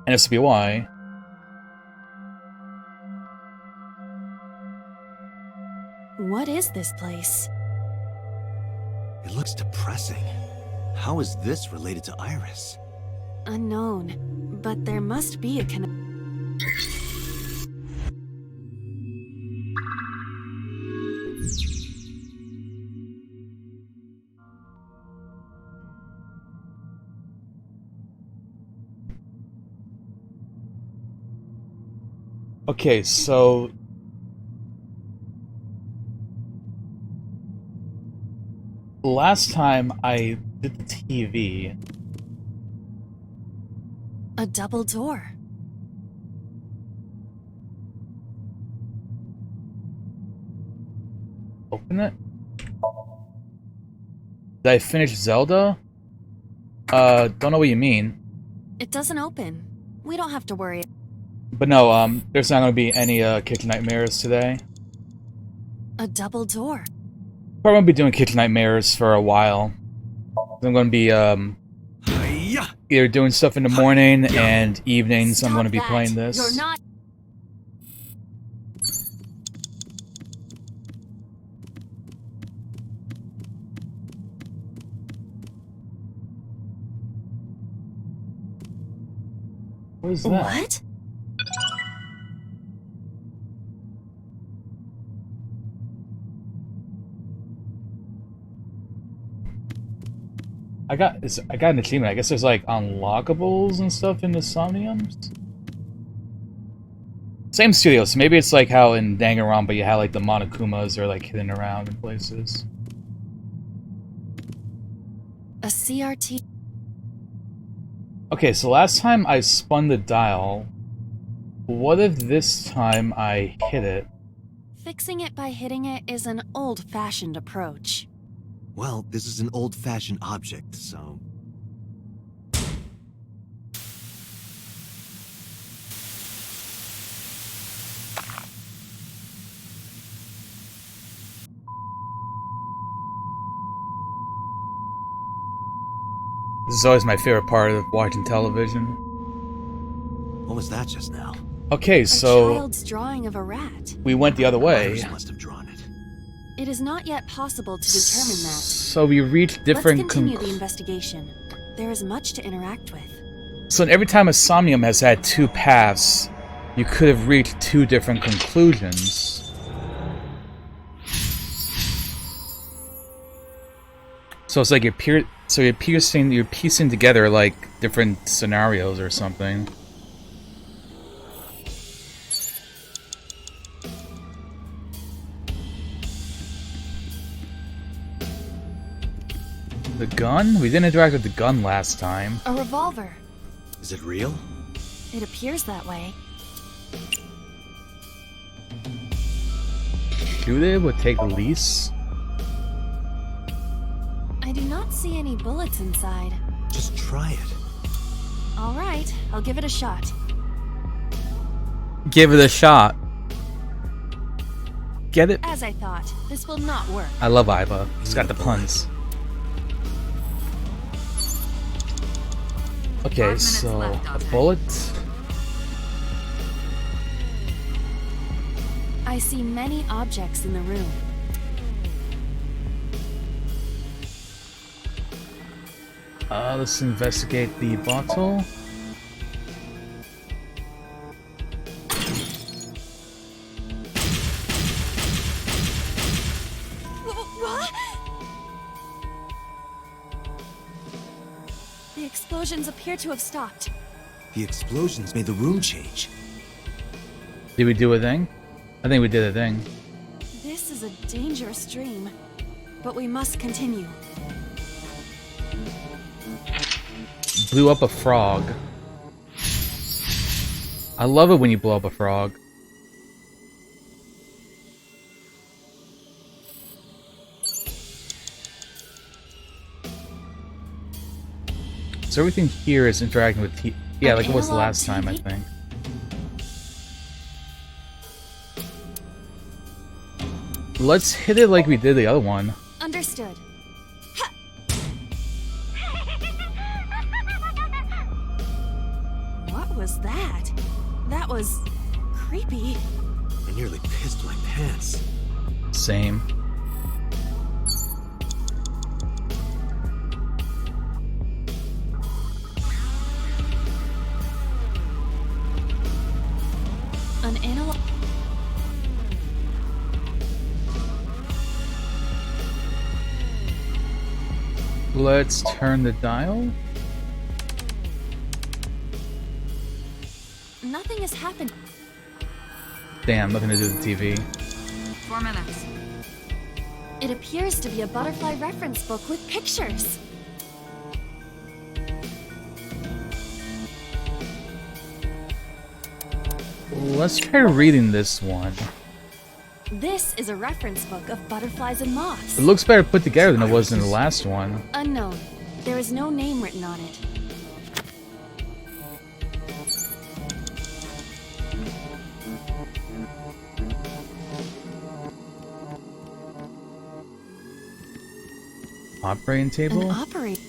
And this would be why. What is this place? It looks depressing. How is this related to Iris? Unknown, but there must be a connection. Okay, so... last time I did the TV... A double door. Open it? Did I finish Zelda? Don't know what you mean. It doesn't open. We don't have to worry. But no, there's not gonna be any, Kitchen Nightmares today. A double door. Probably won't be doing Kitchen Nightmares for a while. I'm gonna be, either doing stuff in the morning and evenings. I'm gonna be playing this. You're not. What is that? What? I got an achievement. I guess there's like unlockables and stuff in the Somniums. Same studio, so maybe it's like how in Danganronpa you had like the Monokumas are like hidden around in places. A CRT. Okay, so last time I spun the dial. What if this time I hit it? Fixing it by hitting it is an old-fashioned approach. Well, this is an old-fashioned object, so... This is always my favorite part of watching television. What was that just now? Okay, so... A child's drawing of a rat. We went the other way. Must have drawn it. It is not yet possible to determine that. So we reached different... Let's continue the investigation. There is much to interact with. So every time a Somnium has had two paths, you could have reached two different conclusions. So it's like you're piecing together like different scenarios or something. The gun? We didn't interact with the gun last time. A revolver. Is it real? It appears that way. Shoot it would take the lease. I do not see any bullets inside. Just try it. All right, I'll give it a shot. Give it a shot. Get it? As I thought, this will not work. I love Iva. He's got the puns. Okay, so a bullet. I see many objects in the room. Let's investigate the bottle. What? The explosions appear to have stopped. The explosions made the room change. Did we do a thing? I think we did a thing. This is a dangerous dream, but we must continue. Blew up a frog. I love it when you blow up a frog. So everything here is interacting with yeah, like it was last time, I think. Let's hit it like we did the other one. Understood. What was that? That was creepy. I nearly pissed my pants. Same. An analog. Let's turn the dial. Nothing has happened. Damn, nothing to do with the TV. 4 minutes. It appears to be a butterfly reference book with pictures. Let's try reading this one. This is a reference book of butterflies and moths. It looks better put together than it was in the last one. Unknown. There is no name written on it. Operating table? An operating.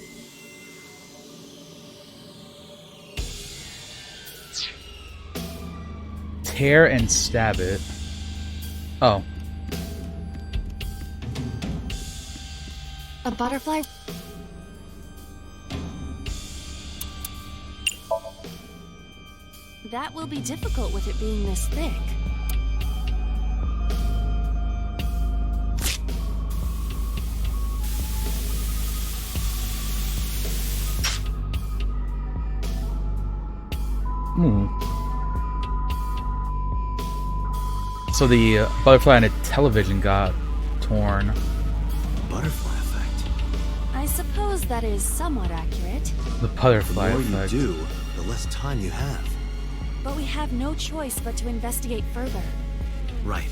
Tear and stab it. Oh. A butterfly. That will be difficult with it being this thick. So the butterfly on a television got torn. Butterfly effect. I suppose that is somewhat accurate. The butterfly The more effect. you do, the less time you have. But we have no choice but to investigate further. Right.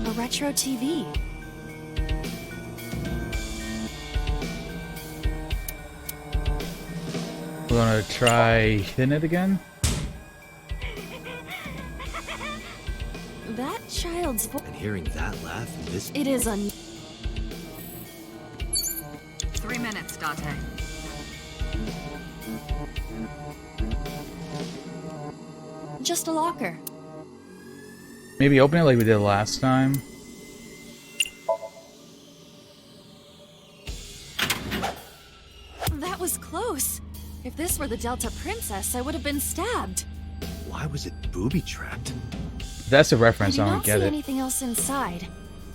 A retro TV. We're gonna try hitting it again. That child's voice. And hearing that laugh and this. It is un. 3 minutes, Dante. Just a locker. Maybe open it like we did last time. That was close. If this were the Delta Princess, I would have been stabbed. Why was it booby-trapped? That's a reference. I I do don't not get see it. anything else inside.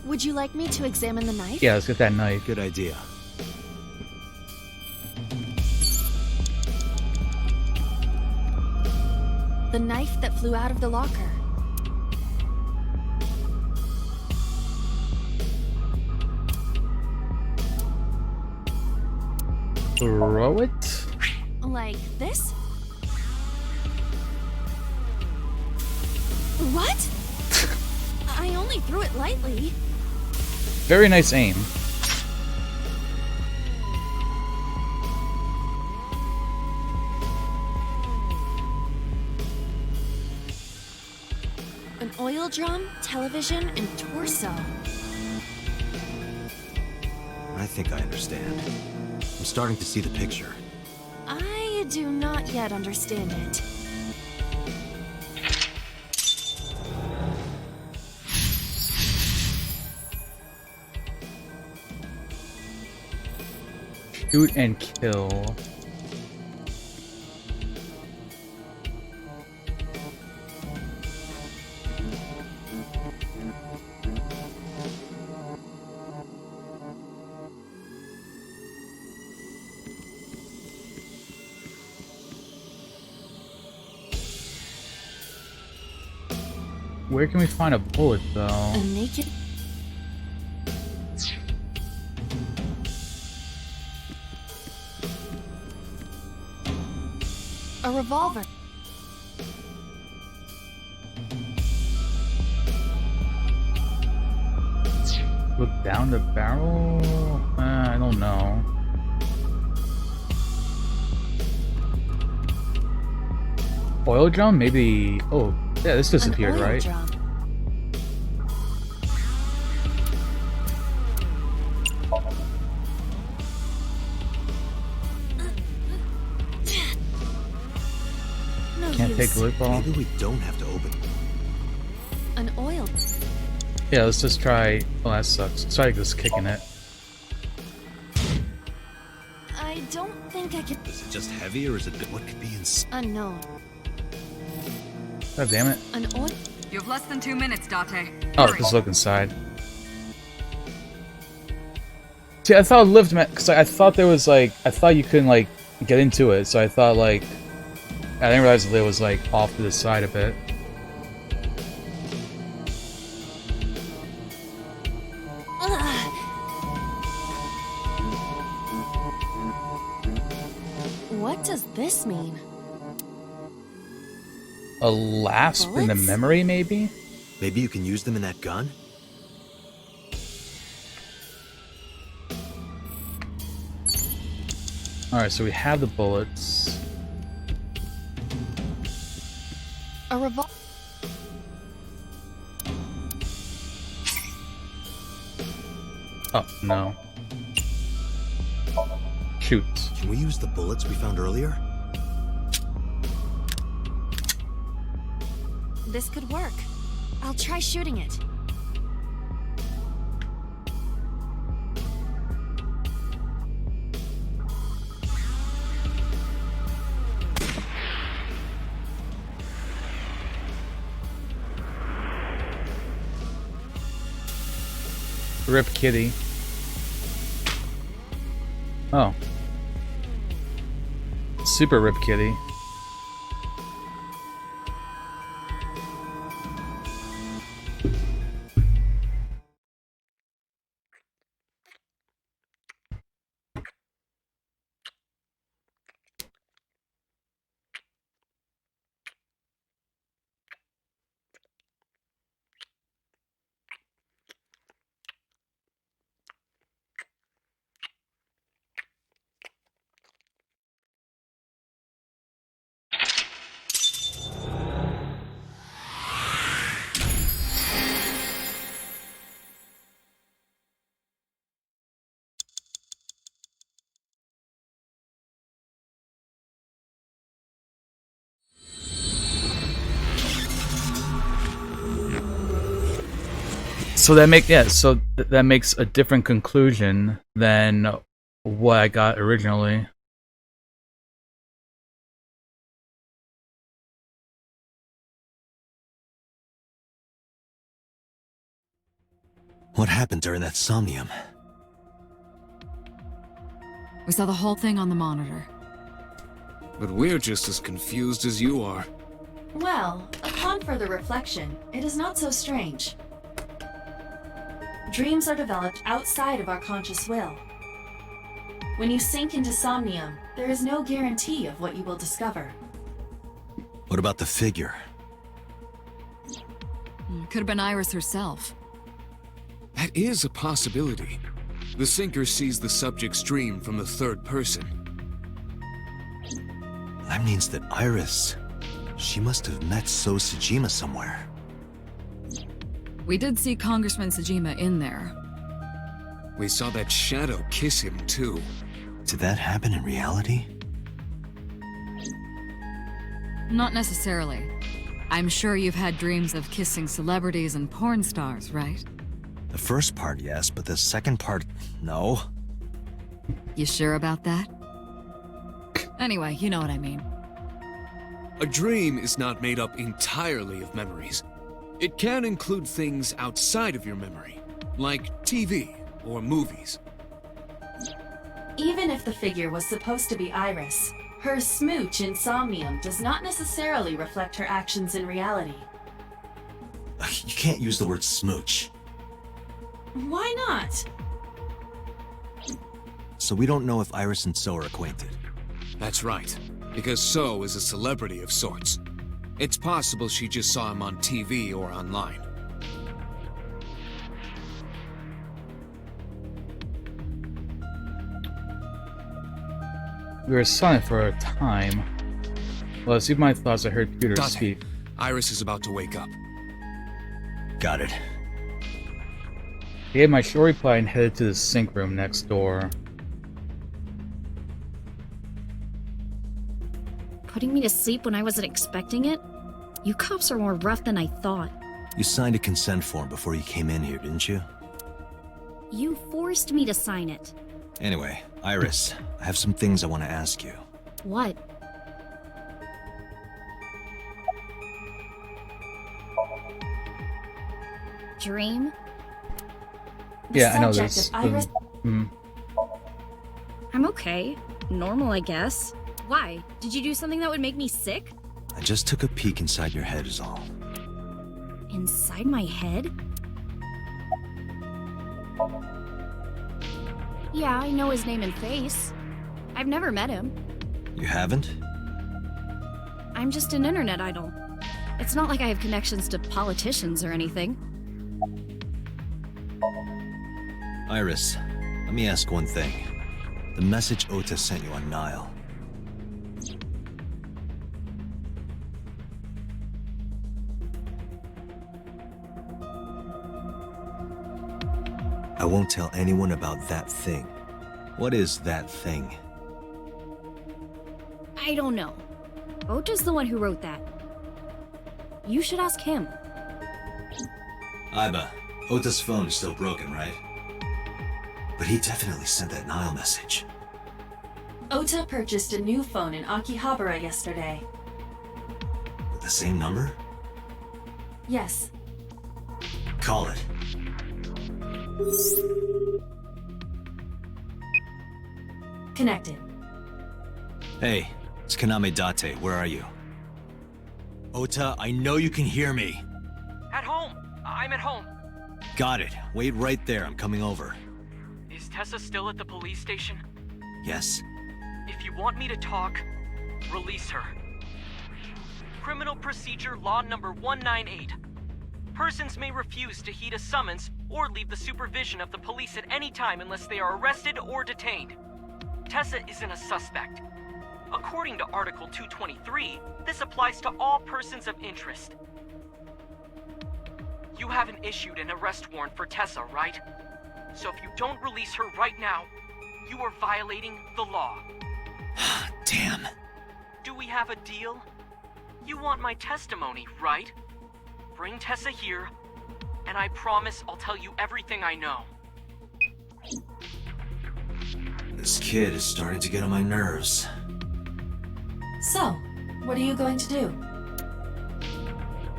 Would you like me to examine the knife? Yeah, let's get that knife. Good idea. The knife that flew out of the locker. Throw it? Like this? What? I only threw it lightly. Very nice aim. An oil drum, television, and torso. I think I understand. I'm starting to see the picture. I do not yet understand it. Shoot and kill. Where can we find a bullet, though? A naked... A revolver. Look down the barrel? I don't know. Oil drum? Maybe... Oh, yeah, this disappeared, An oil right? drum. No Can't use. take the lip off. Maybe we don't have to open. An oil. Yeah, let's just try... Oh, that sucks. Let's try just kicking it. I don't think I could... Is it just heavy or is it... What could be inside? Unknown. God damn it. An oil... You have less than 2 minutes, Dante. Oh, Hurry. just look inside. See, I thought lift meant... Because I thought there was, like... I thought you couldn't, like, get into it. So I thought, like... I didn't realize the lid was, like, off to the side a bit. What does this mean? A lasp in the Bullets? memory, maybe? Maybe you can use them in that gun? Alright, so we have the bullets. A revolver. Oh, no. Shoot. Can we use the bullets we found earlier? This could work. I'll try shooting it. Rip Kitty. Oh. Super Rip Kitty. So that that makes a different conclusion than what I got originally. What happened during that somnium? We saw the whole thing on the monitor. But we're just as confused as you are. Well, upon further reflection, it is not so strange. Dreams are developed outside of our conscious will. When you sink into somnium, there is no guarantee of what you will discover. What about the figure? Could have been Iris herself. That is a possibility. The sinker sees the subject's dream from the third person. That means that Iris... she must have met So Sejima somewhere. We did see Congressman Sejima in there. We saw that shadow kiss him, too. Did that happen in reality? Not necessarily. I'm sure you've had dreams of kissing celebrities and porn stars, right? The first part, yes, but the second part, no. You sure about that? Anyway, you know what I mean. A dream is not made up entirely of memories. It can include things outside of your memory, like TV or movies. Even if the figure was supposed to be Iris, her smooch in somnium does not necessarily reflect her actions in reality. You can't use the word smooch. Why not? So we don't know if Iris and So are acquainted. That's right, because So is a celebrity of sorts. It's possible she just saw him on TV or online. We were silent for a time. Well, as my thoughts, I heard Peter speak. Iris is about to wake up. Got it. He gave my short reply and headed to the sink room next door. Putting me to sleep when I wasn't expecting it? You cops are more rough than I thought. You signed a consent form before you came in here, didn't you? You forced me to sign it. Anyway, Iris, I have some things I want to ask you. What? Dream? Yeah, I know this. I'm okay. Normal, I guess. Why? Did you do something that would make me sick? I just took a peek inside your head is all. Inside my head? Yeah, I know his name and face. I've never met him. You haven't? I'm just an internet idol. It's not like I have connections to politicians or anything. Iris, let me ask one thing. The message Ota sent you on Nile. I won't tell anyone about that thing. What is that thing? I don't know. Ota's the one who wrote that. You should ask him. Iba, Ota's phone is still broken, right? But he definitely sent that Nile message. Ota purchased a new phone in Akihabara yesterday. With the same number? Yes. Call it. Connected. Hey, it's Kaname Date. Where are you? Ota, I know you can hear me. At home. I'm at home. Got it. Wait right there. I'm coming over. Is Tessa still at the police station? Yes? If you want me to talk, release her. Criminal Procedure Law Number 198. Persons may refuse to heed a summons or leave the supervision of the police at any time unless they are arrested or detained. Tessa isn't a suspect. According to Article 223, this applies to all persons of interest. You haven't issued an arrest warrant for Tessa, right? So if you don't release her right now, you are violating the law. Damn. Do we have a deal? You want my testimony, right? Bring Tessa here, and I promise I'll tell you everything I know. This kid is starting to get on my nerves. So, what are you going to do?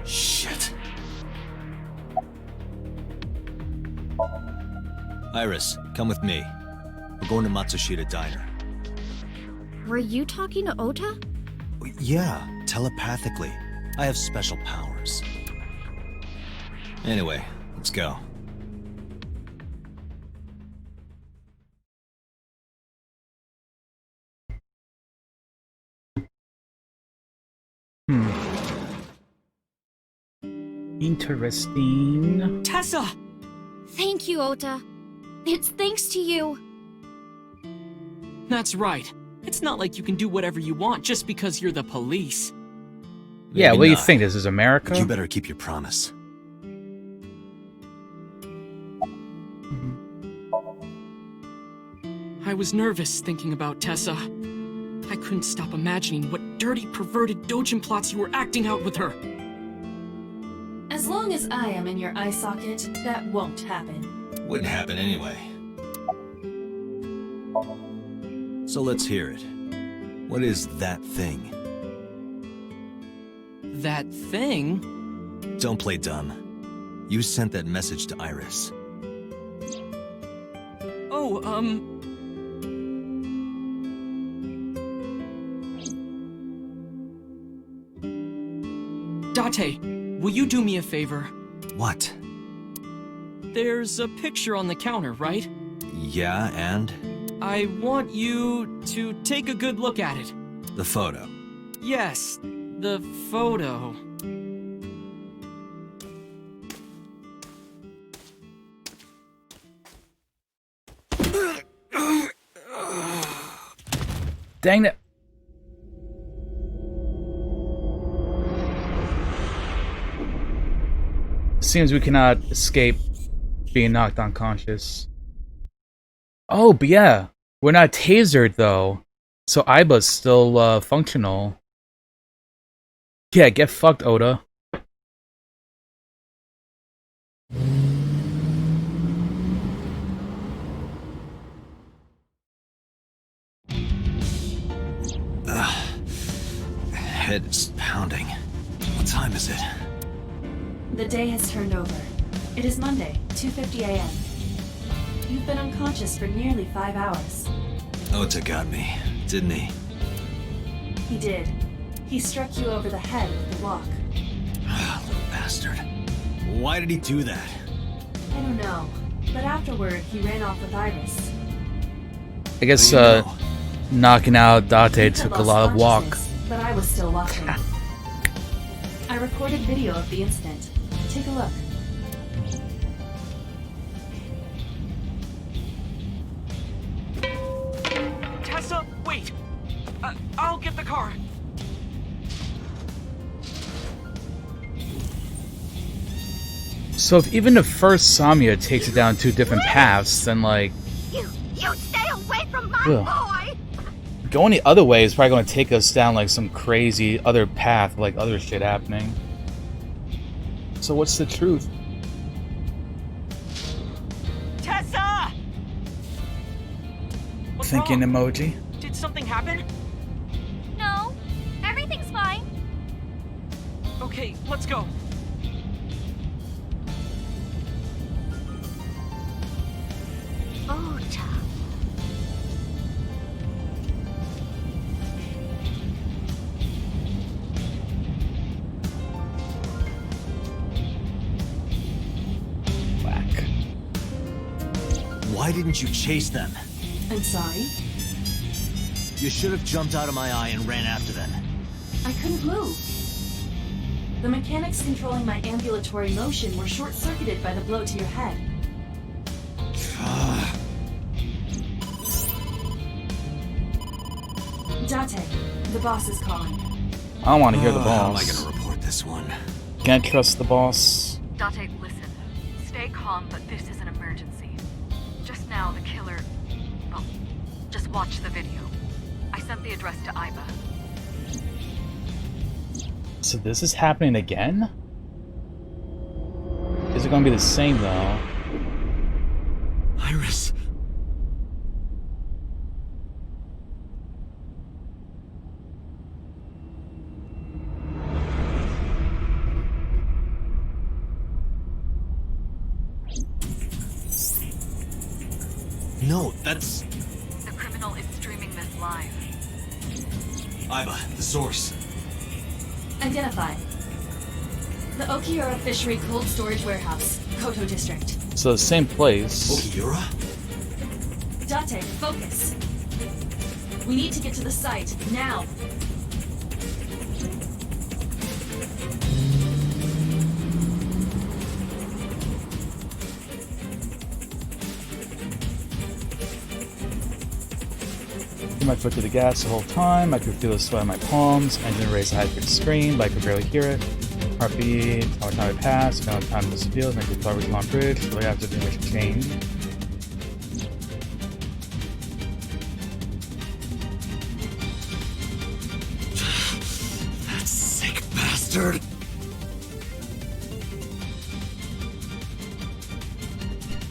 Shit. Iris, come with me. We're going to Matsushita Diner. Were you talking to Ota? Yeah, telepathically. I have special powers. Anyway, let's go. Interesting. Tessa! Thank you, Ota. It's thanks to you. That's right. It's not like you can do whatever you want just because you're the police. Yeah, Maybe what do you not, think? This is America? but you better keep your promise. I was nervous thinking about Tessa. I couldn't stop imagining what dirty, perverted dojin plots you were acting out with her. As long as I am in your eye socket, that won't happen. Wouldn't happen anyway. So let's hear it. What is that thing? That thing? Don't play dumb. You sent that message to Iris. Oh, Date, will you do me a favor? What? There's a picture on the counter, right? Yeah, and? I want you to take a good look at it. The photo. Yes, the photo. Dang it. Seems we cannot escape being knocked unconscious. Oh, but yeah. We're not tasered, though. So Iba's still, functional. Yeah, get fucked, Ota. Head is pounding. What time is it? The day has turned over. It is Monday, 2:50 a.m. You've been unconscious for nearly 5 hours. Ota got me, didn't he? He did. He struck you over the head with the block. Little bastard. Why did he do that? I don't know, but afterward he ran off with Iris. I guess, Knocking out Date took a lot of walk. But I was still watching. I recorded video of the incident. Take a look. Tessa, wait! I'll get the car. So if even the first Samya takes it down two different paths, then like... You stay away from my Ugh. boy! Going the other way is probably going to take us down like some crazy other path, like other shit happening. So what's the truth? Tessa! What's Thinking wrong? emoji. Did something happen? No, everything's fine. Okay, let's go. Ota. Whack. Why didn't you chase them? I'm sorry. You should have jumped out of my eye and ran after them. I couldn't move. The mechanics controlling my ambulatory motion were short-circuited by the blow to your head. Date, the boss is calling. I don't want to hear the How am I boss. gonna report this one? Can't trust the boss. Date, listen. Stay calm, but this is an emergency. Just now, the killer... Well, just watch the video. I sent the address to Iba. So this is happening again? Is it going to be the same though? Iris. No, that's... The criminal is streaming this live. Iba, the source. Identified. The Okiura Fishery Cold Storage Warehouse, Koto District. So the same place. Okiura? Date, focus. We need to get to the site, now. Put my foot to the gas the whole time. I could feel the sweat on my palms. Engine raised a high-pitched scream, but I could barely hear it. Heartbeat, how much time it passed, how much time this feels, make it forward on bridge, really after the mission change. That sick bastard.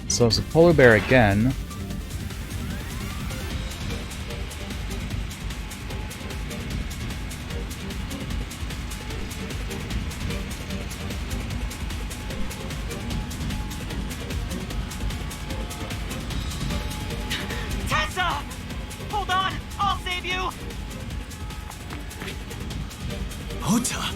So it's a polar bear again. Tessa! Hold on! I'll save you! Ota!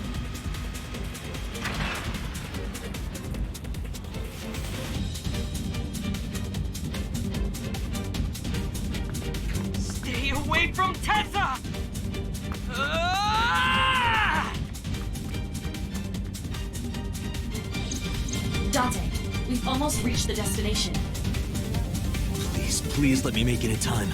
Stay away from Tessa! Ah! Date, we've almost reached the destination. Please, please let me make it in time.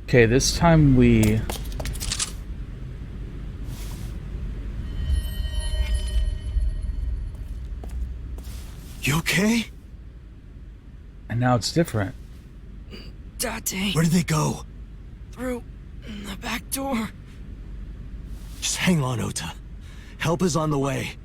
Okay, this time we... You okay? And now it's different. Date. Where did they go? Through the back door. Just hang on, Ota. Help is on the way.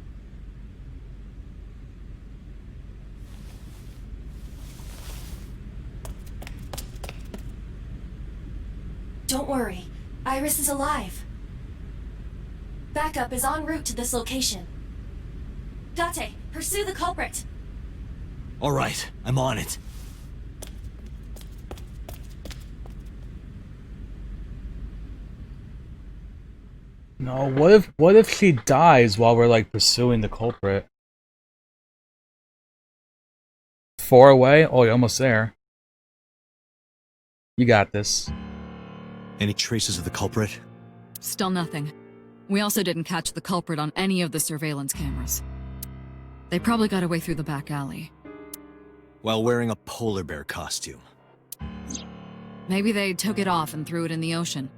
Don't worry, Iris is alive. Backup is en route to this location. Date, pursue the culprit. All right, I'm on it. No, what if she dies while we're like pursuing the culprit? 4 away? Oh, you're almost there. You got this. Any traces of the culprit? Still nothing. We also didn't catch the culprit on any of the surveillance cameras. They probably got away through the back alley. While wearing a polar bear costume. Maybe they took it off and threw it in the ocean.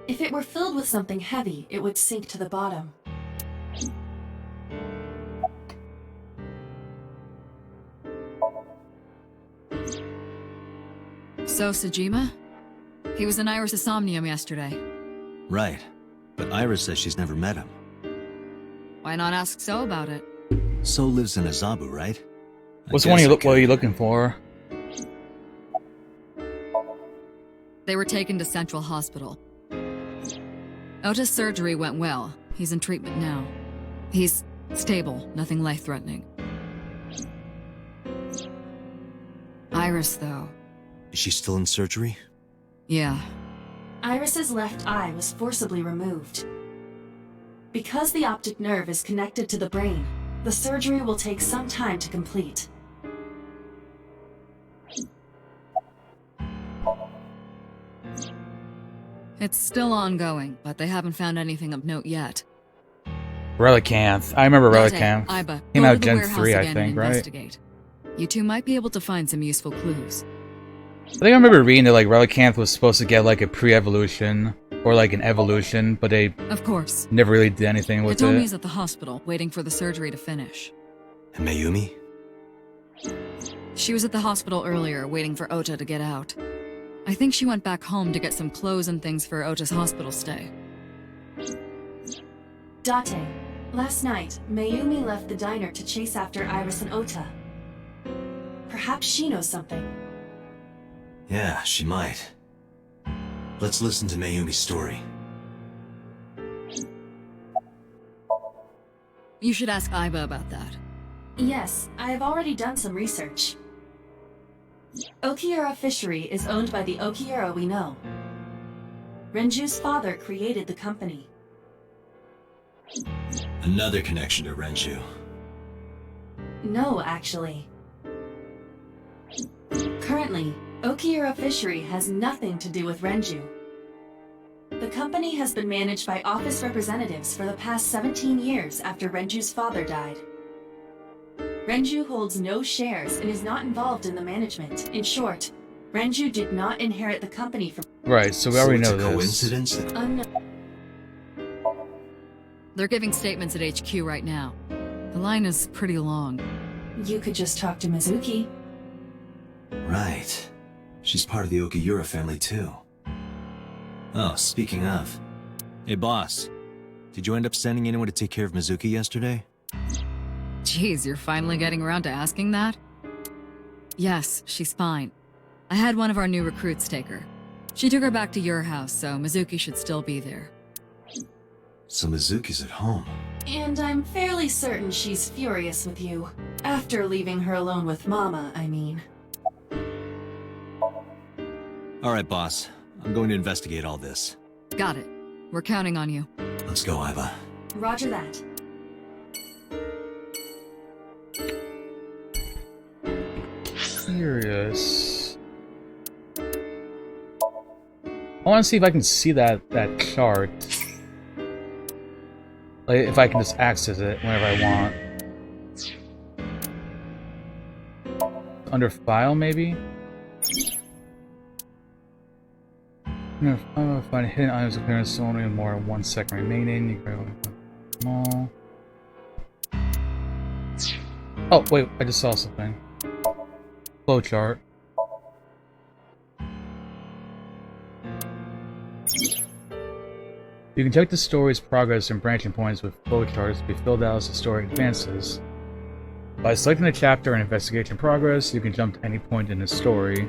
If it were filled with something heavy, it would sink to the bottom. So, Sejima? He was in Iris' Somnium yesterday. Right. But Iris says she's never met him. Why not ask So about it? So lives in Azabu, right? What are you looking for? They were taken to Central Hospital. Ota's surgery went well. He's in treatment now. He's stable, nothing life-threatening. Iris, though. Is she still in surgery? Yeah. Iris's left eye was forcibly removed. Because the optic nerve is connected to the brain, the surgery will take some time to complete. It's still ongoing, but they haven't found anything of note yet. Relicanth. I remember Relicanth. Iba, Came go out to the Gen warehouse 3, I again think, and right? investigate. You two might be able to find some useful clues. I think I remember reading that like Relicanth was supposed to get like a pre-evolution or like an evolution, but they of course never really did anything with Hitomi's it. at the hospital, waiting for the surgery to finish. And Mayumi? She was at the hospital earlier, waiting for Ota to get out. I think she went back home to get some clothes and things for Ota's hospital stay. Date, last night, Mayumi left the diner to chase after Iris and Ota. Perhaps she knows something. Yeah, she might. Let's listen to Mayumi's story. You should ask Iba about that. Yes, I have already done some research. Okiura Fishery is owned by the Okiura we know. Renju's father created the company. Another connection to Renju. No, actually. Currently, Okiura Fishery has nothing to do with Renju. The company has been managed by office representatives for the past 17 years after Renju's father died. Renju holds no shares and is not involved in the management. In short, Renju did not inherit the company from... Right, so we already know it's a this. coincidence? Unknown. They're giving statements at HQ right now. The line is pretty long. You could just talk to Mizuki. Right. She's part of the Okiura family, too. Oh, speaking of. Hey, boss. Did you end up sending anyone to take care of Mizuki yesterday? Jeez, you're finally getting around to asking that? Yes, she's fine. I had one of our new recruits take her. She took her back to your house, so Mizuki should still be there. So Mizuki's at home. And I'm fairly certain she's furious with you. After leaving her alone with Mama, I mean. Alright, boss. I'm going to investigate all this. Got it. We're counting on you. Let's go, Iba. Roger that. Curious. I want to see if I can see that chart. Like, if I can just access it whenever I want. Under file, maybe? Find hidden items appearance only more than 1 second remaining. You can them all. Oh, wait, I just saw something. Flowchart. You can check the story's progress and branching points with flowcharts to be filled out as the story advances. By selecting a chapter and investigation progress, you can jump to any point in the story.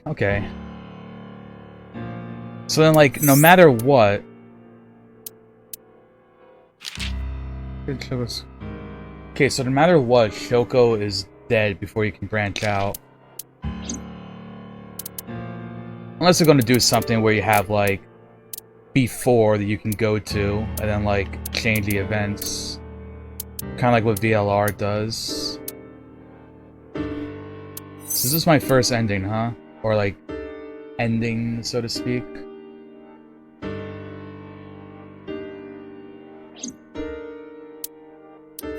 Okay. So then, like, no matter what... Okay, so no matter what, Shoko is dead before you can branch out. Unless they're going to do something where you have, like, before that you can go to, and then, like, change the events. Kind of like what VLR does. So this is my first ending, huh? Or, like, ending, so to speak.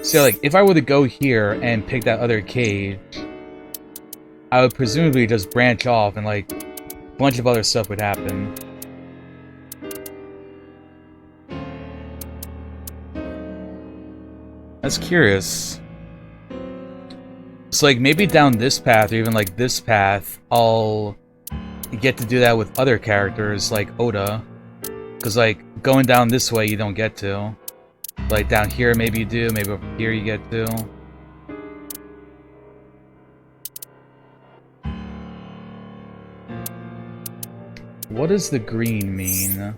So, like, if I were to go here and pick that other cage, I would presumably just branch off and, like, a bunch of other stuff would happen. That's curious. So, like, maybe down this path, or even, like, this path, I'll get to do that with other characters, like Ota. Because, like, going down this way, you don't get to. Like, down here, maybe you do. Maybe up here you get to. What does the green mean?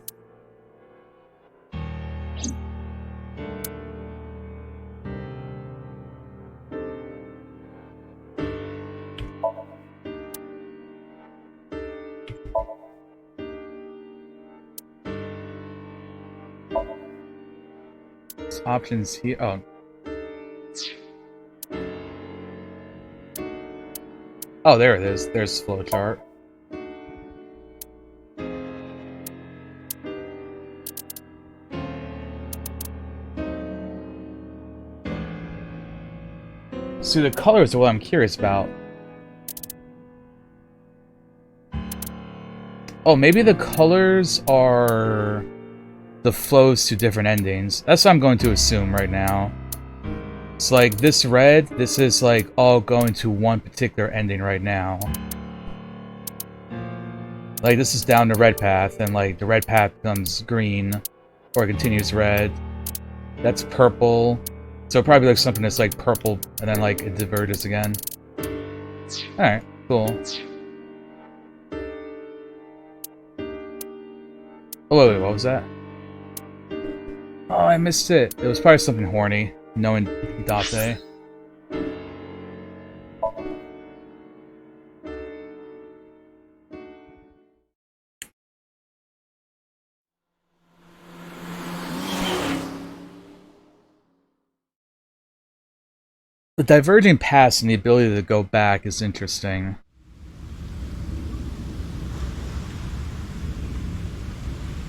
Options here. Oh. Oh, there it is. There's flowchart. See, the colors are what I'm curious about. Oh, maybe the colors are the flows to different endings. That's what I'm going to assume right now. It's like this red, this is like all going to one particular ending right now. Like this is down the red path, and like the red path becomes green, or it continues red. That's purple. So probably like something that's like purple, and then like it diverges again. Alright, cool. Oh wait, what was that? Oh, I missed it. It was probably something horny, knowing Date. The diverging paths and the ability to go back is interesting.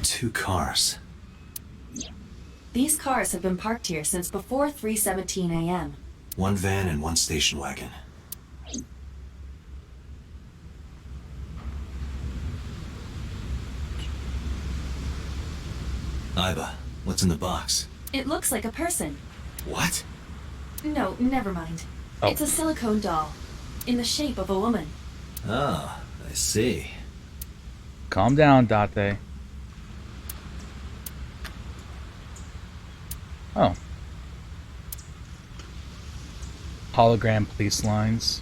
Two cars. These cars have been parked here since before 3:17 a.m. One van and one station wagon. Iba, what's in the box? It looks like a person. What? No, never mind. Oh. It's a silicone doll, in the shape of a woman. Oh, I see. Calm down, Date. Oh. Hologram police lines.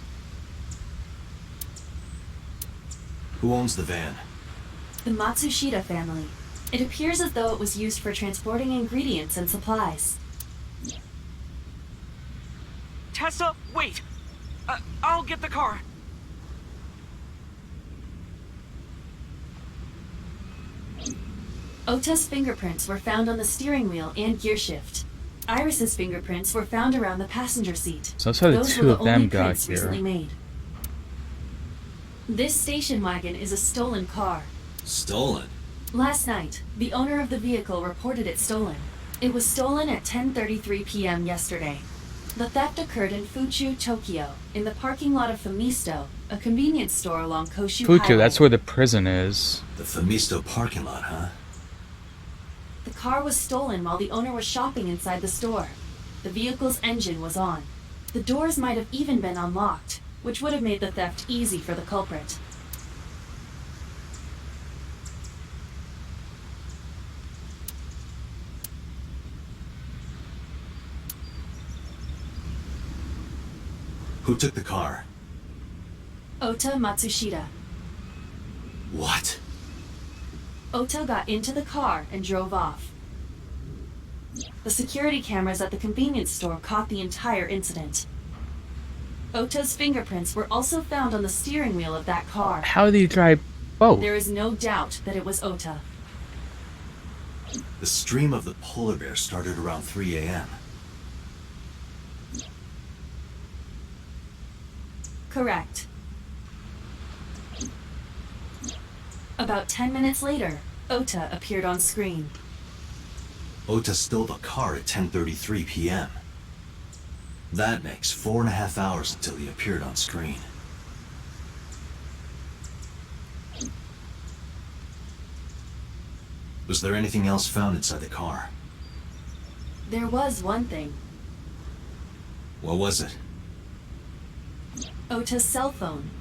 Who owns the van? The Matsushita family. It appears as though it was used for transporting ingredients and supplies. Tessa, wait! I'll get the car. Ota's fingerprints were found on the steering wheel and gearshift. Iris's fingerprints were found around the passenger seat. So that's how the Those two were of them only got prints here. recently made. This station wagon is a stolen car. Stolen? Last night, the owner of the vehicle reported it stolen. It was stolen at 10:33 p.m. yesterday. The theft occurred in Fuchu, Tokyo, in the parking lot of Famisto, a convenience store along Koshu Fuku, Highway. that's where the prison is. The Famisto parking lot, huh? The car was stolen while the owner was shopping inside the store. The vehicle's engine was on. The doors might have even been unlocked, which would have made the theft easy for the culprit. Who took the car? Ota Matsushita. What? Ota got into the car and drove off. The security cameras at the convenience store caught the entire incident. Ota's fingerprints were also found on the steering wheel of that car. How did he drive both? There is no doubt that it was Ota. The stream of the polar bear started around 3 a.m. Correct. About 10 minutes later, Ota appeared on screen. Ota stole the car at 10:33 p.m. That makes 4.5 hours until he appeared on screen. Was there anything else found inside the car? There was one thing. What was it? Ota's cell phone.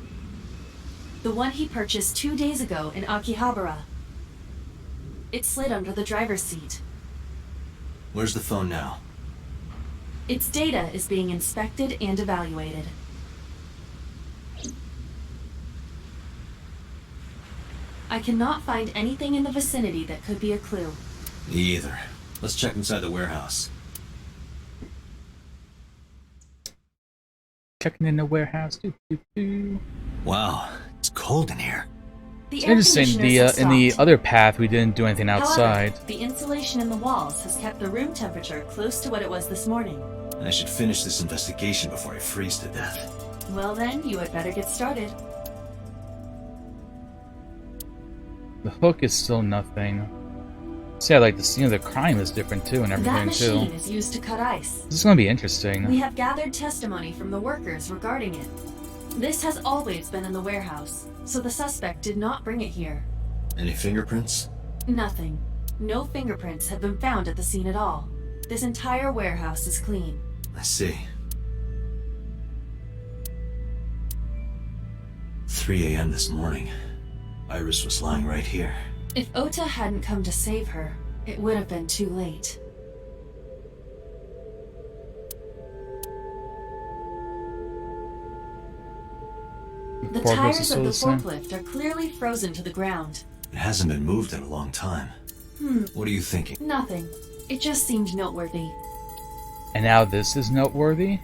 The one he purchased 2 days ago in Akihabara. It slid under the driver's seat. Where's the phone now? Its data is being inspected and evaluated. I cannot find anything in the vicinity that could be a clue. Me either. Let's check inside the warehouse. Checking in the warehouse. Wow, it's cold in here. The It's air interesting. conditioners have In the stopped. other path, we didn't do anything However, outside. the insulation in the walls has kept the room temperature close to what it was this morning. I should finish this investigation before I freeze to death. Well then, you had better get started. The hook is still nothing. See, I like the scene of the crime is different too, and That everything machine too. is used to cut ice. This is gonna be interesting. We have gathered testimony from the workers regarding it. This has always been in the warehouse, so the suspect did not bring it here. Any fingerprints? Nothing. No fingerprints have been found at the scene at all. This entire warehouse is clean. I see. 3 a.m. this morning. Iris was lying right here. If Ota hadn't come to save her, it would have been too late. The tires of the forklift are clearly frozen to the ground. It hasn't been moved in a long time. What are you thinking? Nothing. It just seemed noteworthy. And now this is noteworthy?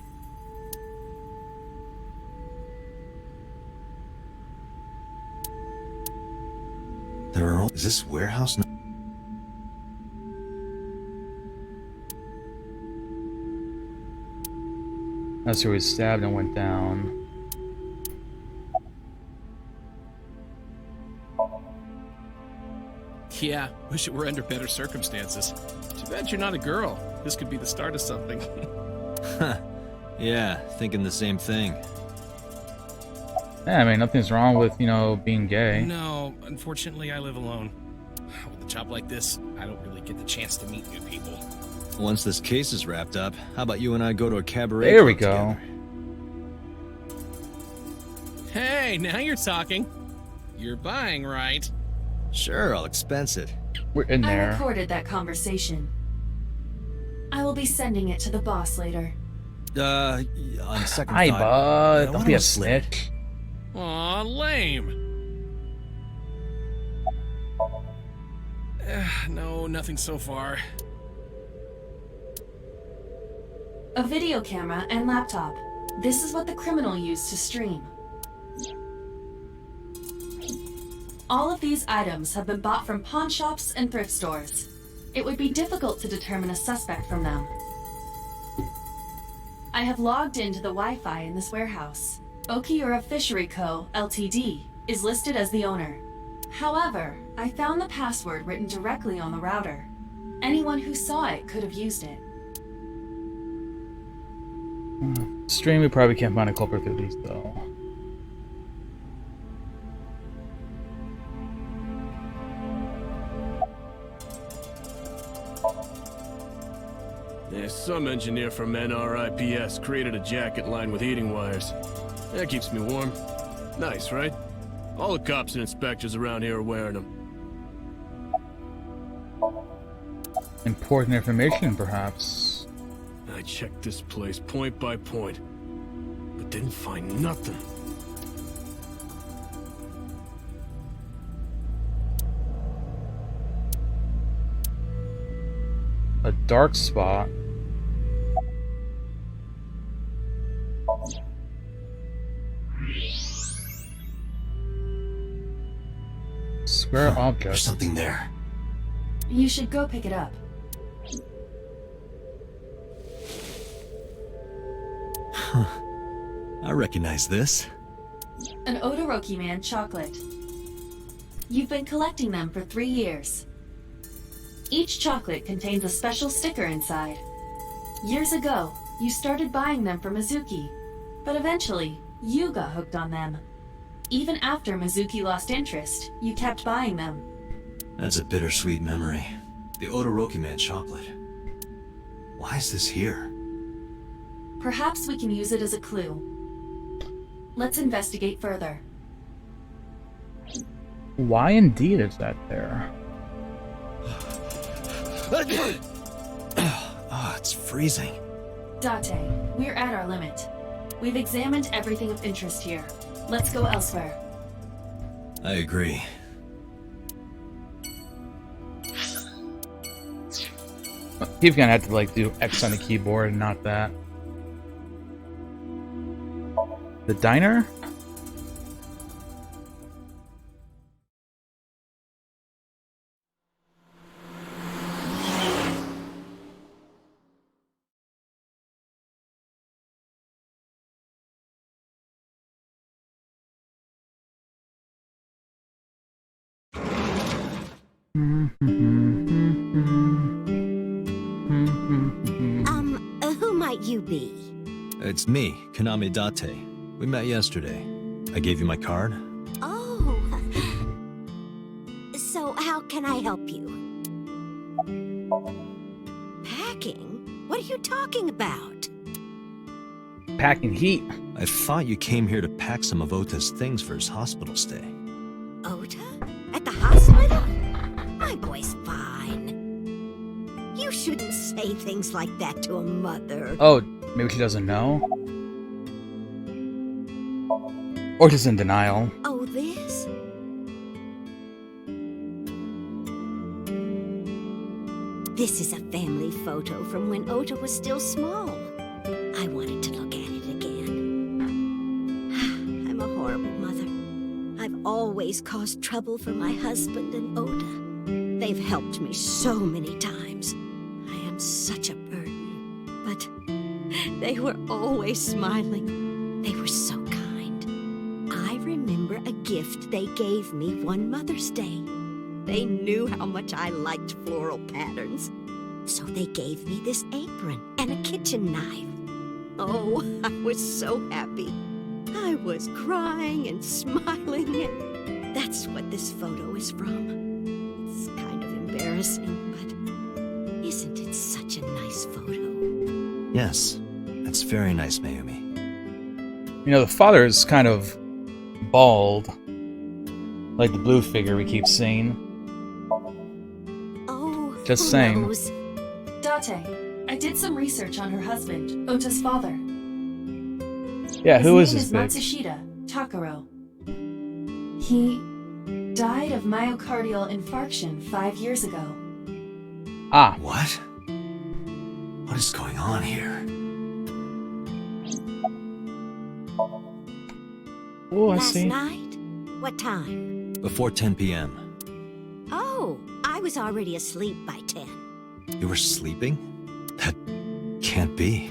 Is this warehouse? That's where we stabbed and went down. Yeah, wish it were under better circumstances. Too bad you're not a girl. This could be the start of something. Yeah, thinking the same thing. Yeah, I mean, nothing's wrong with, you know, being gay. No, unfortunately, I live alone. With a job like this, I don't really get the chance to meet new people. Once this case is wrapped up, how about you and I go to a cabaret? There we club go. together? Hey, now you're talking. You're buying, right? Sure, I'll expense it. We're in I there. recorded that conversation. I will be sending it to the boss later. On second Hi, thought, bud. I Don't wanna be a split. snitch. Aw, lame. No, nothing so far. A video camera and laptop. This is what the criminal used to stream. All of these items have been bought from pawn shops and thrift stores. It would be difficult to determine a suspect from them. I have logged into the Wi-Fi in this warehouse. Okiura Fishery Co., Ltd. is listed as the owner. However, I found the password written directly on the router. Anyone who saw it could have used it. Stream, we probably can't find a culprit through these, though. Yeah, some engineer from NRIPS created a jacket lined with heating wires. That keeps me warm. Nice, right? All the cops and inspectors around here are wearing them. Important information, perhaps. I checked this place point by point, but didn't find nothing. A dark spot. Square object. There's something there. You should go pick it up. Huh. I recognize this. An Odoroki Man chocolate. You've been collecting them for 3 years. Each chocolate contains a special sticker inside. Years ago, you started buying them from Mizuki, but eventually, you got hooked on them. Even after Mizuki lost interest, you kept buying them. That's a bittersweet memory. The Odoroki Man chocolate. Why is this here? Perhaps we can use it as a clue. Let's investigate further. Why indeed is that there? Oh, it's freezing. Date, we're at our limit. We've examined everything of interest here. Let's go elsewhere. I agree. He's gonna have to like do X on the keyboard and not that. The diner? Who might you be? It's me, Kaname Date. We met yesterday. I gave you my card. Oh. So how can I help you? Packing? What are you talking about? Packing heat. I thought you came here to pack some of Ota's things for his hospital stay. Ota? At the hospital? My boy's fine. You shouldn't say things like that to a mother. Oh, maybe she doesn't know? Or she's in denial. Oh, this? This is a family photo from when Ota was still small. I wanted to look at it again. I'm a horrible mother. I've always caused trouble for my husband and Ota. They've helped me so many times. I am such a burden. But they were always smiling. They were so kind. I remember a gift they gave me one Mother's Day. They knew how much I liked floral patterns. So they gave me this apron and a kitchen knife. Oh, I was so happy. I was crying and smiling, and that's what this photo is from. It's kind of embarrassing, but isn't it such a nice photo? Yes, it's very nice, Mayumi. You know, the father is kind of bald. Like the blue figure we keep seeing. Oh, just saying. Date, I did some research on her husband, Ota's father. Yeah, who is His this name bitch? is Matsushita Takaro. He died of myocardial infarction 5 years ago. Ah. What? What is going on here? Oh, I Last see. night? What time? Before 10 p.m. Oh, I was already asleep by 10. You were sleeping? That can't be.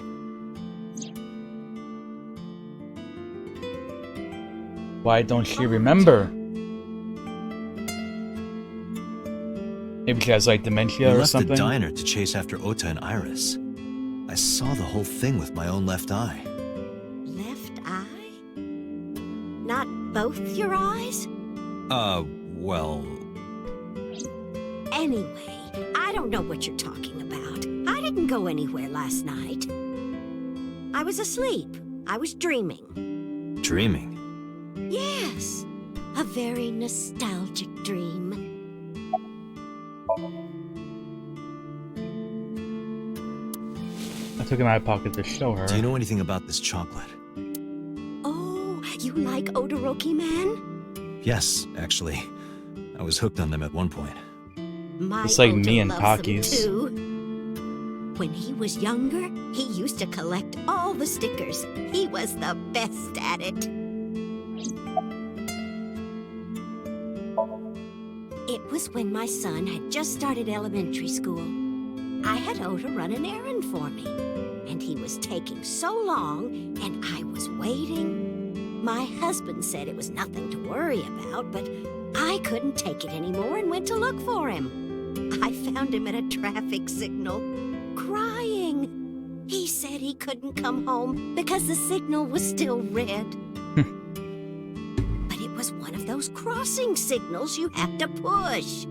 Why don't she remember? Maybe she has like dementia You or left something? the diner to chase after Ota and Iris. I saw the whole thing with my own left eye. Left eye? Not both your eyes? Well... Anyway, I don't know what you're talking about. I didn't go anywhere last night. I was asleep. I was dreaming. Dreaming? Yes, a very nostalgic dream. I took him out of pocket to show her. Do you know anything about this chocolate? Oh, you like Odoroki Man? Yes, actually. I was hooked on them at one point. My It's like Ota me and loves them Takis. too. When he was younger, he used to collect all the stickers. He was the best at it. It was when my son had just started elementary school. I had Ota run an errand for me, and he was taking so long, and I was waiting. My husband said it was nothing to worry about, but I couldn't take it anymore and went to look for him. I found him at a traffic signal, crying. He said he couldn't come home because the signal was still red. But it was one of those crossing signals you have to push.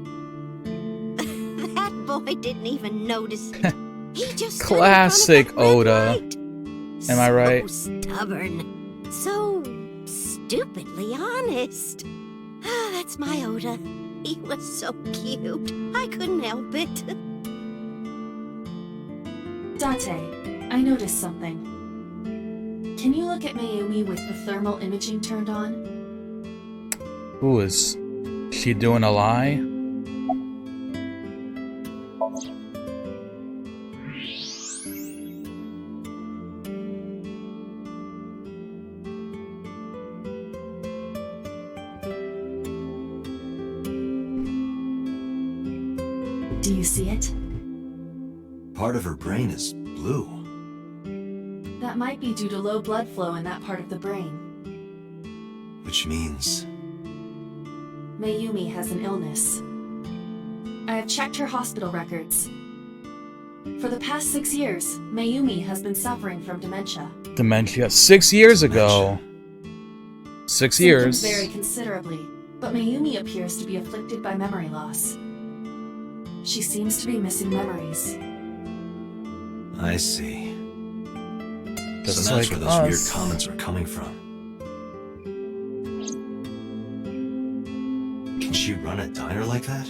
That boy didn't even notice it. He just stood in front of Classic that red Oda. light. Am I right? So stubborn. So stupidly honest. Ah, that's my Oda. He was so cute. I couldn't help it. Date, I noticed something. Can you look at Mayumi with the thermal imaging turned on? Ooh, is she doing a lie? Do you see it? Part of her brain is blue. That might be due to low blood flow in that part of the brain. Which means... Mayumi has an illness. I have checked her hospital records. For the past 6 years, Mayumi has been suffering from dementia. Dementia. 6 years ago. 6 years. Symptoms vary considerably, but Mayumi appears to be afflicted by memory loss. She seems to be missing memories. I see. Just so that's like where those weird us. comments are coming from. Can she run a diner like that?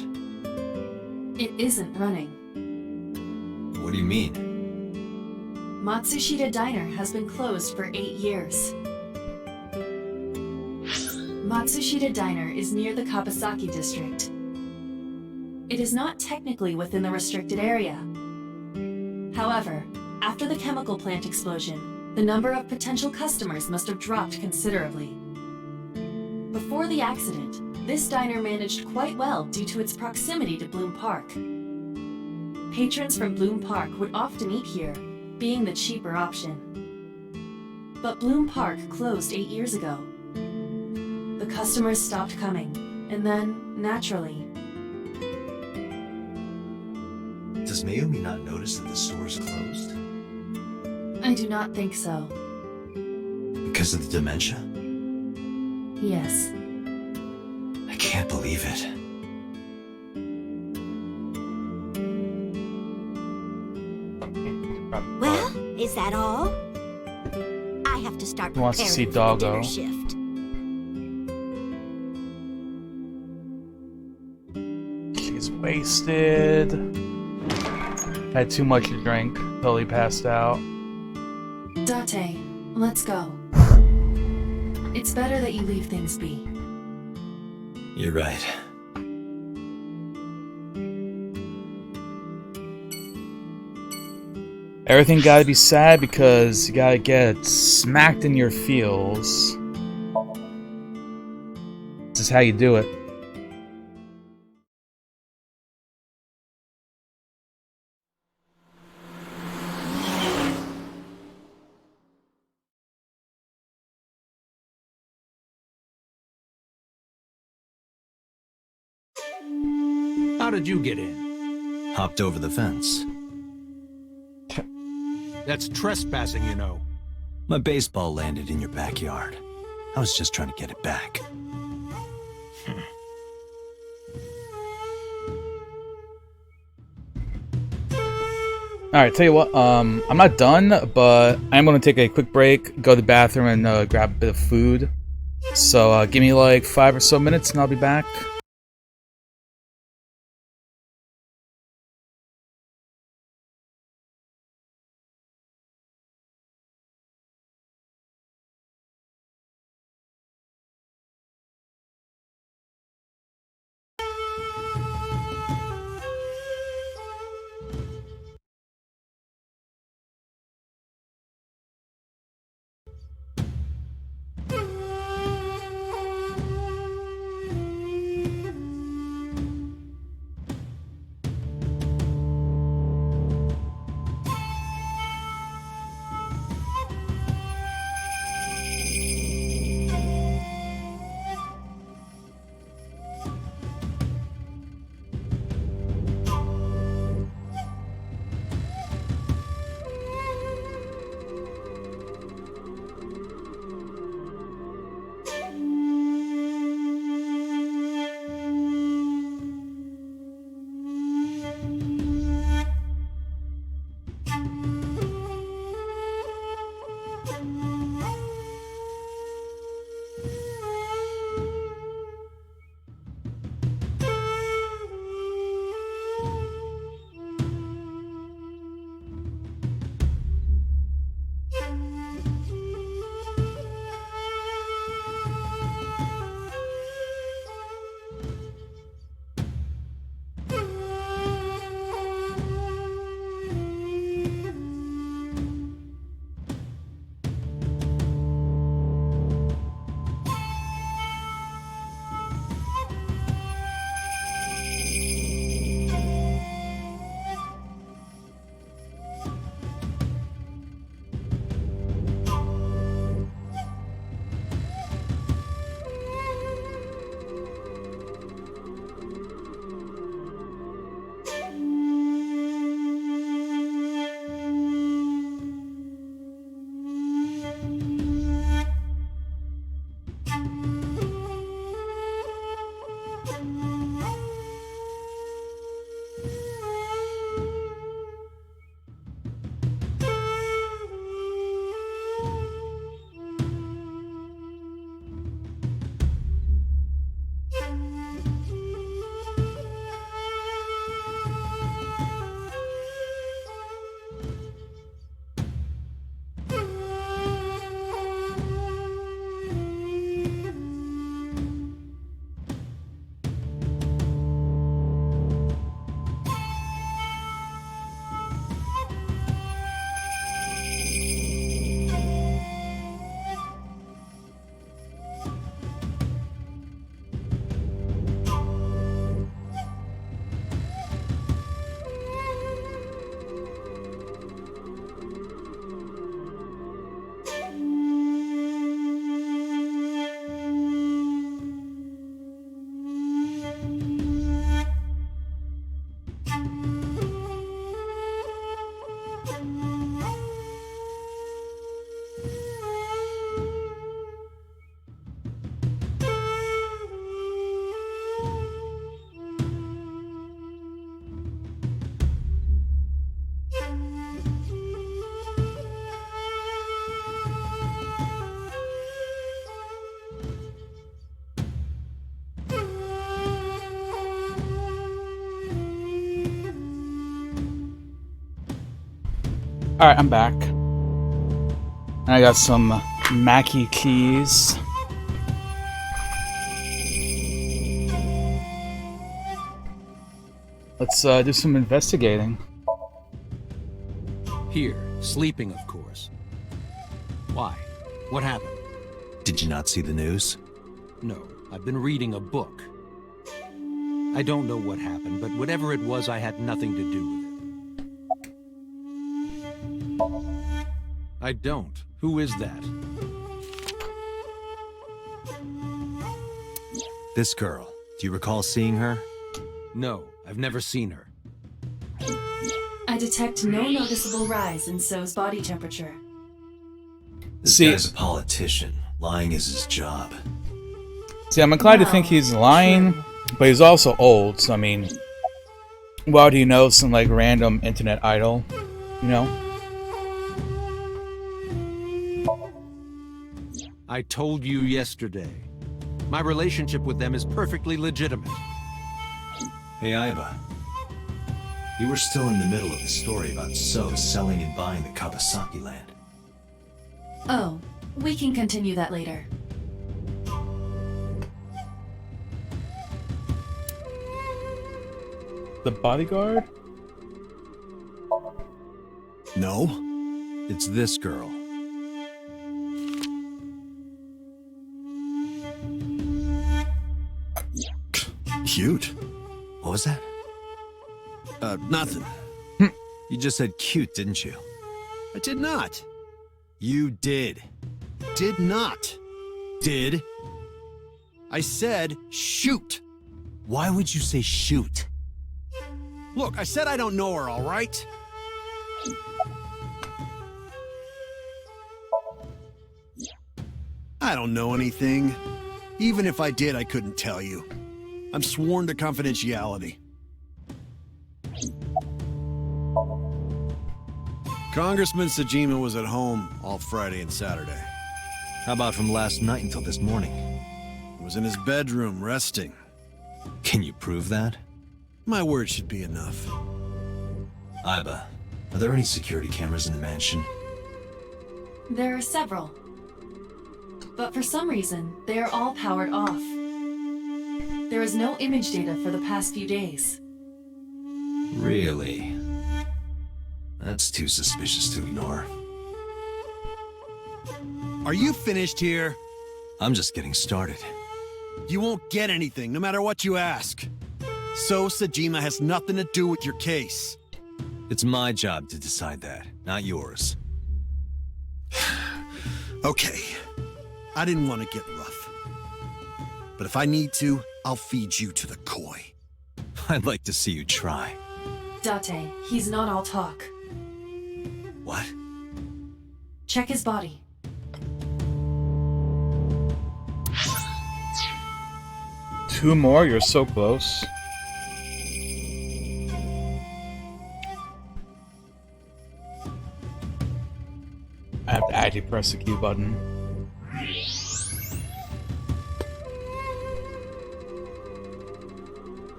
It isn't running. What do you mean? Matsushita Diner has been closed for 8 years. Matsushita Diner is near the Kabasaki district. It is not technically within the restricted area. However, after the chemical plant explosion, the number of potential customers must have dropped considerably. Before the accident, this diner managed quite well due to its proximity to Bloom Park. Patrons from Bloom Park would often eat here, being the cheaper option. But Bloom Park closed 8 years ago. The customers stopped coming, and then, naturally... Does Mayumi not notice that the store is closed? I do not think so. Because of the dementia? Yes. I can't believe it. Well, is that all? I have to start Who wants to see preparing for the Doggo? dinner shift. She's wasted. Had too much to drink. Totally passed out. Date, let's go. It's better that you leave things be. You're right. Everything gotta be sad because you gotta get smacked in your feels. This is how you do it. How did you get in? Hopped over the fence. That's trespassing, you know. My baseball landed in your backyard. I was just trying to get it back. Alright, tell you what, I'm not done, but I'm gonna take a quick break, go to the bathroom, and grab a bit of food. So give me like 5 or so minutes and I'll be back. Alright, I'm back. And I got some Mackie keys. Let's do some investigating. Here, sleeping, of course. Why? What happened? Did you not see the news? No, I've been reading a book. I don't know what happened, but whatever it was, I had nothing to do with it. I don't. Who is that? This girl. Do you recall seeing her? No, I've never seen her. I detect no noticeable rise in So's body temperature. This guy's a politician. Lying is his job. See, I'm inclined to think he's lying, but he's also old, so I mean, why do you know some like random internet idol, you know? I told you yesterday. My relationship with them is perfectly legitimate. Hey, Aiba. You were still in the middle of the story about So selling and buying the Kawasaki land. Oh, we can continue that later. The bodyguard? No. It's this girl. Cute. What was that? Nothing. You just said cute, didn't you? I did not. You did. Did not. Did? I said shoot. Why would you say shoot? Look, I said I don't know her, all right? I don't know anything. Even if I did, I couldn't tell you. I'm sworn to confidentiality. Congressman Sajima was at home all Friday and Saturday. How about from last night until this morning? He was in his bedroom, resting. Can you prove that? My word should be enough. Aiba, are there any security cameras in the mansion? There are several. But for some reason, they are all powered off. There is no image data for the past few days. Really? That's too suspicious to ignore. Are you finished here? I'm just getting started. You won't get anything, no matter what you ask. So Sajima has nothing to do with your case. It's my job to decide that, not yours. Okay. I didn't want to get rough. But if I need to, I'll feed you to the koi. I'd like to see you try. Date, he's not all talk. What? Check his body. Two more? You're so close. I have to actually press the Q button.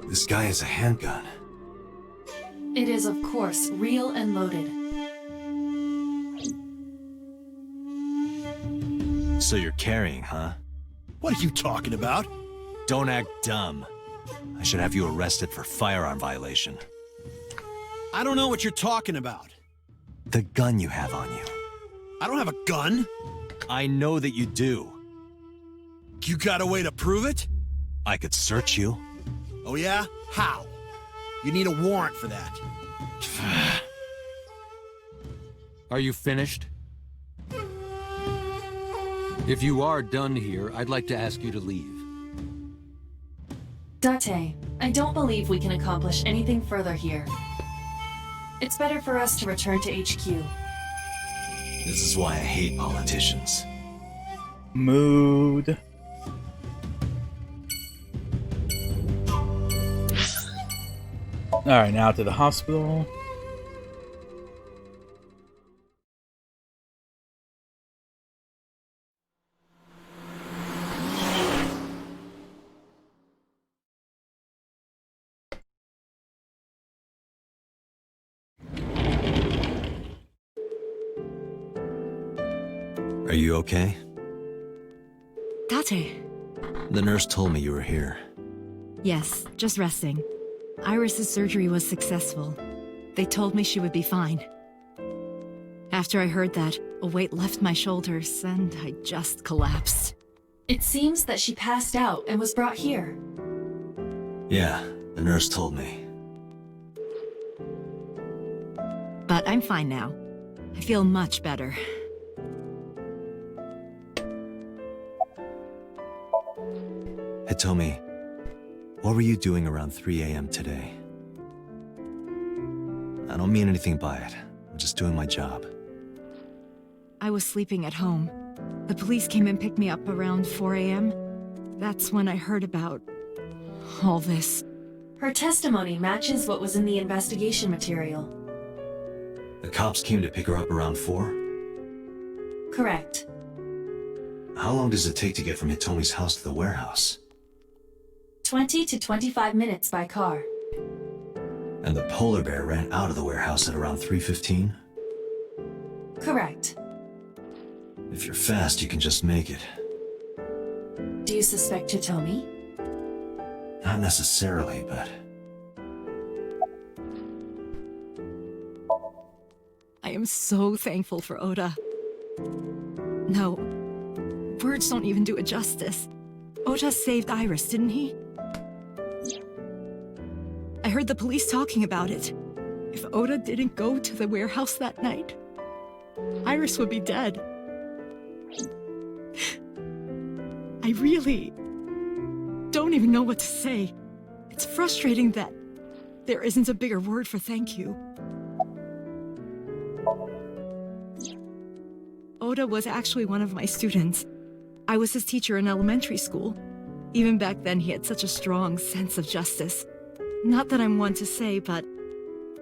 This guy has a handgun. It is, of course, real and loaded. So you're carrying, huh? What are you talking about? Don't act dumb. I should have you arrested for firearm violation. I don't know what you're talking about. The gun you have on you. I don't have a gun. I know that you do. You got a way to prove it? I could search you. Oh yeah? How? You need a warrant for that. Are you finished? If you are done here, I'd like to ask you to leave. Date, I don't believe we can accomplish anything further here. It's better for us to return to HQ. This is why I hate politicians. Mood. Alright, now to the hospital. Are you okay? Date. The nurse told me you were here. Yes, just resting. Iris's surgery was successful. They told me she would be fine. After I heard that, a weight left my shoulders and I just collapsed. It seems that she passed out and was brought here. Yeah, the nurse told me. But I'm fine now. I feel much better. Hitomi, what were you doing around 3 a.m. today? I don't mean anything by it. I'm just doing my job. I was sleeping at home. The police came and picked me up around 4 a.m. That's when I heard about all this. Her testimony matches what was in the investigation material. The cops came to pick her up around 4? Correct. How long does it take to get from Hitomi's house to the warehouse? 20 to 25 minutes by car. And the polar bear ran out of the warehouse at around 3:15? Correct. If you're fast, you can just make it. Do you suspect Hitomi? Not necessarily, but... I am so thankful for Oda. No, words don't even do it justice. Oda saved Iris, didn't he? I heard the police talking about it. If Oda didn't go to the warehouse that night, Iris would be dead. I really don't even know what to say. It's frustrating that there isn't a bigger word for thank you. Oda was actually one of my students. I was his teacher in elementary school. Even back then, he had such a strong sense of justice. Not that I'm one to say, but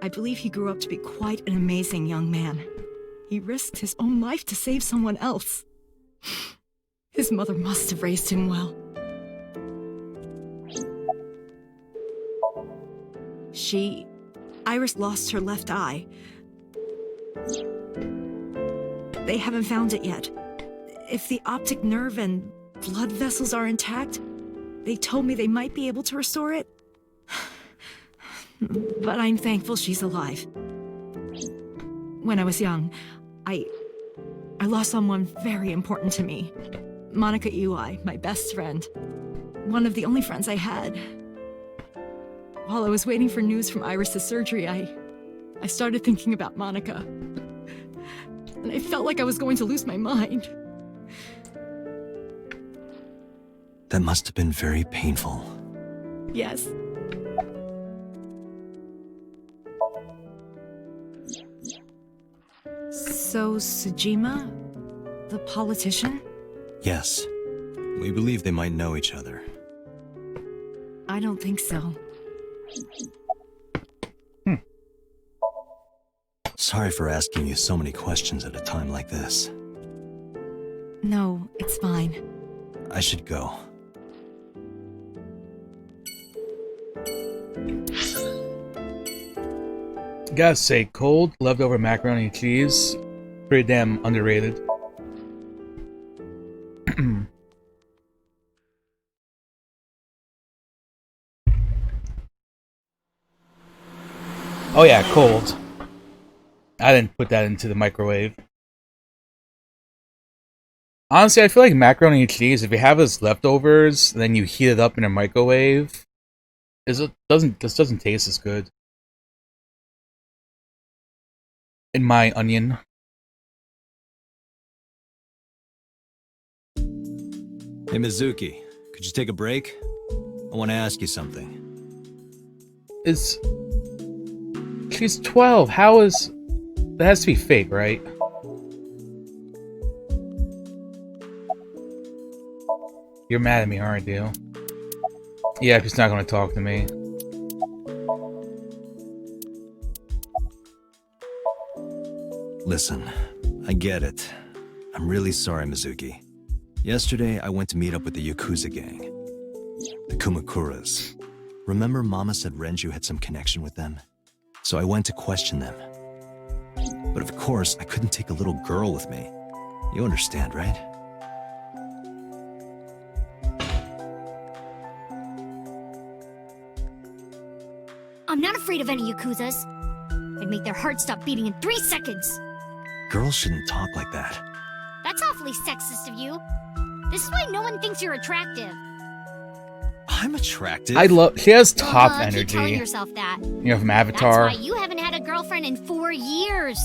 I believe he grew up to be quite an amazing young man. He risked his own life to save someone else. His mother must have raised him well. Iris lost her left eye. They haven't found it yet. If the optic nerve and blood vessels are intact, they told me they might be able to restore it. But I'm thankful she's alive. When I was young, I lost someone very important to me. Monica Iwai, my best friend. One of the only friends I had. While I was waiting for news from Iris' surgery, I started thinking about Monica. And I felt like I was going to lose my mind. That must have been very painful. Yes. So, Sejima? The politician? Yes. We believe they might know each other. I don't think so. Sorry for asking you so many questions at a time like this. No, it's fine. I should go. Gotta say, cold, leftover macaroni and cheese, pretty damn underrated. Oh yeah, cold. I didn't put that into the microwave. Honestly, I feel like macaroni and cheese, if you have as leftovers, then you heat it up in a microwave, this doesn't taste as good. In my onion. Hey Mizuki, could you take a break? I want to ask you something. She's 12, how is... That has to be fake, right? You're mad at me, aren't you? Yeah, she's not gonna talk to me. Listen, I get it. I'm really sorry, Mizuki. Yesterday, I went to meet up with the Yakuza gang. The Kumakuras. Remember Mama said Renju had some connection with them? So I went to question them. But of course, I couldn't take a little girl with me. You understand, right? I'm not afraid of any Yakuzas. I'd make their hearts stop beating in 3 seconds. Girls shouldn't talk like that. That's awfully sexist of you. This is why no one thinks you're attractive. I'm attractive. She has top Keep telling energy. yourself that. You know, from Avatar. That's why you haven't had a girlfriend in 4 years.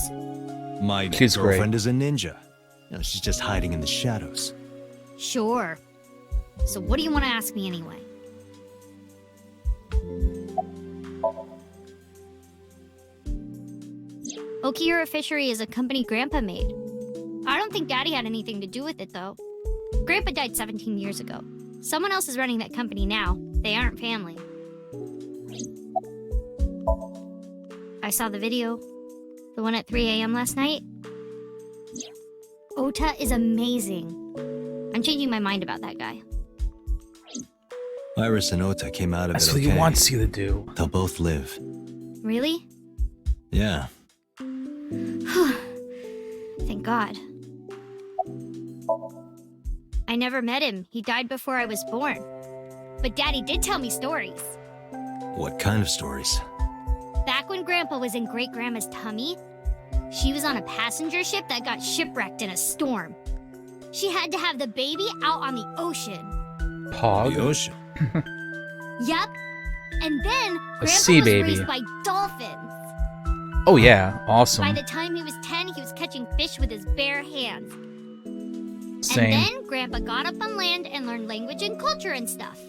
My She's girlfriend great. is a ninja. You know, she's just hiding in the shadows. Sure. So what do you want to ask me anyway? Okiura Fishery is a company Grandpa made. I don't think Daddy had anything to do with it, though. Grandpa died 17 years ago. Someone else is running that company now. They aren't family. I saw the video. The one at 3 a.m. last night. Ota is amazing. I'm changing my mind about that guy. Iris and Ota came out of That's it what okay. he wants you to do. They'll both live. Really? Yeah. Thank God. I never met him. He died before I was born. But Daddy did tell me stories. What kind of stories? Back when Grandpa was in Great-Grandma's tummy, she was on a passenger ship that got shipwrecked in a storm. She had to have the baby out on the ocean. Pog. The ocean? Yep. And then Grandpa sea was baby. raised by dolphins. Oh yeah, awesome. By the time he was 10, he was catching fish with his bare hands. Same. And then Grandpa got up on land and learned language and culture and stuff.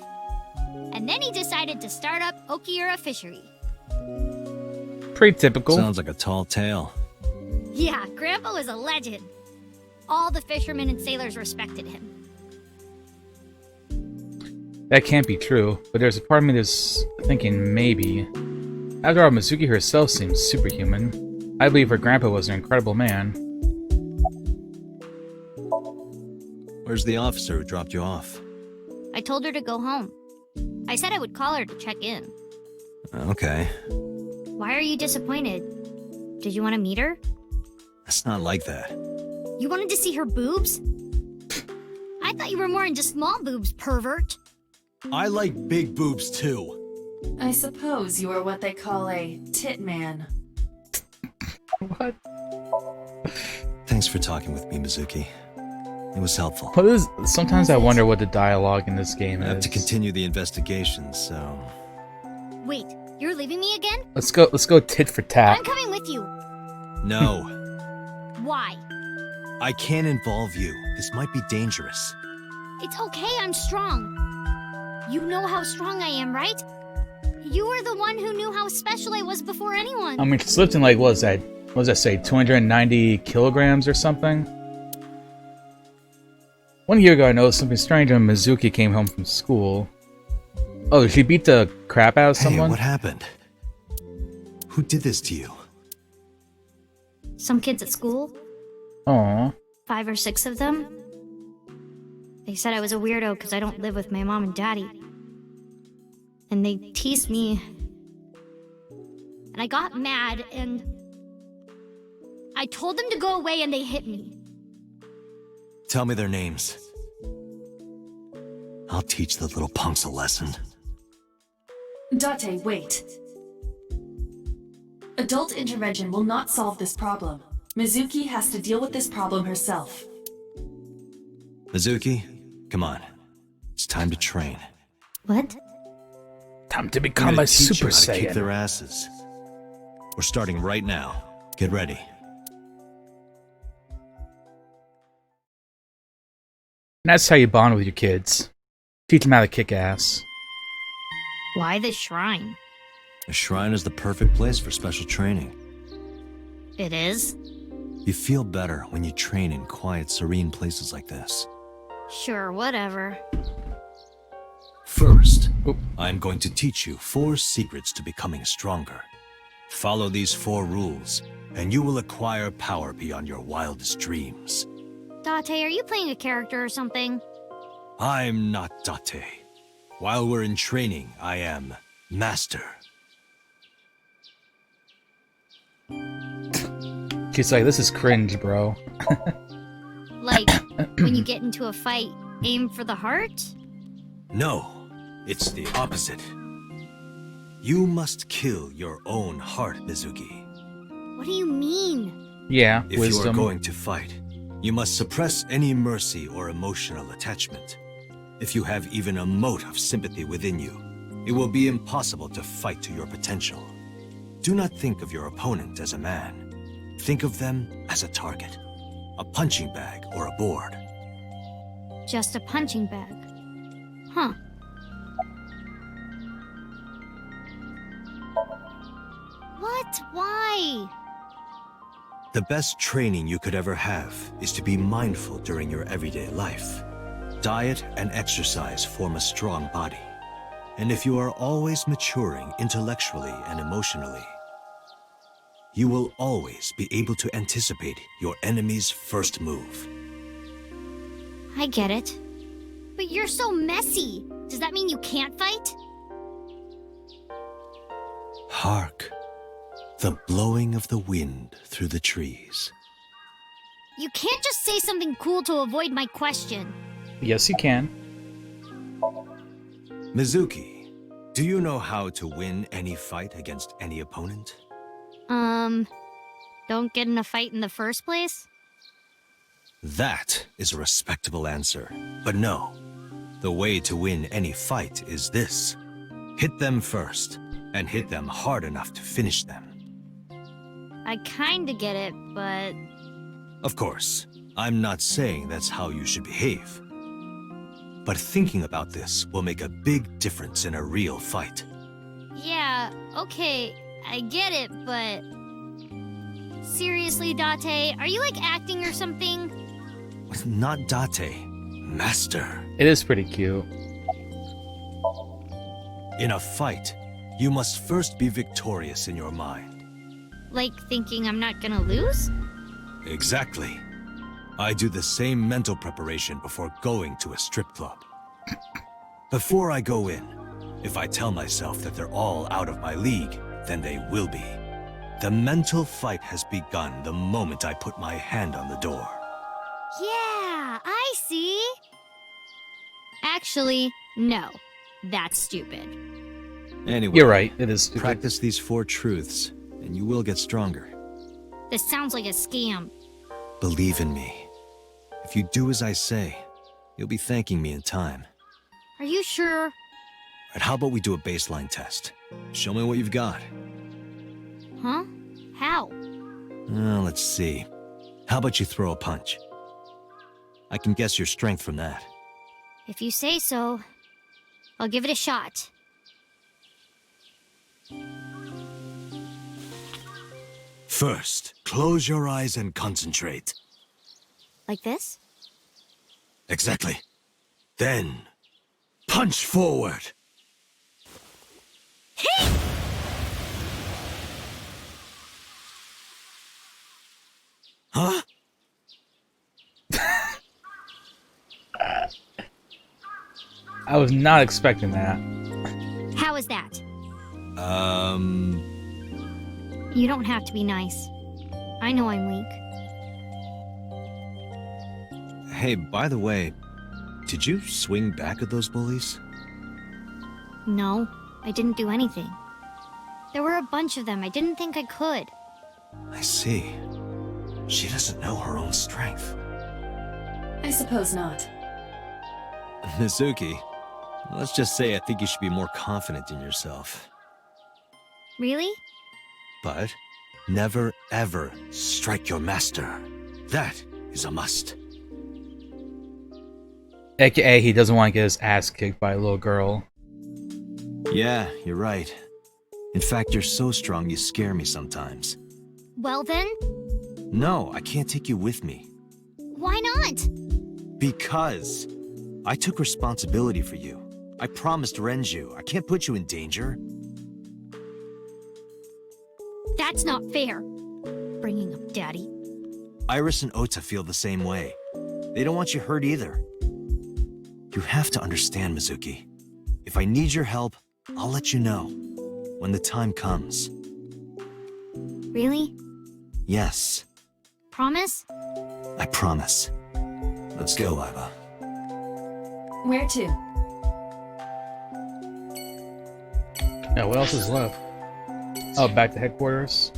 And then he decided to start up Okiura Fishery. Pretty typical. Sounds like a tall tale. Yeah, Grandpa was a legend. All the fishermen and sailors respected him. That can't be true, but there's a part of me that's thinking maybe. After all, Mizuki herself seems superhuman. I believe her grandpa was an incredible man. Where's the officer who dropped you off? I told her to go home. I said I would call her to check in. Okay. Why are you disappointed? Did you want to meet her? It's not like that. You wanted to see her boobs? I thought you were more into small boobs, pervert. I like big boobs too. I suppose you are what they call a tit man. What? Thanks for talking with me, Mizuki. It was helpful. Sometimes I wonder what the dialogue in this game I have is. to continue the investigation, so... Wait, you're leaving me again? Let's go tit for tat. I'm coming with you. No. Why? I can't involve you. This might be dangerous. It's okay, I'm strong. You know how strong I am, right? You were the one who knew how special I was before anyone. I mean, she's lifting like, what does that say, 290 kilograms or something? 1 year ago, I noticed something strange when Mizuki came home from school. Oh, she beat the crap out of someone? Hey, what happened? Who did this to you? Some kids at school, Aww. 5 or 6 of them. They said I was a weirdo because I don't live with my mom and daddy. And they teased me. And I got mad and I told them to go away and they hit me. Tell me their names. I'll teach the little punks a lesson. Date, wait. Adult intervention will not solve this problem. Mizuki has to deal with this problem herself. Mizuki, come on. It's time to train. What? Time to I'm become gonna a teach Super you how to kick Saiyan. their asses. We're starting right now. Get ready. And that's how you bond with your kids. Teach them how to kick ass. Why the shrine? The shrine is the perfect place for special training. It is? You feel better when you train in quiet, serene places like this. Sure, whatever. First, I'm going to teach you 4 secrets to becoming stronger. Follow these 4 rules, and you will acquire power beyond your wildest dreams. Date, are you playing a character or something? I'm not Date. While we're in training, I am Master. She's like, this is cringe, bro. when you get into a fight, aim for the heart? No, it's the opposite. You must kill your own heart, Mizuki. What do you mean? Yeah, If wisdom. you are going to fight, you must suppress any mercy or emotional attachment. If you have even a mote of sympathy within you, it will be impossible to fight to your potential. Do not think of your opponent as a man. Think of them as a target, a punching bag or a board. Just a punching bag. Huh. What? Why? The best training you could ever have is to be mindful during your everyday life. Diet and exercise form a strong body. And if you are always maturing intellectually and emotionally, you will always be able to anticipate your enemy's first move. I get it. But you're so messy. Does that mean you can't fight? Hark, the blowing of the wind through the trees. You can't just say something cool to avoid my question. Yes, you can. Mizuki, do you know how to win any fight against any opponent? Don't get in a fight in the first place? That is a respectable answer. But no, the way to win any fight is this. Hit them first, and hit them hard enough to finish them. I kinda get it, but... Of course, I'm not saying that's how you should behave. But thinking about this will make a big difference in a real fight. Yeah, okay, I get it, but... Seriously, Date, are you like acting or something? Not Date, Master. It is pretty cute. In a fight, you must first be victorious in your mind. Like thinking I'm not gonna lose? Exactly. I do the same mental preparation before going to a strip club. Before I go in, if I tell myself that they're all out of my league, then they will be. The mental fight has begun the moment I put my hand on the door. Yeah, I see. Actually, no. That's stupid. Anyway, You're right, it is stupid. Practice these 4 truths, and you will get stronger. This sounds like a scam. Believe in me. If you do as I say, you'll be thanking me in time. Are you sure? Right, how about we do a baseline test? Show me what you've got. Huh? How? Let's see. How about you throw a punch? I can guess your strength from that. If you say so, I'll give it a shot. First, close your eyes and concentrate. Like this? Exactly. Then, punch forward. Hey! Huh? I was not expecting that. How is that? You don't have to be nice. I know I'm weak. Hey, by the way, did you swing back at those bullies? No, I didn't do anything. There were a bunch of them. I didn't think I could. I see. She doesn't know her own strength. I suppose not. Mizuki, let's just say I think you should be more confident in yourself. Really? But never ever strike your master. That is a must. AKA, he doesn't want to get his ass kicked by a little girl. Yeah, you're right. In fact, you're so strong you scare me sometimes. Well then, No, I can't take you with me. why not? Because I took responsibility for you. I promised Renju. I can't put you in danger. That's not fair. Bringing up Daddy. Iris and Ota feel the same way. They don't want you hurt either. You have to understand, Mizuki. If I need your help, I'll let you know. When the time comes. Really? Yes, Promise? I promise. Let's go, Iva. Where to? Yeah, what else is left? Oh, back to headquarters.